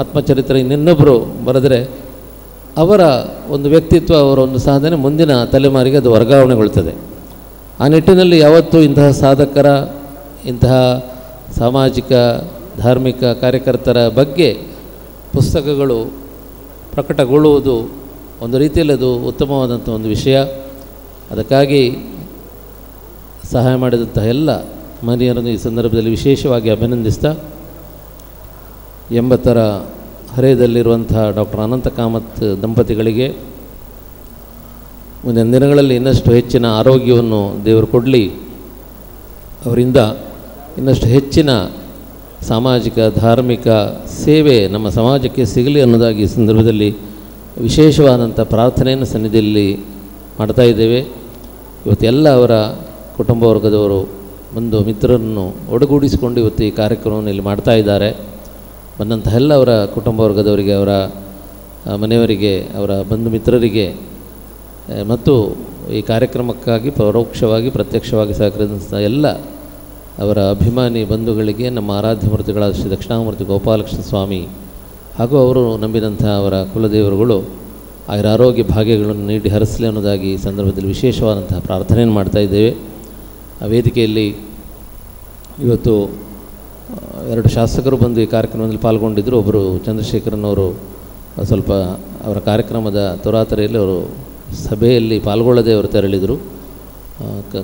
ಆತ್ಮಚರಿತ್ರೆ ಇನ್ನೊಬ್ಬರು ಬರೆದರೆ ಅವರ ಒಂದು ವ್ಯಕ್ತಿತ್ವ, ಅವರ ಒಂದು ಸಾಧನೆ ಮುಂದಿನ ತಲೆಮಾರಿಗೆ ಅದು ವರ್ಗಾವಣೆಗೊಳ್ತದೆ. ಆ ನಿಟ್ಟಿನಲ್ಲಿ ಯಾವತ್ತೂ ಇಂತಹ ಸಾಧಕರ, ಇಂತಹ ಸಾಮಾಜಿಕ ಧಾರ್ಮಿಕ ಕಾರ್ಯಕರ್ತರ ಬಗ್ಗೆ ಪುಸ್ತಕಗಳು ಪ್ರಕಟಗೊಳ್ಳುವುದು ಒಂದು ರೀತಿಯಲ್ಲಿ ಅದು ಉತ್ತಮವಾದಂಥ ಒಂದು ವಿಷಯ. ಅದಕ್ಕಾಗಿ ಸಹಾಯ ಮಾಡಿದಂತಹ ಎಲ್ಲ ಮಹನೀಯರನ್ನು ಈ ಸಂದರ್ಭದಲ್ಲಿ ವಿಶೇಷವಾಗಿ ಅಭಿನಂದಿಸ್ತಾ, 80ರ ಹರೆಯದಲ್ಲಿರುವಂತಹ ಡಾಕ್ಟರ್ ಅನಂತ ಕಾಮತ್ ದಂಪತಿಗಳಿಗೆ ಮುಂದಿನ ದಿನಗಳಲ್ಲಿ ಇನ್ನಷ್ಟು ಹೆಚ್ಚಿನ ಆರೋಗ್ಯವನ್ನು ದೇವರು ಕೊಡಲಿ, ಅವರಿಂದ ಇನ್ನಷ್ಟು ಹೆಚ್ಚಿನ ಸಾಮಾಜಿಕ ಧಾರ್ಮಿಕ ಸೇವೆ ನಮ್ಮ ಸಮಾಜಕ್ಕೆ ಸಿಗಲಿ ಅನ್ನೋದಾಗಿ ಈ ಸಂದರ್ಭದಲ್ಲಿ ವಿಶೇಷವಾದಂಥ ಪ್ರಾರ್ಥನೆಯನ್ನು ಸನ್ನಿಧಿಯಲ್ಲಿ ಮಾಡ್ತಾ ಇದ್ದೇವೆ. ಇವತ್ತು ಎಲ್ಲ ಅವರ ಕುಟುಂಬ ವರ್ಗದವರು ಬಂದು ಮಿತ್ರರನ್ನು ಒಡಗೂಡಿಸಿಕೊಂಡು ಇವತ್ತು ಈ ಕಾರ್ಯಕ್ರಮವನ್ನು ಇಲ್ಲಿ ಮಾಡ್ತಾ ಇದ್ದಾರೆ. ಬಂದಂತಹ ಎಲ್ಲ ಅವರ ಕುಟುಂಬ ವರ್ಗದವರಿಗೆ, ಅವರ ಮನೆಯವರಿಗೆ, ಅವರ ಬಂಧು ಮಿತ್ರರಿಗೆ ಮತ್ತು ಈ ಕಾರ್ಯಕ್ರಮಕ್ಕಾಗಿ ಪರೋಕ್ಷವಾಗಿ ಪ್ರತ್ಯಕ್ಷವಾಗಿ ಸಹಕರಿಸಿದ ಎಲ್ಲ ಅವರ ಅಭಿಮಾನಿ ಬಂಧುಗಳಿಗೆ, ನಮ್ಮ ಆರಾಧ್ಯ ಮೂರ್ತಿಗಳಾದ ಶ್ರೀ ದಕ್ಷಿಣಾಮೂರ್ತಿ ಗೋಪಾಲಕೃಷ್ಣ ಸ್ವಾಮಿ ಹಾಗೂ ಅವರು ನಂಬಿದಂಥ ಅವರ ಕುಲದೇವರುಗಳು ಆರೋಗ್ಯ ಭಾಗ್ಯಗಳನ್ನು ನೀಡಿ ಹರಿಸಲಿ ಅನ್ನೋದಾಗಿ ಈ ಸಂದರ್ಭದಲ್ಲಿ ವಿಶೇಷವಾದಂತಹ ಪ್ರಾರ್ಥನೆಯನ್ನು ಮಾಡ್ತಾ ಇದ್ದೇವೆ. ಆ ವೇದಿಕೆಯಲ್ಲಿ ಇವತ್ತು 2 ಶಾಸಕರು ಬಂದು ಈ ಕಾರ್ಯಕ್ರಮದಲ್ಲಿ ಪಾಲ್ಗೊಂಡಿದ್ದರು. ಒಬ್ಬರು ಚಂದ್ರಶೇಖರನವರು ಸ್ವಲ್ಪ ಅವರ ಕಾರ್ಯಕ್ರಮದ ತರಾತರೆಯಲ್ಲಿ ಅವರು ಸಭೆಯಲ್ಲಿ ಪಾಲ್ಗೊಳ್ಳದೆ ಅವರು ತೆರಳಿದರು.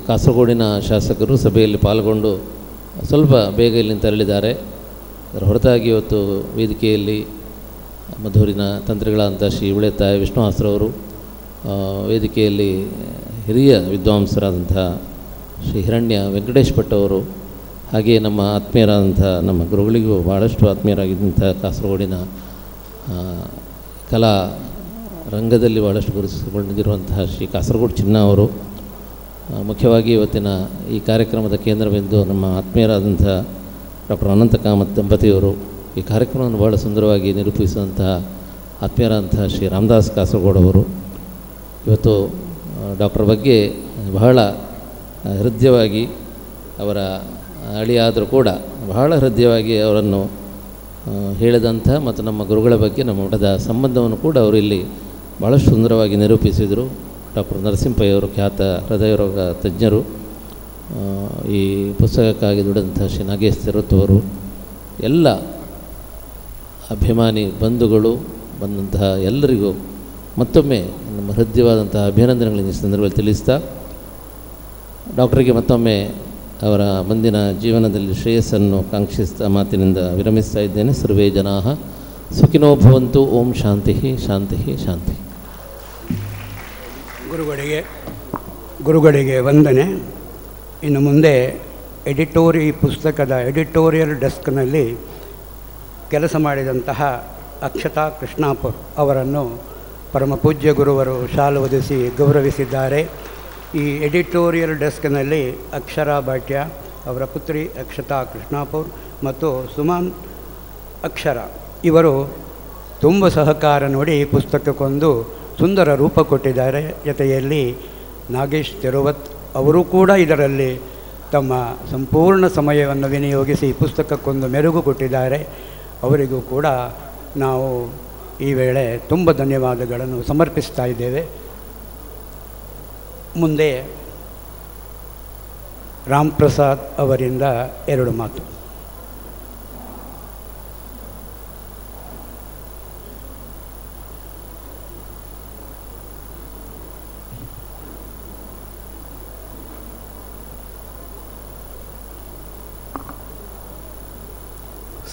ಕಾಸರಗೋಡಿನ ಶಾಸಕರು ಸಭೆಯಲ್ಲಿ ಪಾಲ್ಗೊಂಡು ಸ್ವಲ್ಪ ಬೇಗ ಇಲ್ಲಿಂದ ತೆರಳಿದ್ದಾರೆ. ಅದರ ಹೊರತಾಗಿ ಇವತ್ತು ವೇದಿಕೆಯಲ್ಲಿ ಮಧೂರಿನ ತಂತ್ರಿಗಳಾದಂಥ ಶ್ರೀ ಉಳೆತಾಯ ವಿಷ್ಣುಹಾಸ್ರವರು, ವೇದಿಕೆಯಲ್ಲಿ ಹಿರಿಯ ವಿದ್ವಾಂಸರಾದಂಥ ಶ್ರೀ ಹಿರಣ್ಯ ವೆಂಕಟೇಶ್ ಭಟ್ ಅವರು, ಹಾಗೆಯೇ ನಮ್ಮ ಆತ್ಮೀಯರಾದಂಥ ನಮ್ಮ ಗುರುಗಳಿಗೂ ಭಾಳಷ್ಟು ಆತ್ಮೀಯರಾಗಿದ್ದಂಥ ಕಾಸರಗೋಡಿನ ಕಲಾ ರಂಗದಲ್ಲಿ ಭಾಳಷ್ಟು ಗುರುತಿಸಿಕೊಂಡಿರುವಂತಹ ಶ್ರೀ ಕಾಸರಗೋಡು ಚಿನ್ನ ಅವರು, ಮುಖ್ಯವಾಗಿ ಇವತ್ತಿನ ಈ ಕಾರ್ಯಕ್ರಮದ ಕೇಂದ್ರಬಿಂದು ನಮ್ಮ ಆತ್ಮೀಯರಾದಂಥ ಡಾಕ್ಟರ್ ಅನಂತ ಕಾಮತ್ ದಂಪತಿಯವರು, ಈ ಕಾರ್ಯಕ್ರಮವನ್ನು ಭಾಳ ಸುಂದರವಾಗಿ ನಿರೂಪಿಸಿದಂತಹ ಆತ್ಮೀಯರಾದಂತಹ ಶ್ರೀ ರಾಮದಾಸ್ ಕಾಸರಗೋಡವರು, ಇವತ್ತು ಡಾಕ್ಟರ್ ಬಗ್ಗೆ ಬಹಳ ಹೃದಯವಾಗಿ, ಅವರ ಅಳಿಯಾದರೂ ಕೂಡ ಬಹಳ ಹೃದಯವಾಗಿ ಅವರನ್ನು ಹೇಳಿದಂಥ ಮತ್ತು ನಮ್ಮ ಗುರುಗಳ ಬಗ್ಗೆ ನಮ್ಮ ಮಠದ ಸಂಬಂಧವನ್ನು ಕೂಡ ಅವರು ಇಲ್ಲಿ ಭಾಳಷ್ಟು ಸುಂದರವಾಗಿ ನಿರೂಪಿಸಿದರು. ಡಾಕ್ಟರ್ ನರಸಿಂಹಯ್ಯವರು ಖ್ಯಾತ ಹೃದಯ ರೋಗ ತಜ್ಞರು, ಈ ಪುಸ್ತಕಕ್ಕಾಗಿ ದುಡಿದಂಥ ಶ್ರೀ ನಾಗೇಶ್ ತಿರುತ್ತವರು, ಎಲ್ಲ ಅಭಿಮಾನಿ ಬಂಧುಗಳು ಬಂದಂತಹ ಎಲ್ಲರಿಗೂ ಮತ್ತೊಮ್ಮೆ ನಮ್ಮ ಹೃದಯವಾದಂತಹ ಅಭಿನಂದನೆಗಳನ್ನು ಈ ಸಂದರ್ಭದಲ್ಲಿ ತಿಳಿಸ್ತಾ, ಡಾಕ್ಟರಿಗೆ ಮತ್ತೊಮ್ಮೆ ಅವರ ಮುಂದಿನ ಜೀವನದಲ್ಲಿ ಶ್ರೇಯಸ್ಸನ್ನು ಕಾಂಕ್ಷಿಸ್ತಾ ಮಾತಿನಿಂದ ವಿರಮಿಸ್ತಾ ಇದ್ದೇನೆ. ಸರ್ವೇ ಜನಾಃ ಸುಖಿನೋ ಭವಂತು. ಓಂ ಶಾಂತಿ ಶಾಂತಿ ಶಾಂತಿ. ಗುರುಗಳಿಗೆ ವಂದನೆ. ಇನ್ನು ಮುಂದೆ ಪುಸ್ತಕದ ಎಡಿಟೋರಿಯಲ್ ಡೆಸ್ಕ್ನಲ್ಲಿ ಕೆಲಸ ಮಾಡಿದಂತಹ ಅಕ್ಷತಾ ಕೃಷ್ಣಾಪುರ್ ಅವರನ್ನು ಪರಮ ಪೂಜ್ಯ ಗುರುವರು ಶಾಲು ಹೊದಿಸಿ ಗೌರವಿಸಿದ್ದಾರೆ. ಈ ಎಡಿಟೋರಿಯಲ್ ಡೆಸ್ಕ್ನಲ್ಲಿ ಅಕ್ಷರಾ ಭಾಟ್ಯ, ಅವರ ಪುತ್ರಿ ಅಕ್ಷತಾ ಕೃಷ್ಣಾಪುರ್ ಮತ್ತು ಸುಮಾನ್ ಅಕ್ಷರ ಇವರು ತುಂಬ ಸಹಕಾರ ನೋಡಿ ಪುಸ್ತಕಕ್ಕೊಂದು ಸುಂದರ ರೂಪ ಕೊಟ್ಟಿದ್ದಾರೆ. ಜೊತೆಯಲ್ಲಿ ನಾಗೇಶ್ ತಿರುವತ್ ಅವರು ಕೂಡ ಇದರಲ್ಲಿ ತಮ್ಮ ಸಂಪೂರ್ಣ ಸಮಯವನ್ನು ವಿನಿಯೋಗಿಸಿ ಪುಸ್ತಕಕ್ಕೊಂದು ಮೆರುಗು ಕೊಟ್ಟಿದ್ದಾರೆ. ಅವರಿಗೂ ಕೂಡ ನಾವು ಈ ವೇಳೆ ತುಂಬ ಧನ್ಯವಾದಗಳನ್ನು ಸಮರ್ಪಿಸ್ತಾ ಇದ್ದೇವೆ. ಮುಂದೆ ರಾಮ್ ಪ್ರಸಾದ್ ಅವರಿಂದ 2 ಮಾತು.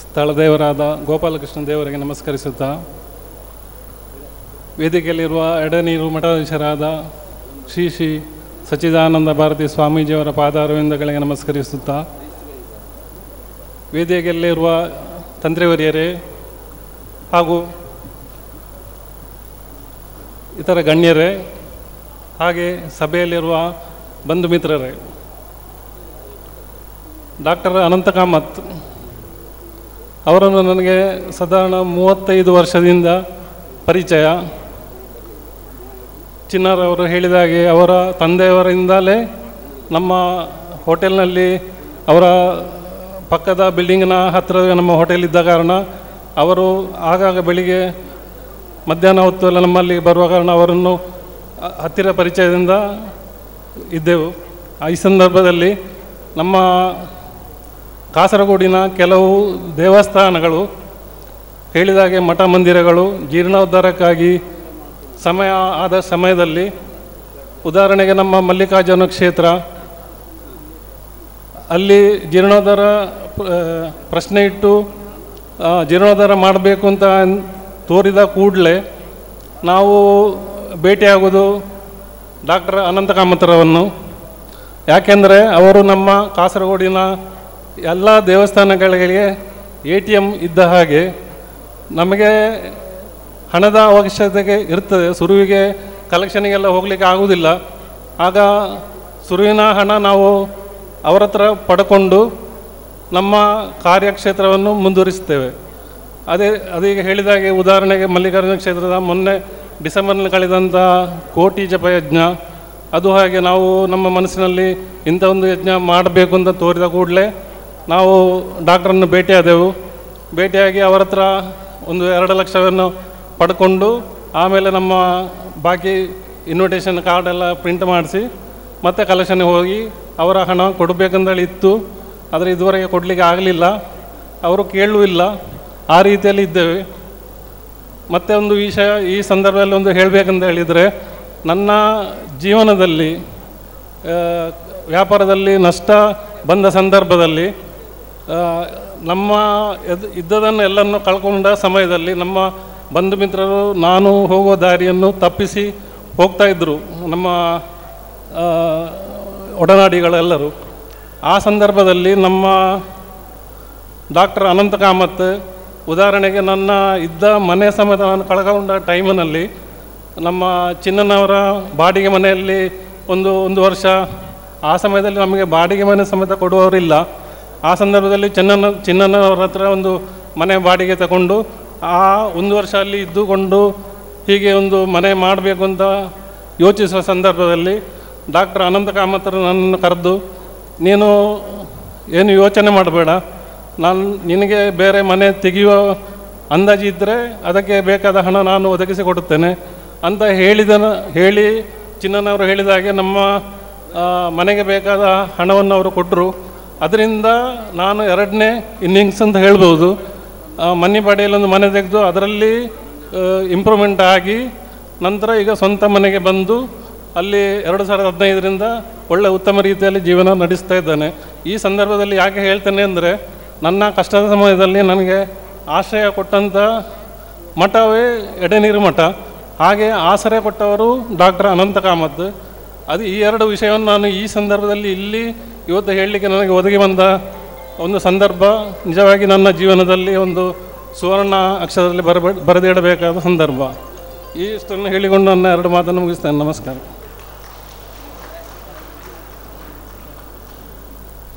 ಸ್ಥಳದೇವರಾದ ಗೋಪಾಲಕೃಷ್ಣ ದೇವರಿಗೆ ನಮಸ್ಕರಿಸುತ್ತಾ, ವೇದಿಕೆಯಲ್ಲಿರುವ ಎಡನೀರು ಮಠಾಧೀಶರಾದ ಶ್ರೀ ಶ್ರೀ ಸಚ್ಚಿದಾನಂದ ಭಾರತಿ ಸ್ವಾಮೀಜಿಯವರ ಪಾದಾರವಿಂದಗಳಿಗೆ ನಮಸ್ಕರಿಸುತ್ತಾ, ವೇದಿಕೆಯಲ್ಲಿರುವ ತಂತ್ರಿವರಿಯರೇ ಹಾಗೂ ಇತರ ಗಣ್ಯರೇ, ಹಾಗೆ ಸಭೆಯಲ್ಲಿರುವ ಬಂಧು ಮಿತ್ರರೇ, ಡಾಕ್ಟರ್ ಅನಂತ ಕಾಮತ್ ಅವರನ್ನು ನನಗೆ ಸಾಧಾರಣ 35 ವರ್ಷದಿಂದ ಪರಿಚಯ. ಚಿನ್ನರವರು ಹೇಳಿದ ಹಾಗೆ ಅವರ ತಂದೆಯವರಿಂದಲೇ ನಮ್ಮ ಹೋಟೆಲ್ನಲ್ಲಿ, ಅವರ ಪಕ್ಕದ ಬಿಲ್ಡಿಂಗಿನ ಹತ್ತಿರ ನಮ್ಮ ಹೋಟೆಲ್ ಇದ್ದ ಕಾರಣ ಅವರು ಆಗಾಗ ಬೆಳಿಗ್ಗೆ ಮಧ್ಯಾಹ್ನ ಹೊತ್ತು ಎಲ್ಲ ನಮ್ಮಲ್ಲಿ ಬರುವ ಕಾರಣ ಅವರನ್ನು ಹತ್ತಿರ ಪರಿಚಯದಿಂದ ಇದ್ದೆವು. ಈ ಸಂದರ್ಭದಲ್ಲಿ ನಮ್ಮ ಕಾಸರಗೋಡಿನ ಕೆಲವು ದೇವಸ್ಥಾನಗಳು ಹೇಳಿದಾಗೆ ಮಠ ಮಂದಿರಗಳು ಜೀರ್ಣೋದ್ಧಾರಕ್ಕಾಗಿ ಸಮಯ ಆದ ಸಮಯದಲ್ಲಿ, ಉದಾಹರಣೆಗೆ ನಮ್ಮ ಮಲ್ಲಿಕಾರ್ಜುನ ಕ್ಷೇತ್ರ, ಅಲ್ಲಿ ಜೀರ್ಣೋದ್ಧಾರ ಪ್ರಶ್ನೆ ಇಟ್ಟು ಜೀರ್ಣೋದ್ಧಾರ ಮಾಡಬೇಕು ಅಂತ ತೋರಿದ ಕೂಡಲೇ ನಾವು ಭೇಟಿಯಾಗೋದು ಡಾಕ್ಟರ್ ಅನಂತ ಕಾಮತ್ರವನ್ನು. ಯಾಕೆಂದರೆ ಅವರು ನಮ್ಮ ಕಾಸರಗೋಡಿನ ಎಲ್ಲ ದೇವಸ್ಥಾನಗಳಿಗೆ ATM ಇದ್ದ ಹಾಗೆ ನಮಗೆ ಹಣದ ಅವಶ್ಯಕತೆ ಇರ್ತದೆ. ಸುರುವಿಗೆ ಕಲೆಕ್ಷನಿಗೆಲ್ಲ ಹೋಗಲಿಕ್ಕೆ ಆಗೋದಿಲ್ಲ. ಆಗ ಸುರುವಿನ ಹಣ ನಾವು ಅವರ ಹತ್ರ ಪಡ್ಕೊಂಡು ನಮ್ಮ ಕಾರ್ಯಕ್ಷೇತ್ರವನ್ನು ಮುಂದುವರಿಸ್ತೇವೆ. ಅದೀಗ ಹೇಳಿದಾಗೆ, ಉದಾಹರಣೆಗೆ ಮಲ್ಲಿಕಾರ್ಜುನ ಕ್ಷೇತ್ರದ ಮೊನ್ನೆ ಡಿಸೆಂಬರ್ನಲ್ಲಿ ಕಳೆದಂಥ ಕೋಟಿ ಜಪಯಜ್ಞ, ಅದು ಹಾಗೆ ನಾವು ನಮ್ಮ ಮನಸ್ಸಿನಲ್ಲಿ ಇಂಥ ಒಂದು ಯಜ್ಞ ಮಾಡಬೇಕು ಅಂತ ತೋರಿದ ಕೂಡಲೇ ನಾವು ಡಾಕ್ಟ್ರನ್ನು ಭೇಟಿಯಾದೆವು. ಭೇಟಿಯಾಗಿ ಅವರ ಹತ್ರ ಒಂದು 2 ಲಕ್ಷವನ್ನು ಪಡ್ಕೊಂಡು ಆಮೇಲೆ ನಮ್ಮ ಬಾಕಿ ಇನ್ವಿಟೇಷನ್ ಕಾರ್ಡೆಲ್ಲ ಪ್ರಿಂಟ್ ಮಾಡಿಸಿ ಮತ್ತೆ ಕಲೆಕ್ಷನ್ಗೆ ಹೋಗಿ ಅವರ ಹಣ ಕೊಡಬೇಕಂತೇಳಿ ಇತ್ತು. ಆದರೆ ಇದುವರೆಗೆ ಕೊಡಲಿಕ್ಕೆ ಆಗಲಿಲ್ಲ, ಅವರು ಕೇಳೂ ಇಲ್ಲ. ಆ ರೀತಿಯಲ್ಲಿ ಇದ್ದೇವೆ. ಮತ್ತೆ ಒಂದು ವಿಷಯ ಈ ಸಂದರ್ಭದಲ್ಲಿ ಒಂದು ಹೇಳಬೇಕಂತ ಹೇಳಿದರೆ, ನನ್ನ ಜೀವನದಲ್ಲಿ ವ್ಯಾಪಾರದಲ್ಲಿ ನಷ್ಟ ಬಂದ ಸಂದರ್ಭದಲ್ಲಿ ನಮ್ಮ ಇದ್ದದನ್ನು ಎಲ್ಲವನ್ನು ಕಳ್ಕೊಂಡ ಸಮಯದಲ್ಲಿ ನಮ್ಮ ಬಂಧು ಮಿತ್ರರು ನಾನು ಹೋಗೋ ದಾರಿಯನ್ನು ತಪ್ಪಿಸಿ ಹೋಗ್ತಾಯಿದ್ರು, ನಮ್ಮ ಒಡನಾಡಿಗಳೆಲ್ಲರೂ. ಆ ಸಂದರ್ಭದಲ್ಲಿ ನಮ್ಮ ಡಾಕ್ಟರ್ ಅನಂತ ಕಾಮತ್, ಉದಾಹರಣೆಗೆ ನನ್ನ ಇದ್ದ ಮನೆ ಸಮೇತ ನಾನು ಕಳ್ಕೊಂಡ ಟೈಮಿನಲ್ಲಿ ನಮ್ಮ ಚಿನ್ನನವರ ಬಾಡಿಗೆ ಮನೆಯಲ್ಲಿ ಒಂದು ವರ್ಷ, ಆ ಸಮಯದಲ್ಲಿ ನಮಗೆ ಬಾಡಿಗೆ ಮನೆ ಸಮೇತ ಕೊಡುವವರಿಲ್ಲ. ಆ ಸಂದರ್ಭದಲ್ಲಿ ಚಿನ್ನನವರ ಹತ್ರ ಒಂದು ಮನೆ ಬಾಡಿಗೆ ತಗೊಂಡು ಆ 1 ವರ್ಷ ಅಲ್ಲಿ ಇದ್ದುಕೊಂಡು ಹೀಗೆ ಒಂದು ಮನೆ ಮಾಡಬೇಕು ಅಂತ ಯೋಚಿಸುವ ಸಂದರ್ಭದಲ್ಲಿ ಡಾಕ್ಟರ್ ಅನಂತ ಕಾಮತರು ನನ್ನನ್ನು ಕರೆದು, ನೀನು ಏನು ಯೋಚನೆ ಮಾಡಬೇಡ, ನಿನಗೆ ಬೇರೆ ಮನೆ ತೆಗೆಯುವ ಅಂದಾಜಿದ್ದರೆ ಅದಕ್ಕೆ ಬೇಕಾದ ಹಣ ನಾನು ಒದಗಿಸಿಕೊಡುತ್ತೇನೆ ಅಂತ ಹೇಳಿ ಚಿನ್ನನವರು ಹೇಳಿದ ಹಾಗೆ ನಮ್ಮ ಮನೆಗೆ ಬೇಕಾದ ಹಣವನ್ನು ಅವರು ಕೊಟ್ಟರು. ಅದರಿಂದ ನಾನು 2ನೇ ಇನ್ನಿಂಗ್ಸ್ ಅಂತ ಹೇಳ್ಬೋದು. ಮನ್ನಿಪಾಡಿಯಲ್ಲಿ ಒಂದು ಮನೆ ತೆಗೆದು ಅದರಲ್ಲಿ ಇಂಪ್ರೂವ್ಮೆಂಟ್ ಆಗಿ ನಂತರ ಈಗ ಸ್ವಂತ ಮನೆಗೆ ಬಂದು ಅಲ್ಲಿ 2015ರಿಂದ ಒಳ್ಳೆ ಉತ್ತಮ ರೀತಿಯಲ್ಲಿ ಜೀವನ ನಡೆಸ್ತಾ ಇದ್ದಾನೆ. ಈ ಸಂದರ್ಭದಲ್ಲಿ ಯಾಕೆ ಹೇಳ್ತೇನೆ ಅಂದರೆ, ನನ್ನ ಕಷ್ಟದ ಸಮಯದಲ್ಲಿ ನನಗೆ ಆಶ್ರಯ ಕೊಟ್ಟಂಥ ಮಠವೇ ಎಡೆನೀರು ಮಠ. ಹಾಗೆ ಆಶ್ರಯ ಕೊಟ್ಟವರು ಡಾಕ್ಟರ್ ಅನಂತ ಕಾಮತ್. ಈ 2 ವಿಷಯವನ್ನು ನಾನು ಈ ಸಂದರ್ಭದಲ್ಲಿ ಇಲ್ಲಿ ಇವತ್ತು ಹೇಳಲಿಕ್ಕೆ ನನಗೆ ಒದಗಿ ಬಂದ ಒಂದು ಸಂದರ್ಭ ನಿಜವಾಗಿ ನನ್ನ ಜೀವನದಲ್ಲಿ ಒಂದು ಸುವರ್ಣ ಅಕ್ಷರದಲ್ಲಿ ಬರೆದಿಡಬೇಕಾದ ಸಂದರ್ಭ. ಇಷ್ಟನ್ನು ಹೇಳಿಕೊಂಡು ನನ್ನ 2 ಮಾತನ್ನು ಮುಗಿಸ್ತೇನೆ. ನಮಸ್ಕಾರ.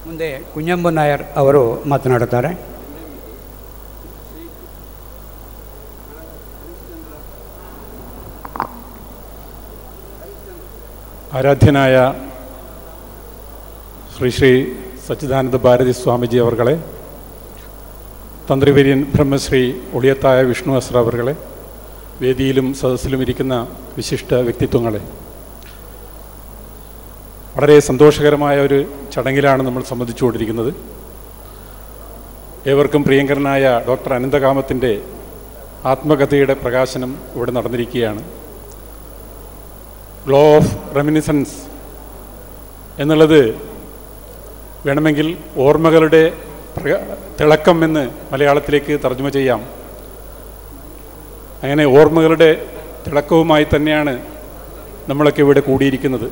ಮುಂದೆ ಕುಂಜಂಬು ನಾಯರ್ ಅವರು ಮಾತನಾಡುತ್ತಾರೆ. ಆರಾಧ್ಯನಾಯ ಶ್ರೀ സച്ചിദാനന്ദ ഭാരതി സ്വാമിജി അവർകളെ, തന്ത്രിവര്യൻ ബ്രഹ്മശ്രീ ഒളിയത്തായ വിഷ്ണു അസ്ര അവർകളെ, വേദിയിലും സദസ്സിലും ഇരിക്കുന്ന വിശിഷ്ട വ്യക്തിത്വങ്ങളെ, വളരെ സന്തോഷകരമായ ഒരു ചടങ്ങിലാണ് നമ്മൾ സംബന്ധിച്ചുകൊണ്ടിരിക്കുന്നത്. ഏവർക്കും പ്രിയങ്കരനായ ഡോക്ടർ അനന്തകാമത്തിൻ്റെ ആത്മകഥയുടെ പ്രകാശനം ഇവിടെ നടന്നിരിക്കുകയാണ്. ഗ്ലോ ഓഫ് റെമിനിസൻസ് എന്നുള്ളത് വേണമെങ്കിൽ ഓർമ്മകളുടെ തിളക്കം എന്ന് മലയാളത്തിലേക്ക് തർജ്ജമ ചെയ്യാം. അങ്ങനെ ഓർമ്മകളുടെ തിളക്കവുമായി തന്നെയാണ് നമ്മളൊക്കെ ഇവിടെ കൂടിയിരിക്കുന്നത്.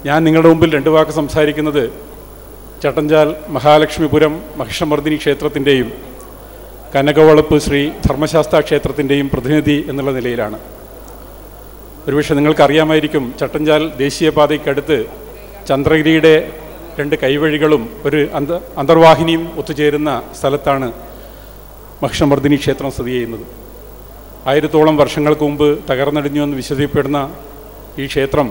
ഞാൻ നിങ്ങളുടെ മുമ്പിൽ 2 വാക്ക് സംസാരിക്കുന്നത് ചട്ടഞ്ചാൽ മഹാലക്ഷ്മിപുരം മഹിഷമർദിനി ക്ഷേത്രത്തിൻ്റെയും കനകവളപ്പ് ശ്രീ ധർമ്മശാസ്ത്ര ക്ഷേത്രത്തിൻ്റെയും പ്രതിനിധി എന്നുള്ള നിലയിലാണ്. ഒരുപക്ഷെ നിങ്ങൾക്കറിയാമായിരിക്കും, ചട്ടഞ്ചാൽ ദേശീയപാതയ്ക്കടുത്ത് ചന്ദ്രഗിരിയുടെ രണ്ട് കൈവഴികളും ഒരു അന്തർവാഹിനിയും ഒത്തുചേരുന്ന സ്ഥലത്താണ് മഹിഷമർദ്ദിനി ക്ഷേത്രം സ്ഥിതി ചെയ്യുന്നത്. 1000-ഓളം വർഷങ്ങൾക്ക് മുമ്പ് തകർന്നടിഞ്ഞു എന്ന് വിശ്വസിക്കപ്പെടുന്ന ഈ ക്ഷേത്രം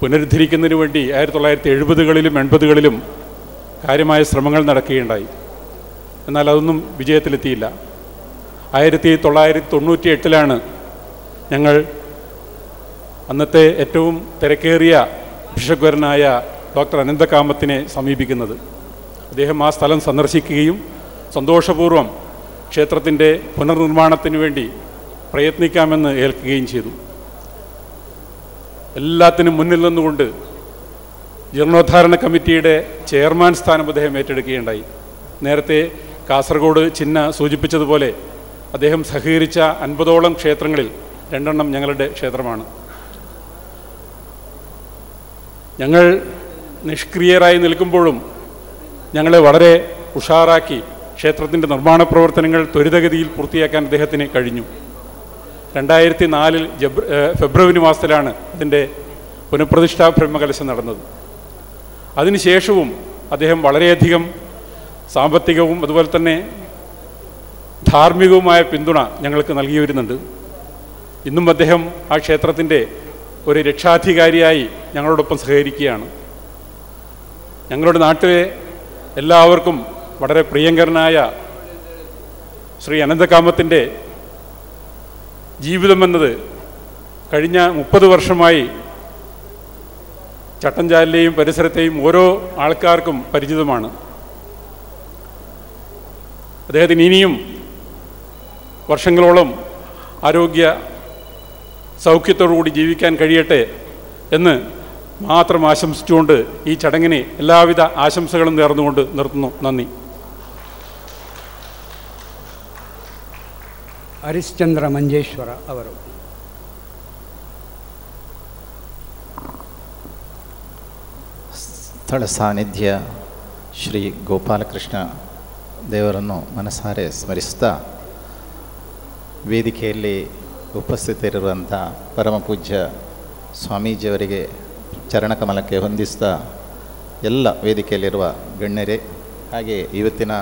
പുനരുദ്ധരിക്കുന്നതിന് വേണ്ടി 1970-കളിലും 80-കളിലും കാര്യമായ ശ്രമങ്ങൾ നടക്കുകയുണ്ടായി. എന്നാൽ അതൊന്നും വിജയത്തിലെത്തിയില്ല. 1998-ലാണ് ഞങ്ങൾ അന്നത്തെ ഏറ്റവും തിരക്കേറിയ ഭിഷഗ്വരനായ ഡോക്ടർ അനന്തകാമത്തിനെ സമീപിക്കുന്നത്. അദ്ദേഹം ആ സ്ഥലം സന്ദർശിക്കുകയും സന്തോഷപൂർവ്വം ക്ഷേത്രത്തിൻ്റെ പുനർനിർമ്മാണത്തിന് വേണ്ടി പ്രയത്നിക്കാമെന്ന് ഏൽക്കുകയും ചെയ്തു. എല്ലാത്തിനും മുന്നിൽ നിന്നുകൊണ്ട് ജീർണോദ്ധാരണ കമ്മിറ്റിയുടെ ചെയർമാൻ സ്ഥാനം അദ്ദേഹം ഏറ്റെടുക്കുകയുണ്ടായി. നേരത്തെ കാസർഗോഡ് ചിന്ന സൂചിപ്പിച്ചതുപോലെ അദ്ദേഹം സഹകരിച്ച 50ഓളം ക്ഷേത്രങ്ങളിൽ 2 ഞങ്ങളുടെ ക്ഷേത്രമാണ്. ഞങ്ങൾ നിഷ്ക്രിയരായി നിൽക്കുമ്പോഴും ഞങ്ങളെ വളരെ ഉഷാറാക്കി ക്ഷേത്രത്തിൻ്റെ നിർമ്മാണ പ്രവർത്തനങ്ങൾ ത്വരിതഗതിയിൽ പൂർത്തിയാക്കാൻ അദ്ദേഹത്തിന് കഴിഞ്ഞു. 2004 ഫെബ്രുവരി മാസത്തിലാണ് അതിൻ്റെ പുനഃപ്രതിഷ്ഠാ ബ്രഹ്മകലശം നടന്നത്. അതിനുശേഷവും അദ്ദേഹം വളരെയധികം സാമ്പത്തികവും അതുപോലെ തന്നെ ധാർമ്മികവുമായ പിന്തുണ ഞങ്ങൾക്ക് നൽകി വരുന്നുണ്ട്. ഇന്നും അദ്ദേഹം ആ ക്ഷേത്രത്തിൻ്റെ ഒരു രക്ഷാധികാരിയായി ഞങ്ങളോടൊപ്പം സഹകരിക്കുകയാണ്. ഞങ്ങളുടെ നാട്ടിലെ എല്ലാവർക്കും വളരെ പ്രിയങ്കരനായ ശ്രീ അനന്തകാമത്തിൻ്റെ ജീവിതമെന്നത് കഴിഞ്ഞ 30 വർഷമായി ചട്ടഞ്ചാലിലെയും പരിസരത്തെയും ഓരോ ആൾക്കാർക്കും പരിചിതമാണ്. അദ്ദേഹത്തിന് ഇനിയും വർഷങ്ങളോളം ആരോഗ്യ സൗഖ്യത്തോടുകൂടി ജീവിക്കാൻ കഴിയട്ടെ എന്ന് മാത്രം ആശംസിച്ചുകൊണ്ട് ഈ ചടങ്ങിന് എല്ലാവിധ ആശംസകളും നേർന്നുകൊണ്ട് നിർത്തുന്നു. നന്ദി. ಹರಿಶ್ಚಂದ್ರ ಮಂಜೇಶ್ವರ ಅವರು. ಸ್ಥಳ ಸಾನ್ನಿಧ್ಯ ಶ್ರೀ ಗೋಪಾಲಕೃಷ್ಣ ದೇವರನ್ನು ಮನಸಾರೆ ಸ್ಮರಿಸ್ತಾ ವೇದಿಕೆಯಲ್ಲಿ ಉಪಸ್ಥಿತರಿರುವಂಥ ಪರಮ ಪೂಜ್ಯ ಸ್ವಾಮೀಜಿಯವರಿಗೆ ಚರಣಕಮಲಕ್ಕೆ ಹೊಂದಿಸ್ತಾ ಎಲ್ಲ ವೇದಿಕೆಯಲ್ಲಿರುವ ಗಣ್ಯರೇ, ಹಾಗೆ ಇವತ್ತಿನ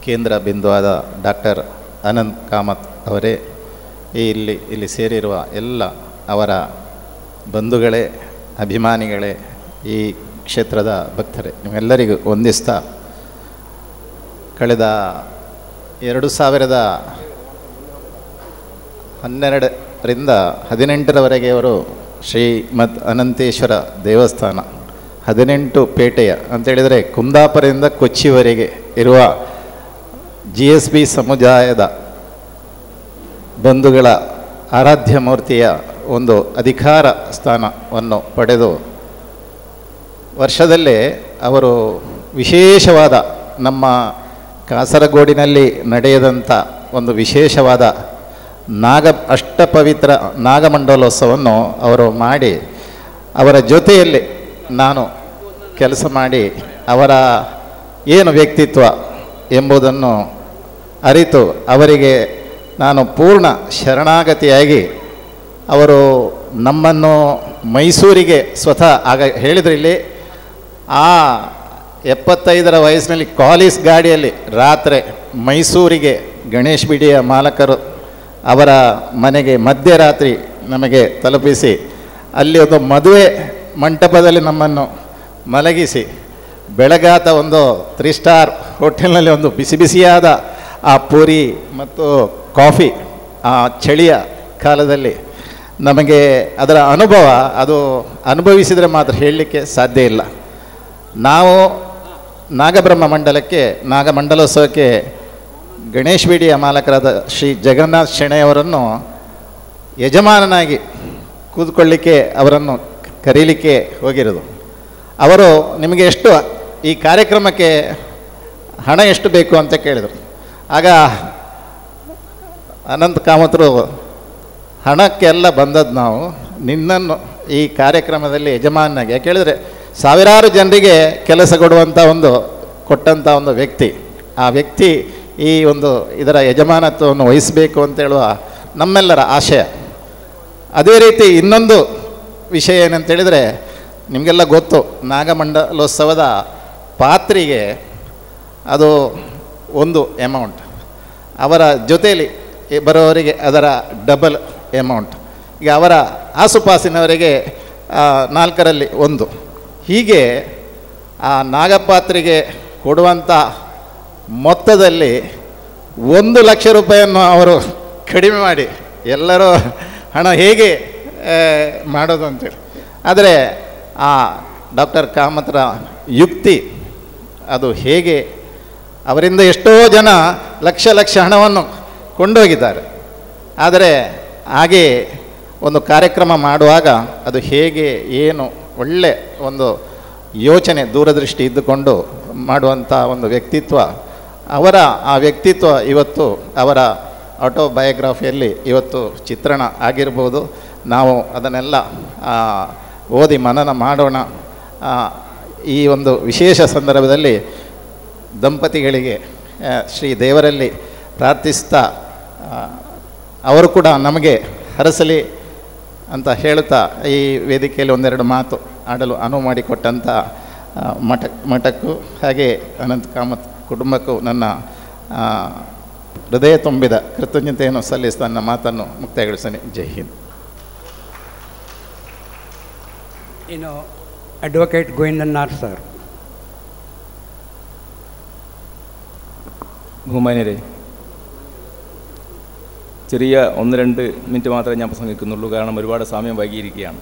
ಕೇಂದ್ರ ಬಿಂದುವಾದ ಡಾಕ್ಟರ್ ಅನಂತ್ ಕಾಮತ್ ಅವರೇ, ಇಲ್ಲಿ ಸೇರಿರುವ ಎಲ್ಲ ಅವರ ಬಂಧುಗಳೇ, ಅಭಿಮಾನಿಗಳೇ, ಈ ಕ್ಷೇತ್ರದ ಭಕ್ತರೇ, ನಿಮ್ಮೆಲ್ಲರಿಗೂ ವಂದಿಸ್ತಾ ಕಳೆದ 2012ರಿಂದ 2018ರವರೆಗೆ ಅವರು ಶ್ರೀಮದ್ ಅನಂತೇಶ್ವರ ದೇವಸ್ಥಾನ 18 ಪೇಟೆಯ ಅಂತೇಳಿದರೆ ಕುಂದಾಪುರದಿಂದ ಕೊಚ್ಚಿವರೆಗೆ ಇರುವ GSB ಸಮುದಾಯದ ಬಂಧುಗಳ ಆರಾಧ್ಯ ಮೂರ್ತಿಯ ಒಂದು ಅಧಿಕಾರ ಸ್ಥಾನವನ್ನು ಪಡೆದು ವರ್ಷದಲ್ಲೇ ಅವರು ವಿಶೇಷವಾದ ನಮ್ಮ ಕಾಸರಗೋಡಿನಲ್ಲಿ ನಡೆಯದಂಥ ಒಂದು ವಿಶೇಷವಾದ ಅಷ್ಟಪವಿತ್ರ ನಾಗಮಂಡಲೋತ್ಸವವನ್ನು ಅವರು ಮಾಡಿ ಅವರ ಜೊತೆಯಲ್ಲಿ ನಾನು ಕೆಲಸ ಮಾಡಿ ಅವರ ಏನು ವ್ಯಕ್ತಿತ್ವ ಎಂಬುದನ್ನು ಅರಿತು ಅವರಿಗೆ ನಾನು ಪೂರ್ಣ ಶರಣಾಗತಿಯಾಗಿ ಅವರು ನಮ್ಮನ್ನು ಮೈಸೂರಿಗೆ ಸ್ವತಃ ಆಗ ಹೇಳಿದ್ರು, ಇಲ್ಲಿ ಆ 75ರ ವಯಸ್ಸಿನಲ್ಲಿ ಕಾಲೇಜ್ ಗಾಡಿಯಲ್ಲಿ ರಾತ್ರಿ ಮೈಸೂರಿಗೆ ಗಣೇಶ್ ಬಿಡಿಯ ಮಾಲಕರು ಅವರ ಮನೆಗೆ ಮಧ್ಯರಾತ್ರಿ ನಮಗೆ ತಲುಪಿಸಿ ಅಲ್ಲಿ ಒಂದು ಮದುವೆ ಮಂಟಪದಲ್ಲಿ ನಮ್ಮನ್ನು ಮಲಗಿಸಿ ಬೆಳಗಾತ ಒಂದು 3 ಸ್ಟಾರ್ ಹೋಟೆಲ್ನಲ್ಲಿ ಒಂದು ಬಿಸಿ ಬಿಸಿಯಾದ ಆ ಪೂರಿ ಮತ್ತು ಕಾಫಿ ಆ ಚಳಿಯ ಕಾಲದಲ್ಲಿ ನಮಗೆ ಅದರ ಅನುಭವ ಅದು ಅನುಭವಿಸಿದರೆ ಮಾತ್ರ ಹೇಳಲಿಕ್ಕೆ ಸಾಧ್ಯ ಇಲ್ಲ. ನಾವು ನಾಗಬ್ರಹ್ಮ ಮಂಡಲಕ್ಕೆ ನಾಗಮಂಡಲೋತ್ಸವಕ್ಕೆ ಗಣೇಶ್ ಬಿಡಿಯ ಮಾಲಕರಾದ ಶ್ರೀ ಜಗನ್ನಾಥ್ ಶೆಣೆಯವರನ್ನು ಯಜಮಾನನಾಗಿ ಕೂತ್ಕೊಳ್ಳಿಕ್ಕೆ ಅವರನ್ನು ಕರೀಲಿಕ್ಕೆ ಹೋಗಿರೋದು. ಅವರು ನಿಮಗೆ ಎಷ್ಟು ಈ ಕಾರ್ಯಕ್ರಮಕ್ಕೆ ಹಣ ಎಷ್ಟು ಬೇಕು ಅಂತ ಕೇಳಿದರು. ಆಗ ಅನಂತ್ ಕಾಮತ್ರು ಹಣಕ್ಕೆಲ್ಲ ಬಂದದ್ದು ನಾವು ನಿನ್ನನ್ನು ಈ ಕಾರ್ಯಕ್ರಮದಲ್ಲಿ ಯಜಮಾನಾಗಿ, ಯಾಕೆ ಹೇಳಿದರೆ ಸಾವಿರಾರು ಜನರಿಗೆ ಕೆಲಸ ಕೊಟ್ಟಂಥ ಒಂದು ವ್ಯಕ್ತಿ, ಆ ವ್ಯಕ್ತಿ ಈ ಒಂದು ಇದರ ಯಜಮಾನತ್ವವನ್ನು ವಹಿಸಬೇಕು ಅಂತೇಳುವ ನಮ್ಮೆಲ್ಲರ ಆಶಯ. ಅದೇ ರೀತಿ ಇನ್ನೊಂದು ವಿಷಯ ಏನಂತೇಳಿದರೆ, ನಿಮಗೆಲ್ಲ ಗೊತ್ತು, ನಾಗಮಂಡಲೋತ್ಸವದ ಪಾತ್ರೆಗೆ ಅದು ಒಂದು ಅಮೌಂಟ್, ಅವರ ಜೊತೆಯಲ್ಲಿ ಬರೋವರಿಗೆ ಅದರ ಡಬಲ್ ಅಮೌಂಟ್, ಈಗ ಅವರ ಆಸುಪಾಸಿನವರಿಗೆ 4ರಲ್ಲಿ 1. ಹೀಗೆ ಆ ನಾಗಪಾತ್ರೆಗೆ ಕೊಡುವಂಥ ಮೊತ್ತದಲ್ಲಿ 1 ಲಕ್ಷ ರೂಪಾಯಿಯನ್ನು ಅವರು ಕಡಿಮೆ ಮಾಡಿ ಎಲ್ಲರೂ ಹಣ ಹೇಗೆ ಮಾಡೋದು ಅಂತೇಳಿ. ಆದರೆ ಆ ಡಾಕ್ಟರ್ ಕಾಮತ್ರ ಯುಕ್ತಿ ಅದು ಹೇಗೆ, ಅವರಿಂದ ಎಷ್ಟೋ ಜನ ಲಕ್ಷ ಹಣವನ್ನು ಕೊಂಡೋಗಿದ್ದಾರೆ. ಆದರೆ ಹಾಗೆ ಒಂದು ಕಾರ್ಯಕ್ರಮ ಮಾಡುವಾಗ ಅದು ಹೇಗೆ ಏನು ಒಳ್ಳೆ ಒಂದು ಯೋಚನೆ ದೂರದೃಷ್ಟಿ ಇದ್ದುಕೊಂಡು ಮಾಡುವಂಥ ಒಂದು ವ್ಯಕ್ತಿತ್ವ, ಅವರ ಆ ವ್ಯಕ್ತಿತ್ವ ಇವತ್ತು ಅವರ ಆಟೋಬಯೋಗ್ರಫಿಯಲ್ಲಿ ಇವತ್ತು ಚಿತ್ರಣ ಆಗಿರ್ಬೋದು. ನಾವು ಅದನ್ನೆಲ್ಲ ಓದಿ ಮನನ ಮಾಡೋಣ. ಈ ಒಂದು ವಿಶೇಷ ಸಂದರ್ಭದಲ್ಲಿ ದಂಪತಿಗಳಿಗೆ ಶ್ರೀ ದೇವರಲ್ಲಿ ಪ್ರಾರ್ಥಿಸ್ತಾ ಅವರು ಕೂಡ ನಮಗೆ ಹರಸಲಿ ಅಂತ ಹೇಳುತ್ತಾ ಈ ವೇದಿಕೆಯಲ್ಲಿ ಒಂದೆರಡು ಮಾತು ಆಡಲು ಅನುವು ಮಾಡಿಕೊಟ್ಟಂಥ ಮಠಕ್ಕೂ ಹಾಗೆ ಅನಂತ ಕಾಮತ್ ಕುಟುಂಬಕ್ಕೂ ನನ್ನ ಹೃದಯ ತುಂಬಿದ ಕೃತಜ್ಞತೆಯನ್ನು ಸಲ್ಲಿಸಿ ನನ್ನ ಮಾತನ್ನು ಮುಕ್ತಾಯಗೊಳಿಸ್ತೇನೆ. ಜೈ ಹಿಂದ್. ಇನ್ನು ಅಡ್ವೊಕೇಟ್ ಗೋವಿಂದನಾಥ್ ಸರ್. ബഹുമാന്യരെ, ചെറിയ 1-2 മിനിറ്റ് മാത്രമേ ഞാൻ പ്രസംഗിക്കുന്നുള്ളൂ. കാരണം ഒരുപാട് സമയം വൈകിയിരിക്കുകയാണ്.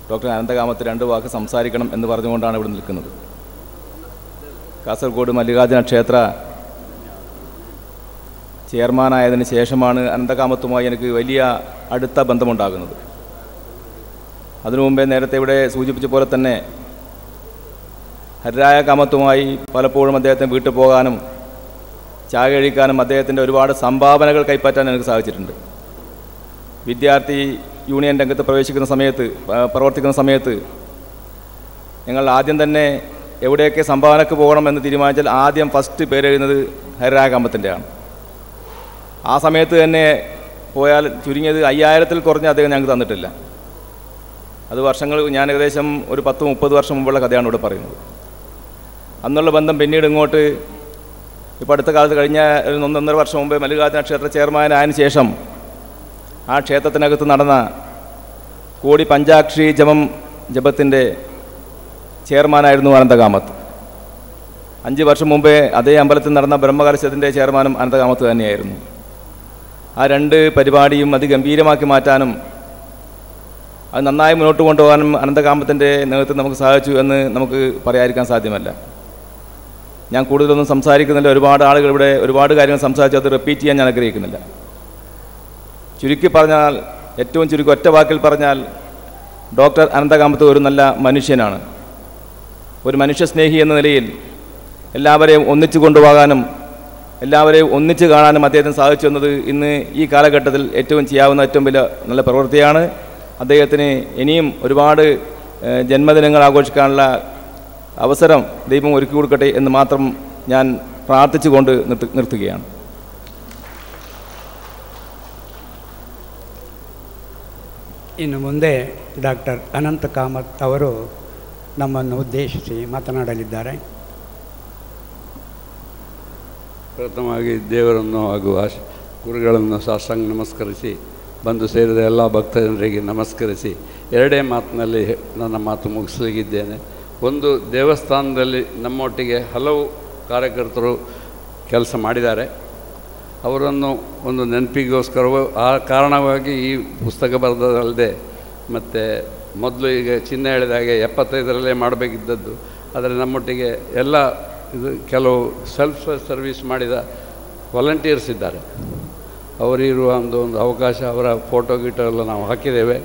ഡോക്ടർ അനന്തകാമത്ത് 2 വാക്ക് സംസാരിക്കണം എന്ന് പറഞ്ഞുകൊണ്ടാണ് ഇവിടെ നിൽക്കുന്നത്. കാസർഗോഡ് മല്ലികാർജുന ക്ഷേത്ര ചെയർമാനായതിനു ശേഷമാണ് അനന്തകാമത്തുമായി എനിക്ക് വലിയ അടുത്ത ബന്ധമുണ്ടാകുന്നത്. അതിനു മുമ്പേ നേരത്തെ ഇവിടെ സൂചിപ്പിച്ച പോലെ തന്നെ ഹരിരായ കാമത്തുമായി പലപ്പോഴും അദ്ദേഹത്തിന് വീട്ടിൽ പോകാനും ചായ കഴിക്കാനും അദ്ദേഹത്തിൻ്റെ ഒരുപാട് സംഭാവനകൾ കൈപ്പറ്റാൻ എനിക്ക് സാധിച്ചിട്ടുണ്ട്. വിദ്യാർത്ഥി യൂണിയൻ രംഗത്ത് പ്രവർത്തിക്കുന്ന സമയത്ത് ഞങ്ങൾ ആദ്യം തന്നെ എവിടെയൊക്കെ സംഭാവനക്ക് പോകണമെന്ന് തീരുമാനിച്ചാൽ ആദ്യം ഫസ്റ്റ് പേരെഴുതുന്നത് ഹരിരായ കാമത്തിൻ്റെയാണ്. ആ സമയത്ത് തന്നെ പോയാൽ ചുരുങ്ങിയത് 5000-ൽ കുറഞ്ഞ് അദ്ദേഹം ഞങ്ങൾക്ക് തന്നിട്ടില്ല. അത് ഞാൻ ഏകദേശം ഒരു 10-30 വർഷം മുമ്പുള്ള കഥയാണ് ഇവിടെ പറയുന്നത്. അന്നുള്ള ബന്ധം പിന്നീട് ഇങ്ങോട്ട് ഇപ്പോൾ അടുത്ത കാലത്ത് കഴിഞ്ഞ 1-1.5 വർഷം മുമ്പേ മല്ലികാർജുന ക്ഷേത്ര ചെയർമാനായതിനു ശേഷം ആ ക്ഷേത്രത്തിനകത്ത് നടന്ന കോടി പഞ്ചാക്ഷി ജപത്തിൻ്റെ ചെയർമാനായിരുന്നു അനന്തകാമത്ത്. 5 വർഷം മുമ്പേ അതേ അമ്പലത്തിൽ നടന്ന ബ്രഹ്മകലശത്തിൻ്റെ ചെയർമാനും അനന്തകാമത്ത് തന്നെയായിരുന്നു. ആ 2 പരിപാടിയും അതിഗംഭീരമാക്കി മാറ്റാനും അത് നന്നായി മുന്നോട്ട് കൊണ്ടുപോകാനും അനന്തകാമത്തിൻ്റെ നേതൃത്വം നമുക്ക് സാധിച്ചു എന്ന് നമുക്ക് പറയാതിരിക്കാൻ സാധ്യമല്ല. ഞാൻ കൂടുതലൊന്നും സംസാരിക്കുന്നില്ല. ഒരുപാട് ആളുകൾ ഇവിടെ ഒരുപാട് കാര്യങ്ങൾ സംസാരിച്ചു, അത് റിപ്പീറ്റ് ചെയ്യാൻ ഞാൻ ആഗ്രഹിക്കുന്നില്ല. ചുരുക്കി പറഞ്ഞാൽ, ഏറ്റവും ചുരുക്കി ഒറ്റ വാക്കിൽ പറഞ്ഞാൽ, ഡോക്ടർ അനന്തകാമത്ത് ഒരു നല്ല മനുഷ്യനാണ്. ഒരു മനുഷ്യസ്നേഹി എന്ന നിലയിൽ എല്ലാവരെയും ഒന്നിച്ചു കൊണ്ടുപോകാനും എല്ലാവരെയും ഒന്നിച്ച് കാണാനും അദ്ദേഹത്തിന് സാധിച്ചു എന്നത് ഇന്ന് ഈ കാലഘട്ടത്തിൽ ചെയ്യാവുന്ന ഏറ്റവും വലിയ നല്ല പ്രവൃത്തിയാണ്. അദ്ദേഹത്തിന് ഇനിയും ഒരുപാട് ജന്മദിനങ്ങൾ ആഘോഷിക്കാനുള്ള അവസരം ദൈവം ഒരുക്കി കൊടുക്കട്ടെ എന്ന് മാത്രം ഞാൻ പ്രാർത്ഥിച്ചുകൊണ്ട് നിർത്തുകയാണ്. ಇನ್ನು ಮುಂದೆ ಡಾಕ್ಟರ್ ಅನಂತ ಕಾಮತ್ ಅವರು ನಮ್ಮನ್ನು ಉದ್ದೇಶಿಸಿ ಮಾತನಾಡಲಿದ್ದಾರೆ. ಪ್ರಥಮವಾಗಿ ದೇವರನ್ನು ಹಾಗೂ ಗುರುಗಳನ್ನು ಸಾಷ್ಟಾಂಗ ನಮಸ್ಕರಿಸಿ, ಬಂದು ಸೇರಿದ ಎಲ್ಲ ಭಕ್ತಜನರಿಗೆ ನಮಸ್ಕರಿಸಿ 2 ಮಾತಿನಲ್ಲಿ ನನ್ನ ಮಾತು ಮುಗಿಸಲಿಗಿದ್ದೇನೆ. ಒಂದು, ದೇವಸ್ಥಾನದಲ್ಲಿ ನಮ್ಮೊಟ್ಟಿಗೆ ಹಲವು ಕಾರ್ಯಕರ್ತರು ಕೆಲಸ ಮಾಡಿದ್ದಾರೆ. ಅವರನ್ನು ಒಂದು ನೆನಪಿಗೋಸ್ಕರವೂ ಆ ಕಾರಣವಾಗಿ ಈ ಪುಸ್ತಕ ಬರೆದಲ್ಲದೆ, ಮತ್ತು ಮೊದಲು ಈಗ ಚಿನ್ನ ಹೇಳಿದಾಗೆ 75ರಲ್ಲೇ ಮಾಡಬೇಕಿದ್ದದ್ದು. ಆದರೆ ನಮ್ಮೊಟ್ಟಿಗೆ ಎಲ್ಲ ಕೆಲವು ಸೆಲ್ಫ್ ಸರ್ವಿಸ್ ಮಾಡಿದ ವಾಲಂಟಿಯರ್ಸ್ ಇದ್ದಾರೆ. ಅವರಿರುವ ಒಂದು ಅವಕಾಶ, ಅವರ ಫೋಟೋ ಗೀಟೋ ಎಲ್ಲ ನಾವು ಹಾಕಿದ್ದೇವೆ.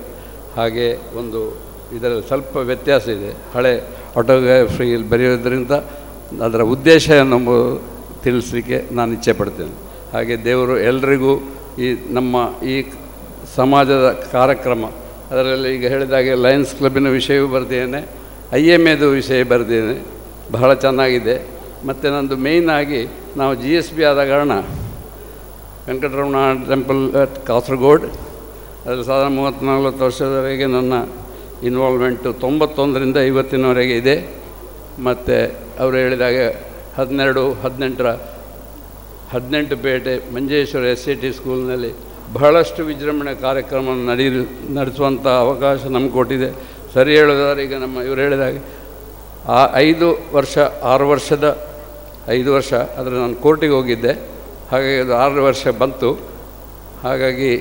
ಹಾಗೆ ಒಂದು ಇದರಲ್ಲಿ ಸ್ವಲ್ಪ ವ್ಯತ್ಯಾಸ ಇದೆ. ಹಳೆ ಆಟೋಗ್ರಫಿಯಲ್ಲಿ ಬರೆಯೋದ್ರಿಂದ ಅದರ ಉದ್ದೇಶವನ್ನು ತಿಳಿಸಲಿಕ್ಕೆ ನಾನು ಇಚ್ಛೆ ಪಡ್ತೇನೆ. ಹಾಗೆ ದೇವರು ಎಲ್ರಿಗೂ ನಮ್ಮ ಈ ಸಮಾಜದ ಕಾರ್ಯಕ್ರಮ, ಅದರಲ್ಲಿ ಈಗ ಹೇಳಿದಾಗೆ ಲಯನ್ಸ್ ಕ್ಲಬ್ಬಿನ ವಿಷಯವೂ ಬರೆದಿದ್ದೇನೆ, IMAದು ವಿಷಯ ಬರೆದಿದ್ದೇನೆ, ಬಹಳ ಚೆನ್ನಾಗಿದೆ. ಮತ್ತು ನಂದು ಮೇಯ್ನಾಗಿ ನಾವು GSB ಆದ ಕಾರಣ ವೆಂಕಟರಮಣ ಟೆಂಪಲ್ ಅಟ್ ಕಾಸರಗೋಡ್, ಅದರಲ್ಲಿ ಸಾಧಾರಣ 30-40 ವರ್ಷದವರೆಗೆ ನನ್ನ ಇನ್ವಾಲ್ವ್ಮೆಂಟು 91ರಿಂದ ಇವತ್ತಿನವರೆಗೆ ಇದೆ. ಮತ್ತು ಅವರು ಹೇಳಿದಾಗ 18 ಪೇಟೆ ಮಂಜೇಶ್ವರ SCT ಸ್ಕೂಲ್ನಲ್ಲಿ ಬಹಳಷ್ಟು ವಿಜೃಂಭಣೆ ಕಾರ್ಯಕ್ರಮ ನಡೆಸುವಂಥ ಅವಕಾಶ ನಮ್ಗೆ ಕೊಟ್ಟಿದೆ. ಸರಿ ಹೇಳೋದಾದ್ರೆ ಈಗ ಇವರು ಹೇಳಿದಾಗ ಆ 6 ವರ್ಷ ಆದರೆ ನಾನು ಕೋರ್ಟಿಗೆ ಹೋಗಿದ್ದೆ, ಹಾಗಾಗಿ ಅದು 6 ವರ್ಷ ಬಂತು. ಹಾಗಾಗಿ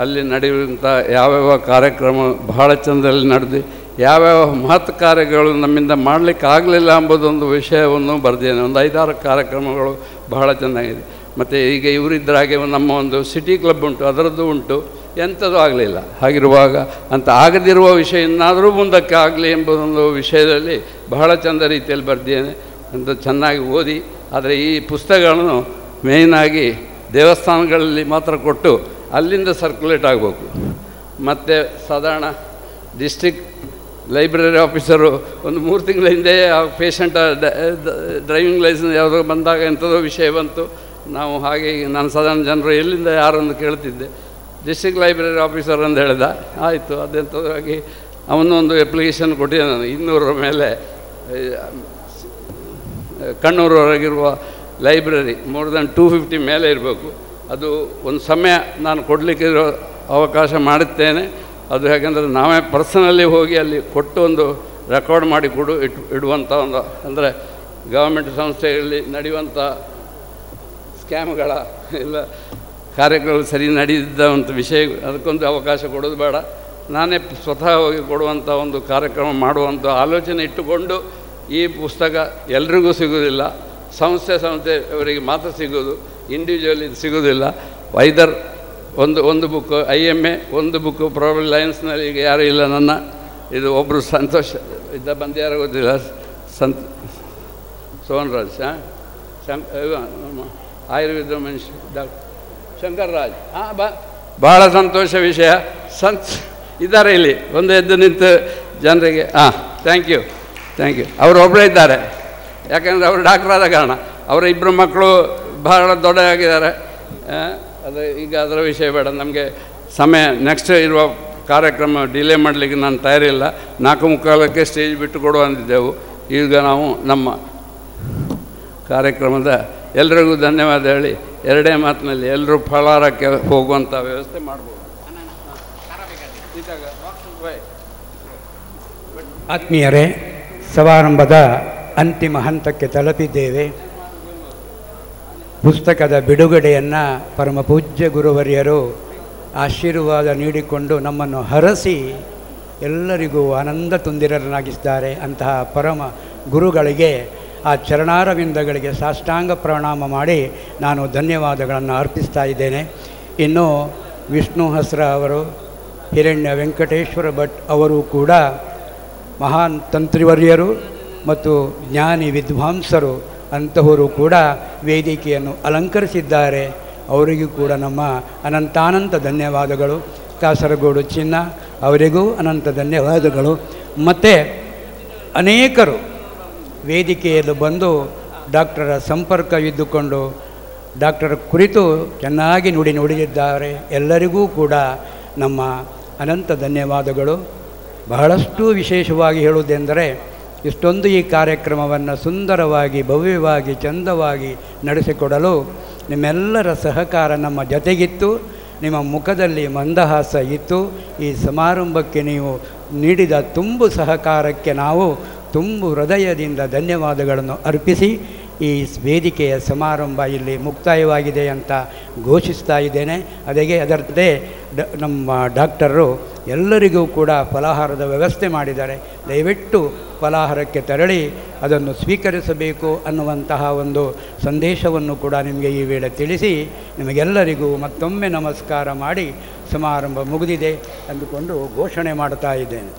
ಅಲ್ಲಿ ನಡೆಯುವಂಥ ಯಾವ್ಯಾವ ಕಾರ್ಯಕ್ರಮ ಬಹಳ ಚಂದಲ್ಲಿ ನಡೆದು ಯಾವ್ಯಾವ ಮಹತ್ ಕಾರ್ಯಗಳು ನಮ್ಮಿಂದ ಮಾಡಲಿಕ್ಕೆ ಆಗಲಿಲ್ಲ ಎಂಬುದೊಂದು ವಿಷಯವನ್ನು ಬರೆದಿದ್ದೇನೆ. ಒಂದು 5-6 ಕಾರ್ಯಕ್ರಮಗಳು ಬಹಳ ಚೆನ್ನಾಗಿದೆ. ಮತ್ತು ಈಗ ಇವರಿದ್ದ ಹಾಗೆ ನಮ್ಮ ಒಂದು ಸಿಟಿ ಕ್ಲಬ್ ಉಂಟು, ಅದರದ್ದು ಉಂಟು, ಎಂಥದ್ದು ಆಗಲಿಲ್ಲ. ಹಾಗಿರುವಾಗ ಅಂತ ಆಗದಿರುವ ವಿಷಯ ಇನ್ನಾದರೂ ಮುಂದಕ್ಕೆ ಆಗಲಿ ಎಂಬುದೊಂದು ವಿಷಯದಲ್ಲಿ ಬಹಳ ಚೆಂದ ರೀತಿಯಲ್ಲಿ ಬರೆದಿದ್ದೇನೆ ಅಂತ ಚೆನ್ನಾಗಿ ಓದಿ. ಆದರೆ ಈ ಪುಸ್ತಕಗಳನ್ನು ಮೇಯ್ನಾಗಿ ದೇವಸ್ಥಾನಗಳಲ್ಲಿ ಮಾತ್ರ ಕೊಟ್ಟು ಅಲ್ಲಿಂದ ಸರ್ಕ್ಯುಲೇಟ್ ಆಗಬೇಕು. ಮತ್ತು ಸಾಧಾರಣ ಡಿಸ್ಟ್ರಿಕ್ಟ್ ಲೈಬ್ರರಿ ಆಫೀಸರು ಒಂದು 3 ತಿಂಗಳ ಹಿಂದೆ ಆ ಪೇಷಂಟ ಡ್ರೈವಿಂಗ್ ಲೈಸೆನ್ಸ್ ಯಾವುದೋ ಬಂದಾಗ ಎಂಥದೋ ವಿಷಯ ಬಂತು. ನಾವು ಹಾಗೆ ನಾನು ಸಾಧಾರಣ ಜನರು ಎಲ್ಲಿಂದ ಯಾರೊಂದು ಕೇಳ್ತಿದ್ದೆ, ಡಿಸ್ಟ್ರಿಕ್ಟ್ ಲೈಬ್ರರಿ ಆಫೀಸರ್ ಅಂತ ಹೇಳಿದ. ಆಯಿತು, ಅದೆಂಥದಾಗಿ ಅವನೊಂದು ಅಪ್ಲಿಕೇಶನ್ ಕೊಟ್ಟಿದ್ದೆ ನಾನು. 200 ಮೇಲೆ ಕಣ್ಣೂರವರೆಗಿರುವ ಲೈಬ್ರರಿ ಮೋರ್ ದೆನ್ 250 ಮೇಲೆ ಇರಬೇಕು. ಅದು ಒಂದು ಸಮಯ ನಾನು ಕೊಡಲಿಕ್ಕಿರೋ ಅವಕಾಶ ಮಾಡುತ್ತೇನೆ. ಅದು ಯಾಕೆಂದರೆ ನಾವೇ ಪರ್ಸನಲಿ ಹೋಗಿ ಅಲ್ಲಿ ಕೊಟ್ಟು ಒಂದು ರೆಕಾರ್ಡ್ ಮಾಡಿ ಇಡುವಂಥ ಒಂದು, ಅಂದರೆ ಗೌರ್ಮೆಂಟ್ ಸಂಸ್ಥೆಗಳಲ್ಲಿ ನಡೆಯುವಂಥ ಸ್ಕ್ಯಾಮ್ಗಳ ಎಲ್ಲ ಕಾರ್ಯಗಳು ಸರಿ ನಡೆದಿದ್ದಂಥ ವಿಷಯ, ಅದಕ್ಕೊಂದು ಅವಕಾಶ ಕೊಡೋದು ಬೇಡ. ನಾನೇ ಸ್ವತಃ ಹೋಗಿ ಕೊಡುವಂಥ ಒಂದು ಕಾರ್ಯಕ್ರಮ ಮಾಡುವಂಥ ಆಲೋಚನೆ ಇಟ್ಟುಕೊಂಡು ಈ ಪುಸ್ತಕ ಎಲ್ರಿಗೂ ಸಿಗೋದಿಲ್ಲ. ಸಂಸ್ಥೆಯವರಿಗೆ ಮಾತ್ರ ಸಿಗೋದು, ಇಂಡಿವಿಜುವಲ್ ಇದು ಸಿಗೋದಿಲ್ಲ. ವೈದರ್ ಒಂದು ಬುಕ್ IMA, ಒಂದು ಬುಕ್ ಪ್ರಾಬಲ್ ಲೈನ್ಸ್ನಲ್ಲಿ ಈಗ ಯಾರೂ ಇಲ್ಲ. ನನ್ನ ಇದು ಒಬ್ಬರು ಸಂತೋಷ ಇದ್ದ ಬಂದು ಯಾರು ಗೊತ್ತಿಲ್ಲ, ಸೋಹನ್ ರಾಜ್ ಆಯುರ್ವೇದ ಮನುಷ್ಯ ಡಾಕ್ಟರ್ ಶಂಕರ್ ರಾಜ್. ಭಾಳ ಸಂತೋಷ ವಿಷಯ. ಇದ್ದಾರೆ ಇಲ್ಲಿ ಒಂದು ಎದ್ದು ನಿಂತು ಜನರಿಗೆ ಥ್ಯಾಂಕ್ ಯು ಅವರೊಬ್ಬರೇ ಇದ್ದಾರೆ. ಯಾಕೆಂದರೆ ಅವರು ಡಾಕ್ಟರ್ ಆದ ಕಾರಣ. ಅವರ 2 ಮಕ್ಕಳು ಬಹಳ ದೊಡ್ಡದಾಗಿದ್ದಾರೆ. ಅದು ಈಗ ಅದರ ವಿಷಯ ಬೇಡ, ನಮಗೆ ಸಮಯ ನೆಕ್ಸ್ಟ್ ಇರುವ ಕಾರ್ಯಕ್ರಮ ಡಿಲೇ ಮಾಡಲಿಕ್ಕೆ ನಾನು ತಯಾರಿಲ್ಲ. 4:45ಕ್ಕೆ ಸ್ಟೇಜ್ ಬಿಟ್ಟು ಕೊಡುವ ಅಂದಿದ್ದೆವು. ಈಗ ನಾವು ನಮ್ಮ ಕಾರ್ಯಕ್ರಮದ ಎಲ್ರಿಗೂ ಧನ್ಯವಾದ ಹೇಳಿ 2 ಮಾತಿನಲ್ಲಿ ಎಲ್ಲರೂ ಫಲಾರಕ್ಕೆ ಹೋಗುವಂಥ ವ್ಯವಸ್ಥೆ ಮಾಡ್ಬೋದು. ಆತ್ಮೀಯರೇ, ಸಮಾರಂಭದ ಅಂತಿಮ ಹಂತಕ್ಕೆ ತಲುಪಿದ್ದೇವೆ. ಪುಸ್ತಕದ ಬಿಡುಗಡೆಯನ್ನು ಪರಮ ಪೂಜ್ಯ ಗುರುವರ್ಯರು ಆಶೀರ್ವಾದ ನೀಡಿಕೊಂಡು ನಮ್ಮನ್ನು ಹರಸಿ ಎಲ್ಲರಿಗೂ ಆನಂದ ತುಂದಿರನಾಗಿದ್ದಾರೆ. ಅಂತಹ ಪರಮ ಗುರುಗಳಿಗೆ ಆ ಚರಣಾರವಿಂದಗಳಿಗೆ ಸಾಷ್ಟಾಂಗ ಪ್ರಣಾಮ ಮಾಡಿ ನಾನು ಧನ್ಯವಾದಗಳನ್ನು ಅರ್ಪಿಸ್ತಾ ಇದ್ದೇನೆ. ಇನ್ನು ವಿಷ್ಣು ಹಸ್ರ ಅವರು, ಹಿರಣ್ಯ ವೆಂಕಟೇಶ್ವರ ಭಟ್ ಅವರು ಕೂಡ ಮಹಾನ್ ತಂತ್ರಿವರ್ಯರು ಮತ್ತು ಜ್ಞಾನಿ ವಿದ್ವಾಂಸರು. ಅಂತಹವರು ಕೂಡ ವೇದಿಕೆಯನ್ನು ಅಲಂಕರಿಸಿದ್ದಾರೆ. ಅವರಿಗೂ ಕೂಡ ನಮ್ಮ ಅನಂತಾನಂತ ಧನ್ಯವಾದಗಳು. ಕಾಸರಗೋಡು ಚಿನ್ನ ಅವರಿಗೂ ಅನಂತ ಧನ್ಯವಾದಗಳು. ಮತ್ತು ಅನೇಕರು ವೇದಿಕೆಯಲ್ಲಿ ಬಂದು ಡಾಕ್ಟರ ಸಂಪರ್ಕವಿದ್ದುಕೊಂಡು ಡಾಕ್ಟರ್ ಕುರಿತು ಚೆನ್ನಾಗಿ ನುಡಿದಿದ್ದಾರೆ. ಎಲ್ಲರಿಗೂ ಕೂಡ ನಮ್ಮ ಅನಂತ ಧನ್ಯವಾದಗಳು. ಬಹಳಷ್ಟು ವಿಶೇಷವಾಗಿ ಹೇಳುವುದೆಂದರೆ, ಇಷ್ಟೊಂದು ಈ ಕಾರ್ಯಕ್ರಮವನ್ನು ಸುಂದರವಾಗಿ, ಭವ್ಯವಾಗಿ, ಚಂದವಾಗಿ ನಡೆಸಿಕೊಡಲು ನಿಮ್ಮೆಲ್ಲರ ಸಹಕಾರ ನಮ್ಮ ಜೊತೆಗಿತ್ತು. ನಿಮ್ಮ ಮುಖದಲ್ಲಿ ಮಂದಹಾಸ ಇತ್ತು. ಈ ಸಮಾರಂಭಕ್ಕೆ ನೀವು ನೀಡಿದ ತುಂಬು ಸಹಕಾರಕ್ಕೆ ನಾವು ತುಂಬು ಹೃದಯದಿಂದ ಧನ್ಯವಾದಗಳನ್ನು ಅರ್ಪಿಸಿ ಈ ವೇದಿಕೆಯ ಸಮಾರಂಭ ಇಲ್ಲಿ ಮುಕ್ತಾಯವಾಗಿದೆ ಅಂತ ಘೋಷಿಸ್ತಾ ಇದ್ದೇನೆ. ಅದರದ್ದೇ ನಮ್ಮ ಡಾಕ್ಟರು ಎಲ್ಲರಿಗೂ ಕೂಡ ಫಲಾಹಾರದ ವ್ಯವಸ್ಥೆ ಮಾಡಿದ್ದಾರೆ. ದಯವಿಟ್ಟು ಫಲಾಹಾರಕ್ಕೆ ತೆರಳಿ ಅದನ್ನು ಸ್ವೀಕರಿಸಬೇಕು ಅನ್ನುವಂತಹ ಒಂದು ಸಂದೇಶವನ್ನು ಕೂಡ ನಿಮಗೆ ಈ ವೇಳೆ ತಿಳಿಸಿ ನಿಮಗೆಲ್ಲರಿಗೂ ಮತ್ತೊಮ್ಮೆ ನಮಸ್ಕಾರ ಮಾಡಿ ಸಮಾರಂಭ ಮುಗಿದಿದೆ ಅಂದುಕೊಂಡು ಘೋಷಣೆ ಮಾಡ್ತಾ ಇದ್ದೇನೆ.